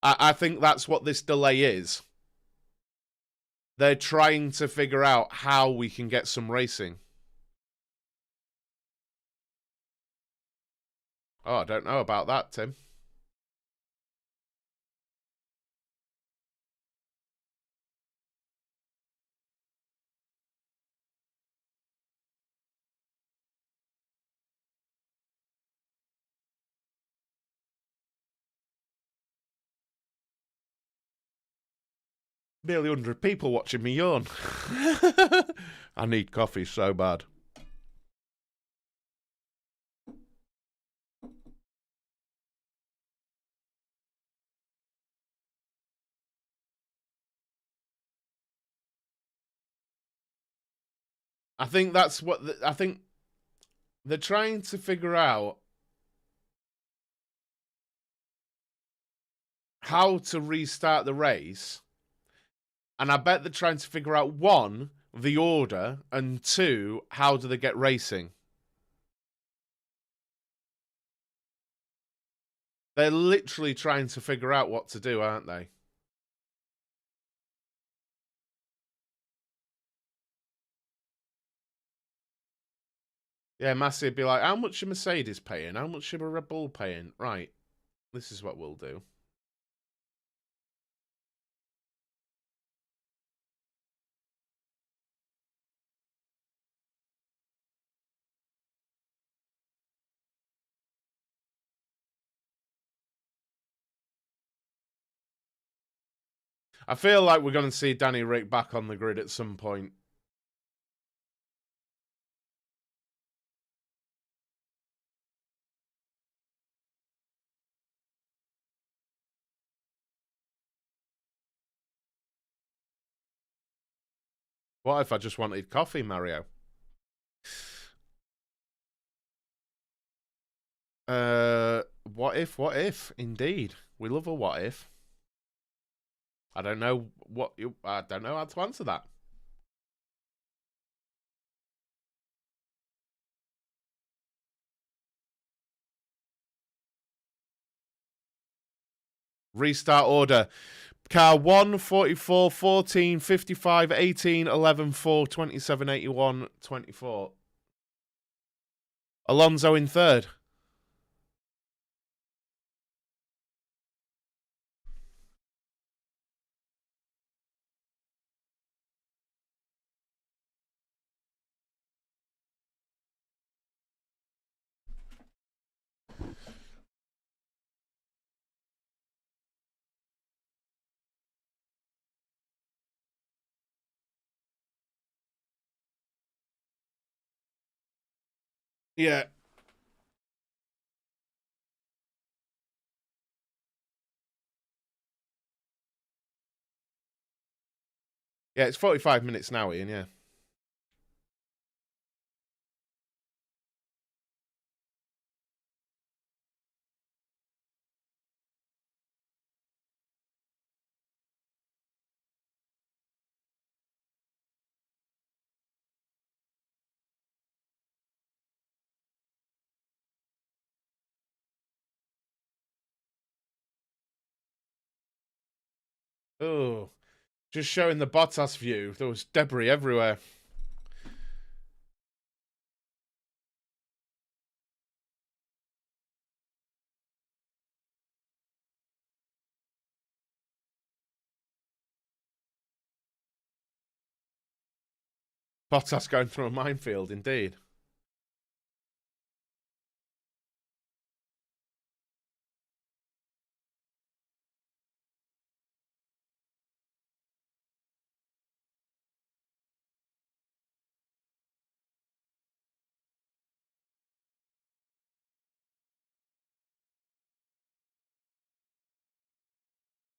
I think that's what this delay is. They're trying to figure out how we can get some racing. Oh, I don't know about that, Tim. Nearly 100 people watching me yawn. I need coffee so bad. I think that's what I think they're trying to figure out how to restart the race. And I bet they're trying to figure out one, the order, and two, how do they get racing? They're literally trying to figure out what to do, aren't they? Yeah, Massey would be like, how much are Mercedes paying? How much are Red Bull paying? Right, this is what we'll do. I feel like we're going to see Danny Rick back on the grid at some point. What if I just wanted coffee, Mario? What if? What if? Indeed, we love a what if. I don't know what you. I don't know how to answer that. Restart order. Car 1, 44, 14, 55, 18, 11, 4, 27, 81, 24. Alonso in third. Yeah. Yeah, it's 45 minutes now, Ian, yeah. Oh, just showing the Bottas view. There was debris everywhere. Bottas going through a minefield, indeed.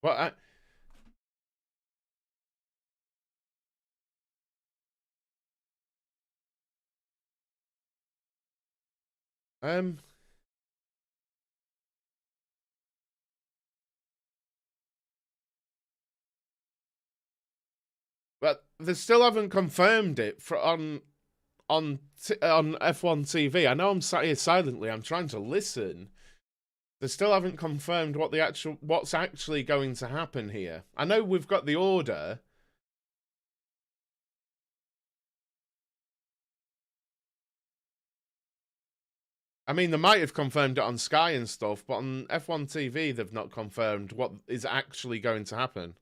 Well, um, but they still haven't confirmed it for on F1 TV. I know I'm sat here silently. I'm trying to listen. They still haven't confirmed what's actually going to happen here. I know we've got the order. I mean, they might have confirmed it on Sky and stuff, but on F1 TV, they've not confirmed what is actually going to happen.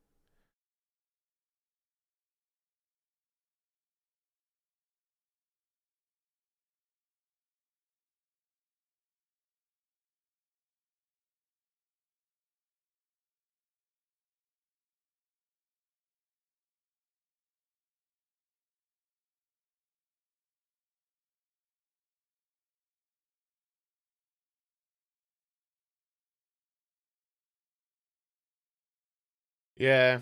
Yeah,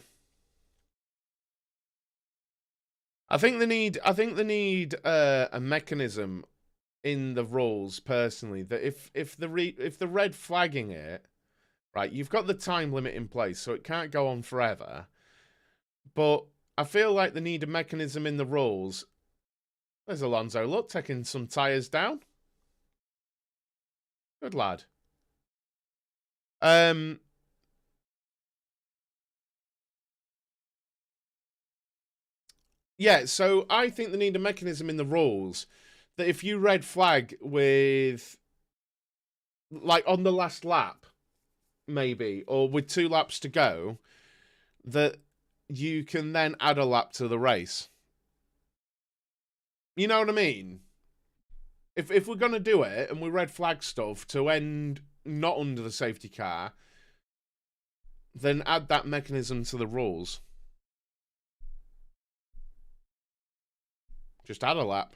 I think they need. I think they need a mechanism in the rules personally that if the red flagging it, right, you've got the time limit in place, so it can't go on forever. But I feel like they need a mechanism in the rules. There's Alonso, look, taking some tyres down. Good lad. Um, yeah, so I think they need a mechanism in the rules that if you red flag with, like, on the last lap, maybe, or with 2 laps to go, that you can then add a lap to the race. You know what I mean? If we're gonna do it and we red flag stuff to end not under the safety car, then add that mechanism to the rules. Just add a lap,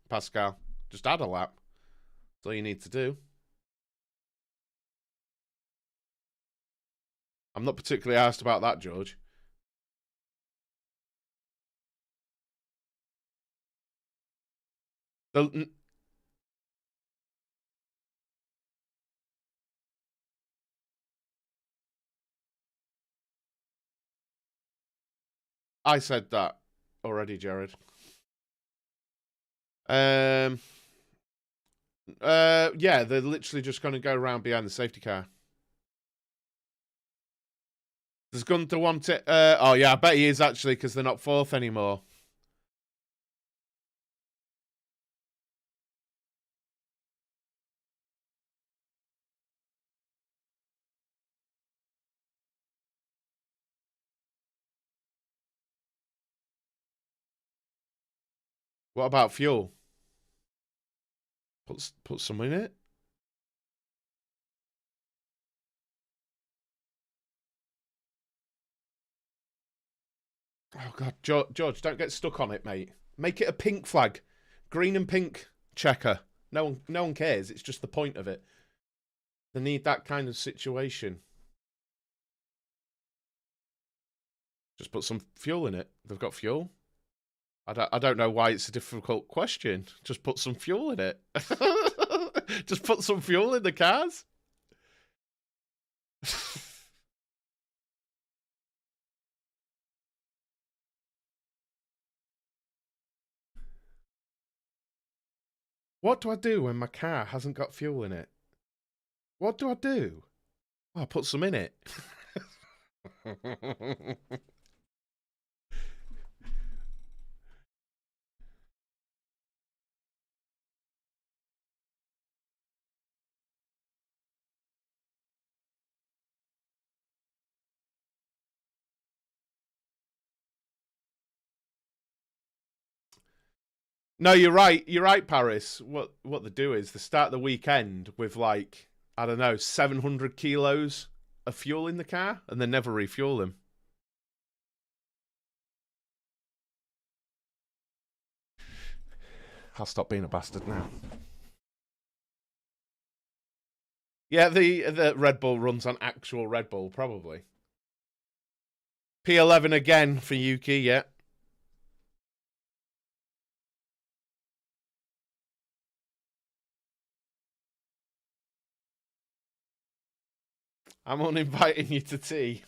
Pascal. Just add a lap. That's all you need to do. I'm not particularly asked about that, George. The, I said that already, Jared. Um. Yeah, they're literally just going to go around behind the safety car. Does Gunther want it? Oh yeah, I bet he is actually because they're not 4th anymore. What about fuel? Put some in it. Oh god, George, don't get stuck on it, mate. Make it a pink flag, green and pink checker. No one cares. It's just the point of it. They need that kind of situation. Just put some fuel in it. They've got fuel. I don't know why it's a difficult question. Just put some fuel in it. Just put some fuel in the cars. What do I do when my car hasn't got fuel in it? What do I do? Oh, I put some in it. No, you're right. You're right, Paris. What they do is they start the weekend with like, I don't know, 700 kilos of fuel in the car, and they never refuel them. I'll stop being a bastard now. Yeah, the Red Bull runs on actual Red Bull, probably. P11 again for Yuki, yeah. I'm uninviting you to tea.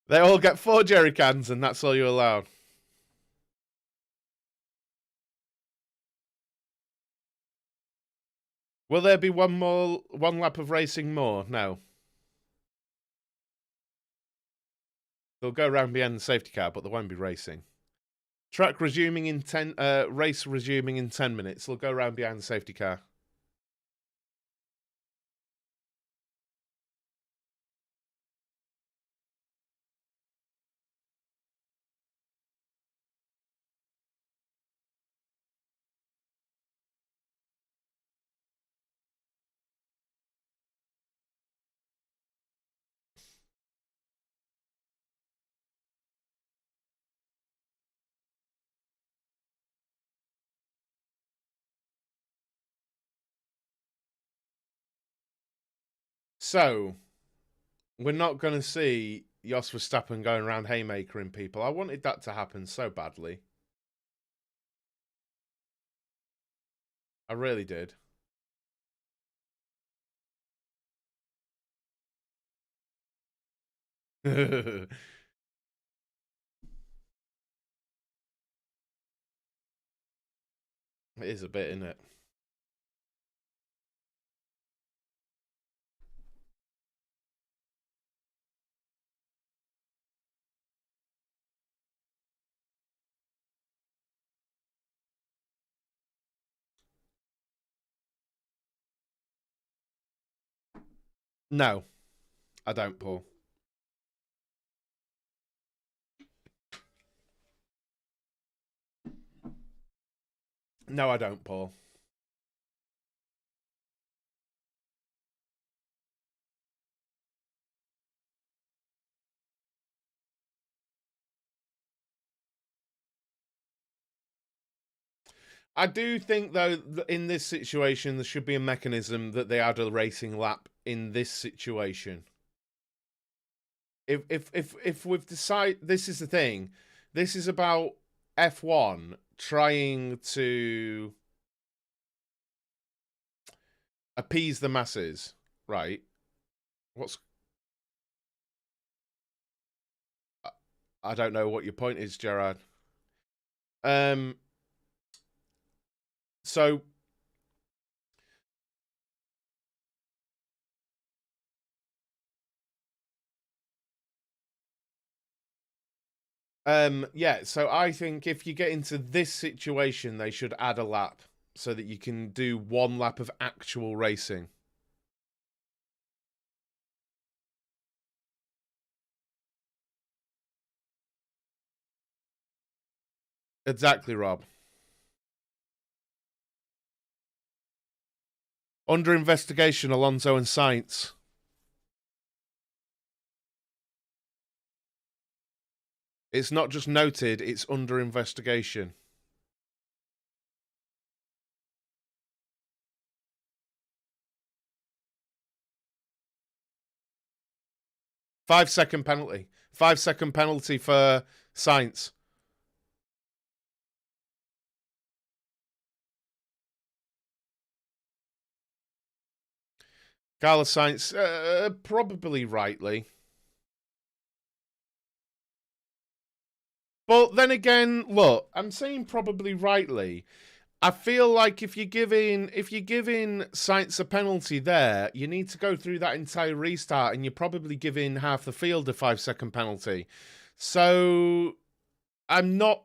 They all get 4 jerry cans, and that's all you're allowed. Will there be one lap of racing more? No. They'll go around behind the safety car, but there won't be racing. Track resuming in 10. Race resuming in 10 minutes. They'll go around behind the safety car. So, we're not going to see Jos Verstappen going around haymakering people. I wanted that to happen so badly. I really did. It is a bit, isn't it? No, I don't, Paul. No, I don't, Paul. I do think, though, that in this situation, there should be a mechanism that they add a racing lap in this situation. If we've decided, this is the thing, this is about F1 trying to appease the masses, right? What's I don't know what your point is, Gerard. Um. So yeah, so I think if you get into this situation, they should add a lap so that you can do 1 lap of actual racing. Exactly, Rob. Under investigation, Alonso and Sainz. It's not just noted, it's under investigation. 5-second penalty. 5-second penalty for Sainz. Carlos Sainz, probably rightly. But then again, look, I'm saying probably rightly. I feel like if you're giving Sainz a penalty there, you need to go through that entire restart, and you're probably giving half the field a 5-second penalty. So I'm not.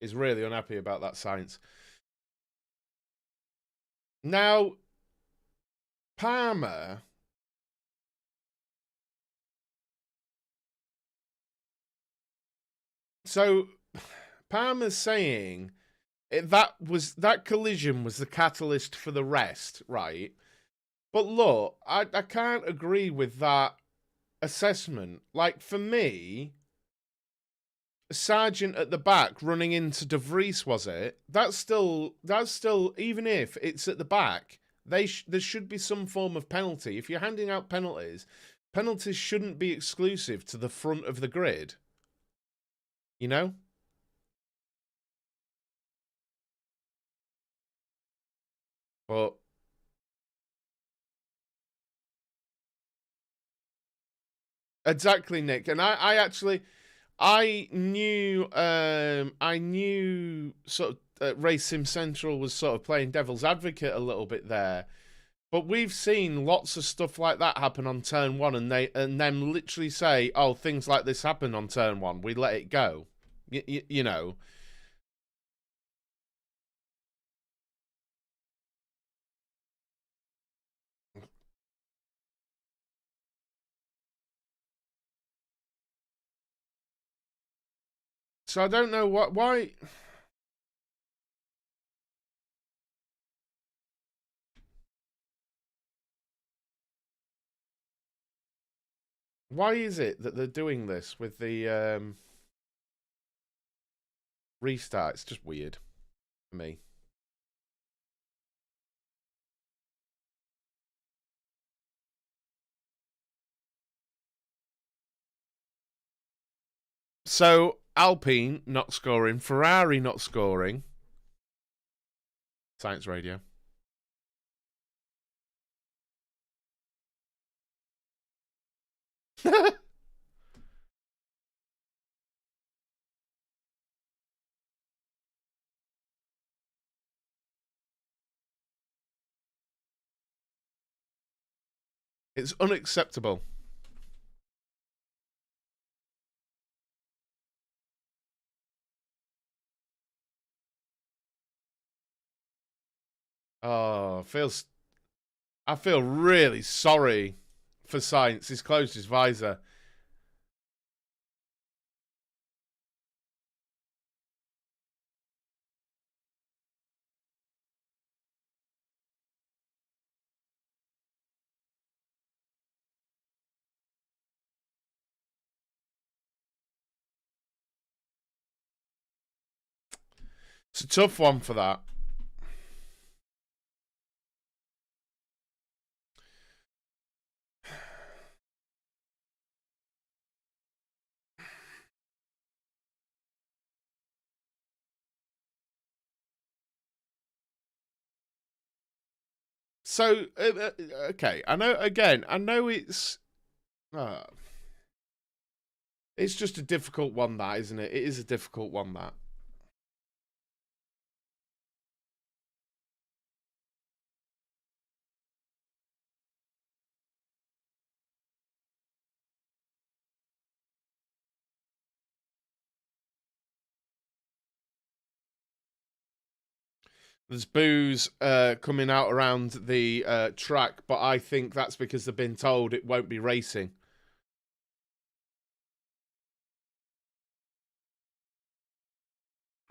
Is really unhappy about that Sainz. Now, Palmer. So Palmer's saying that collision was the catalyst for the rest, right? But look, I can't agree with that assessment. Like, for me, Sargent at the back running into De Vries, was it? That's still even if it's at the back, there should be some form of penalty. If you're handing out penalties, penalties shouldn't be exclusive to the front of the grid. You know? But exactly, Nick. And I knew sort of Race Sim Central was sort of playing devil's advocate a little bit there. But we've seen lots of stuff like that happen on turn one, and them literally say, "Oh, things like this happen on turn one. We let it go." You know. So I don't know why. Why is it that they're doing this with the restart? It's just weird for me. So Alpine not scoring, Ferrari not scoring. Science Radio. It's unacceptable. Oh, I feel really sorry for Science. He's closed his visor. It's a tough one for that. So, okay, I know. Again, I know it's just a difficult one, that isn't it? It is a difficult one, that. There's boos coming out around the track, but I think that's because they've been told it won't be racing.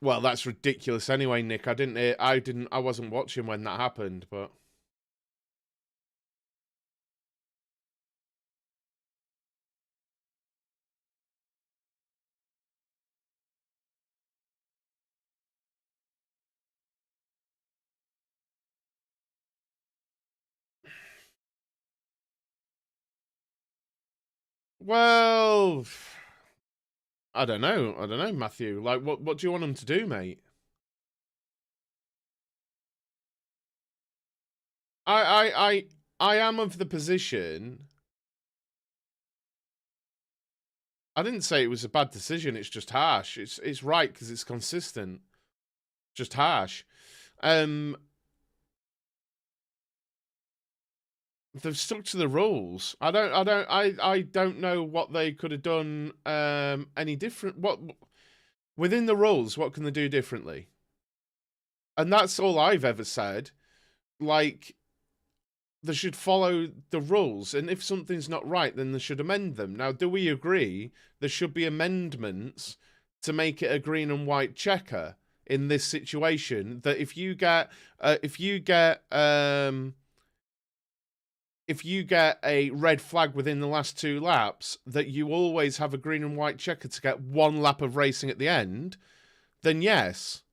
Well, that's ridiculous anyway, Nick. I wasn't watching when that happened, but Well, I don't know. I don't know, Matthew. Like, what do you want them to do, mate? I, I, I, I am of the position. I didn't say it was a bad decision. It's just harsh. It's right because it's consistent. Just harsh. They've stuck to the rules. I don't know what they could have done any different. What within the rules? What can they do differently? And that's all I've ever said. Like, they should follow the rules, and if something's not right, then they should amend them. Now, do we agree there should be amendments to make it a green and white checker in this situation? That if you get a red flag within the last 2 laps, that you always have a green and white checker to get 1 lap of racing at the end, then yes.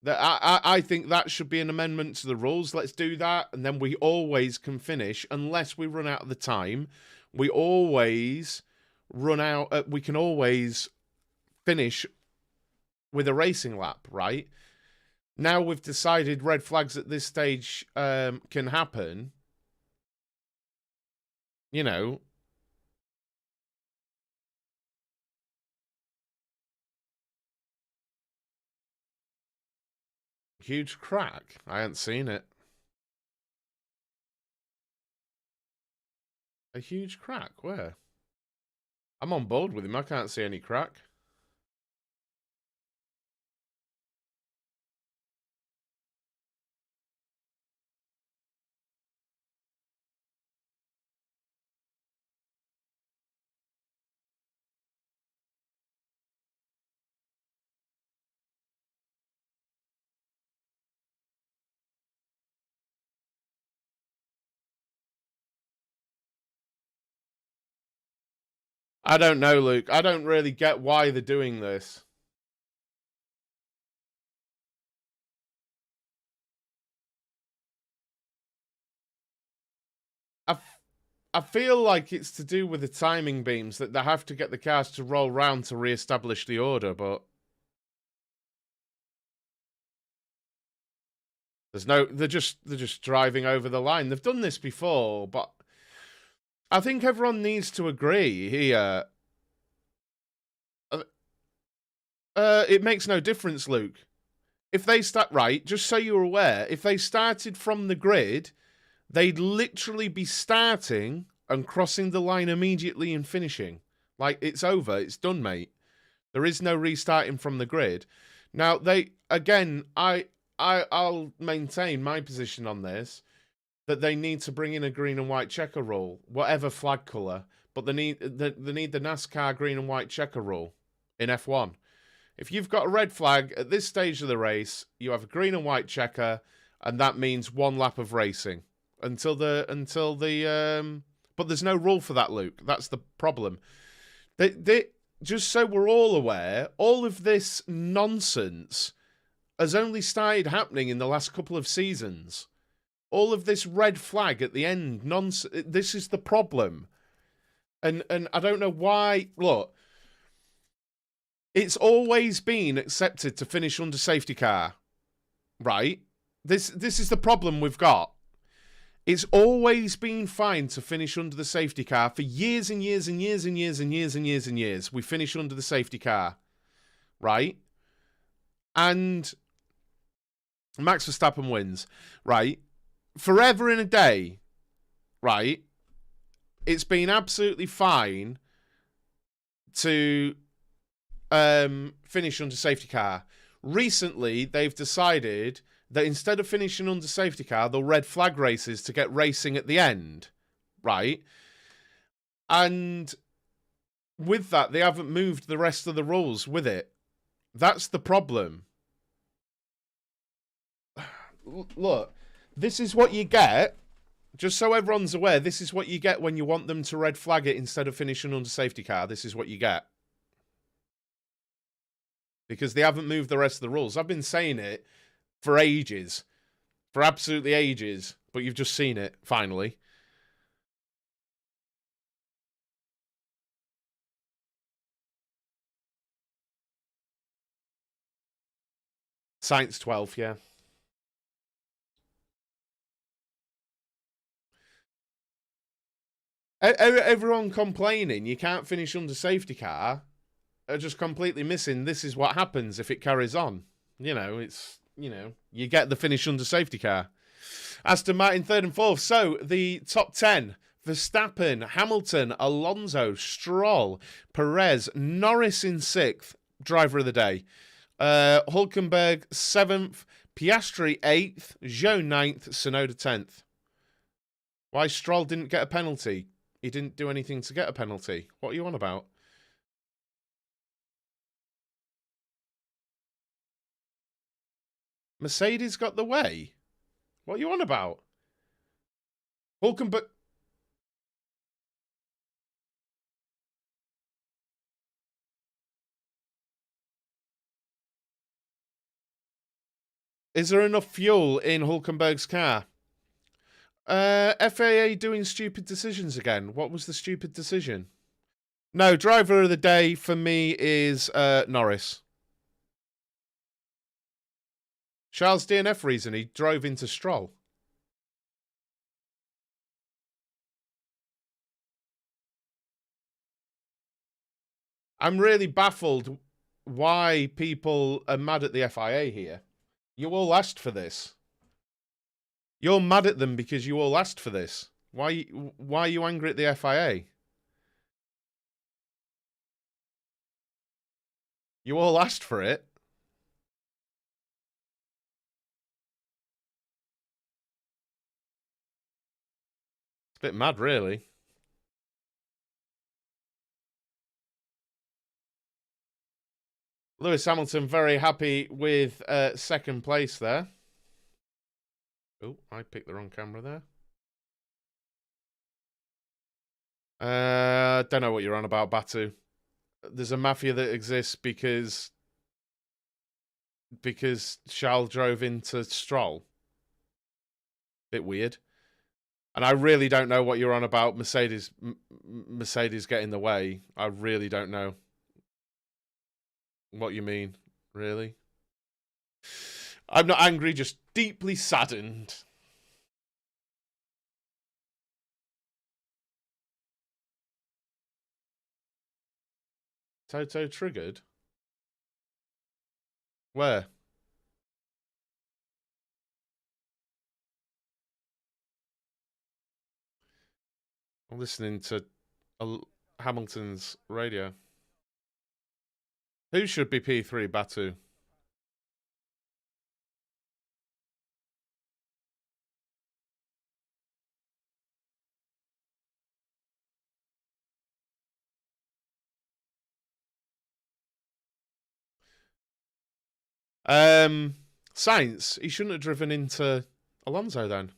I think that should be an amendment to the rules. Let's do that, and then we always can finish, unless we run out of the time. We always run out. We can always finish with a racing lap, right? Now we've decided red flags at this stage can happen. You know. Huge crack. I hadn't seen it. A huge crack? Where? I'm on board with him. I can't see any crack. I don't know, Luke. I don't really get why they're doing this. I feel like it's to do with the timing beams, that they have to get the cars to roll round to re-establish the order, but there's no. They're just driving over the line. They've done this before, but I think everyone needs to agree here. It makes no difference, Luke. If they start right, just so you're aware, if they started from the grid, they'd literally be starting and crossing the line immediately and finishing. Like, it's over. It's done, mate. There is no restarting from the grid. Now, I'll maintain my position on this, that they need to bring in a green and white checker rule, whatever flag colour, but they need the NASCAR green and white checker rule in F1. If you've got a red flag at this stage of the race, you have a green and white checker, and that means 1 lap of racing until the but there's no rule for that, Luke. That's the problem. Just so we're all aware, all of this nonsense has only started happening in the last couple of seasons. All of this red flag at the end, nonsense. This is the problem, and I don't know why. Look, it's always been accepted to finish under safety car, right? This is the problem we've got. It's always been fine to finish under the safety car for years and years and years and years and years and years and years. We finish under the safety car, right? And Max Verstappen wins, right? Forever in a day, right? It's been absolutely fine to finish under safety car. Recently, they've decided that instead of finishing under safety car, they'll red flag races to get racing at the end, right? And with that, they haven't moved the rest of the rules with it. That's the problem. Look, this is what you get. Just so everyone's aware, this is what you get when you want them to red flag it instead of finishing under safety car. This is what you get. Because they haven't moved the rest of the rules. I've been saying it for ages. For absolutely ages. But you've just seen it, finally. Sainz 12th, yeah. Everyone complaining you can't finish under safety car are just completely missing. This is what happens if it carries on. You get the finish under safety car. Aston Martin 3rd and 4th. So the top 10: Verstappen, Hamilton, Alonso, Stroll, Perez, Norris in 6th, driver of the day. Hulkenberg 7th, Piastri 8th, Zhou 9th, Tsunoda 10th. Why Stroll didn't get a penalty? He didn't do anything to get a penalty. What are you on about? Mercedes got the way? What are you on about? Hulkenberg... Is there enough fuel in Hulkenberg's car? FAA doing stupid decisions again. What was the stupid decision? No, driver of the day for me is Norris. Charles DNF reason, he drove into Stroll. I'm really baffled why people are mad at the FIA here. You all asked for this. You're mad at them because you all asked for this. Why are you angry at the FIA? You all asked for it. It's a bit mad, really. Lewis Hamilton very happy with second place there. Oh, I picked the wrong camera there. Don't know what you're on about, Batu. There's a mafia that exists because Charles drove into Stroll. Bit weird. And I really don't know what you're on about. Mercedes getting the way. I really don't know what you mean. Really? I'm not angry, just deeply saddened. Toto triggered? Where? I'm listening to Hamilton's radio. Who should be P3, Batu? Sainz, he shouldn't have driven into Alonso then.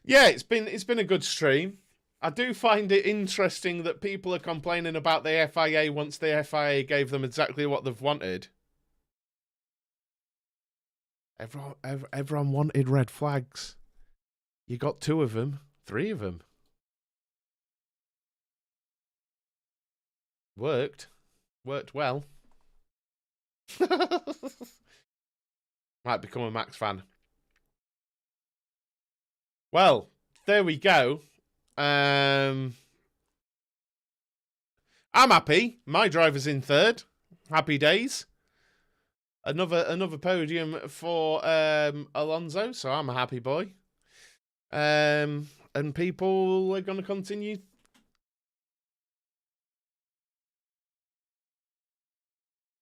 Yeah, it's been a good stream. I do find it interesting that people are complaining about the FIA once the FIA gave them exactly what they've wanted. Everyone wanted red flags. You got 2 of them, 3 of them. Worked well. Might become a Max fan. Well, there we go. I'm happy. My driver's in 3rd. Happy days. Another podium for Alonso, so I'm a happy boy. And people are going to continue.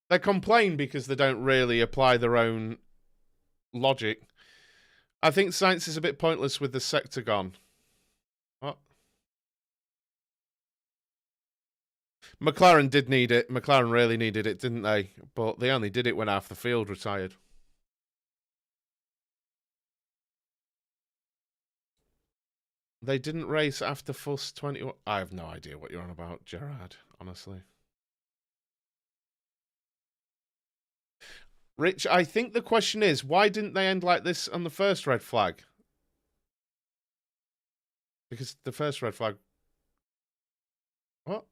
They complain because they don't really apply their own logic. I think science is a bit pointless with the sector gone. What? McLaren did need it. McLaren really needed it, didn't they? But they only did it when half the field retired. They didn't race after Fuss 20. I have no idea what you're on about, Gerard, honestly. Rich, I think the question is, why didn't they end like this on the first red flag? Because the first red flag... What?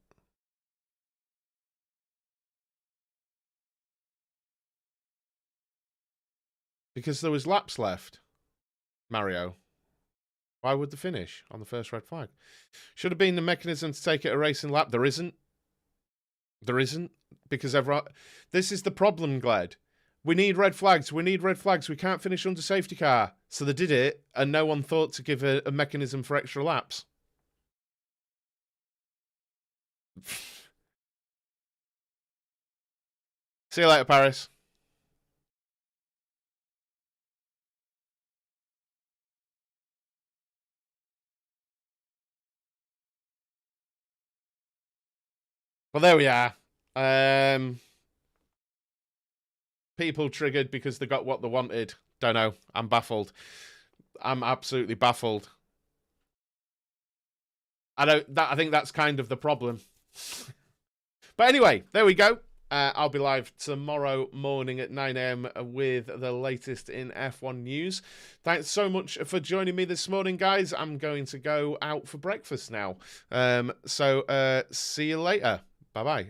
Because there was laps left, Mario. Why would they finish on the first red flag? Should have been the mechanism to take it a racing lap. There isn't. There isn't. Because everyone... This is the problem, Gled. We need red flags. We need red flags. We can't finish under safety car. So they did it, and no one thought to give a mechanism for extra laps. See you later, Paris. Well, there we are. People triggered because they got what they wanted. Don't know. I'm baffled. I'm absolutely baffled. I think that's kind of the problem. But anyway, there we go. I'll be live tomorrow morning at 9 a.m. with the latest in F1 news. Thanks so much for joining me this morning, guys. I'm going to go out for breakfast now. So see you later. Bye-bye.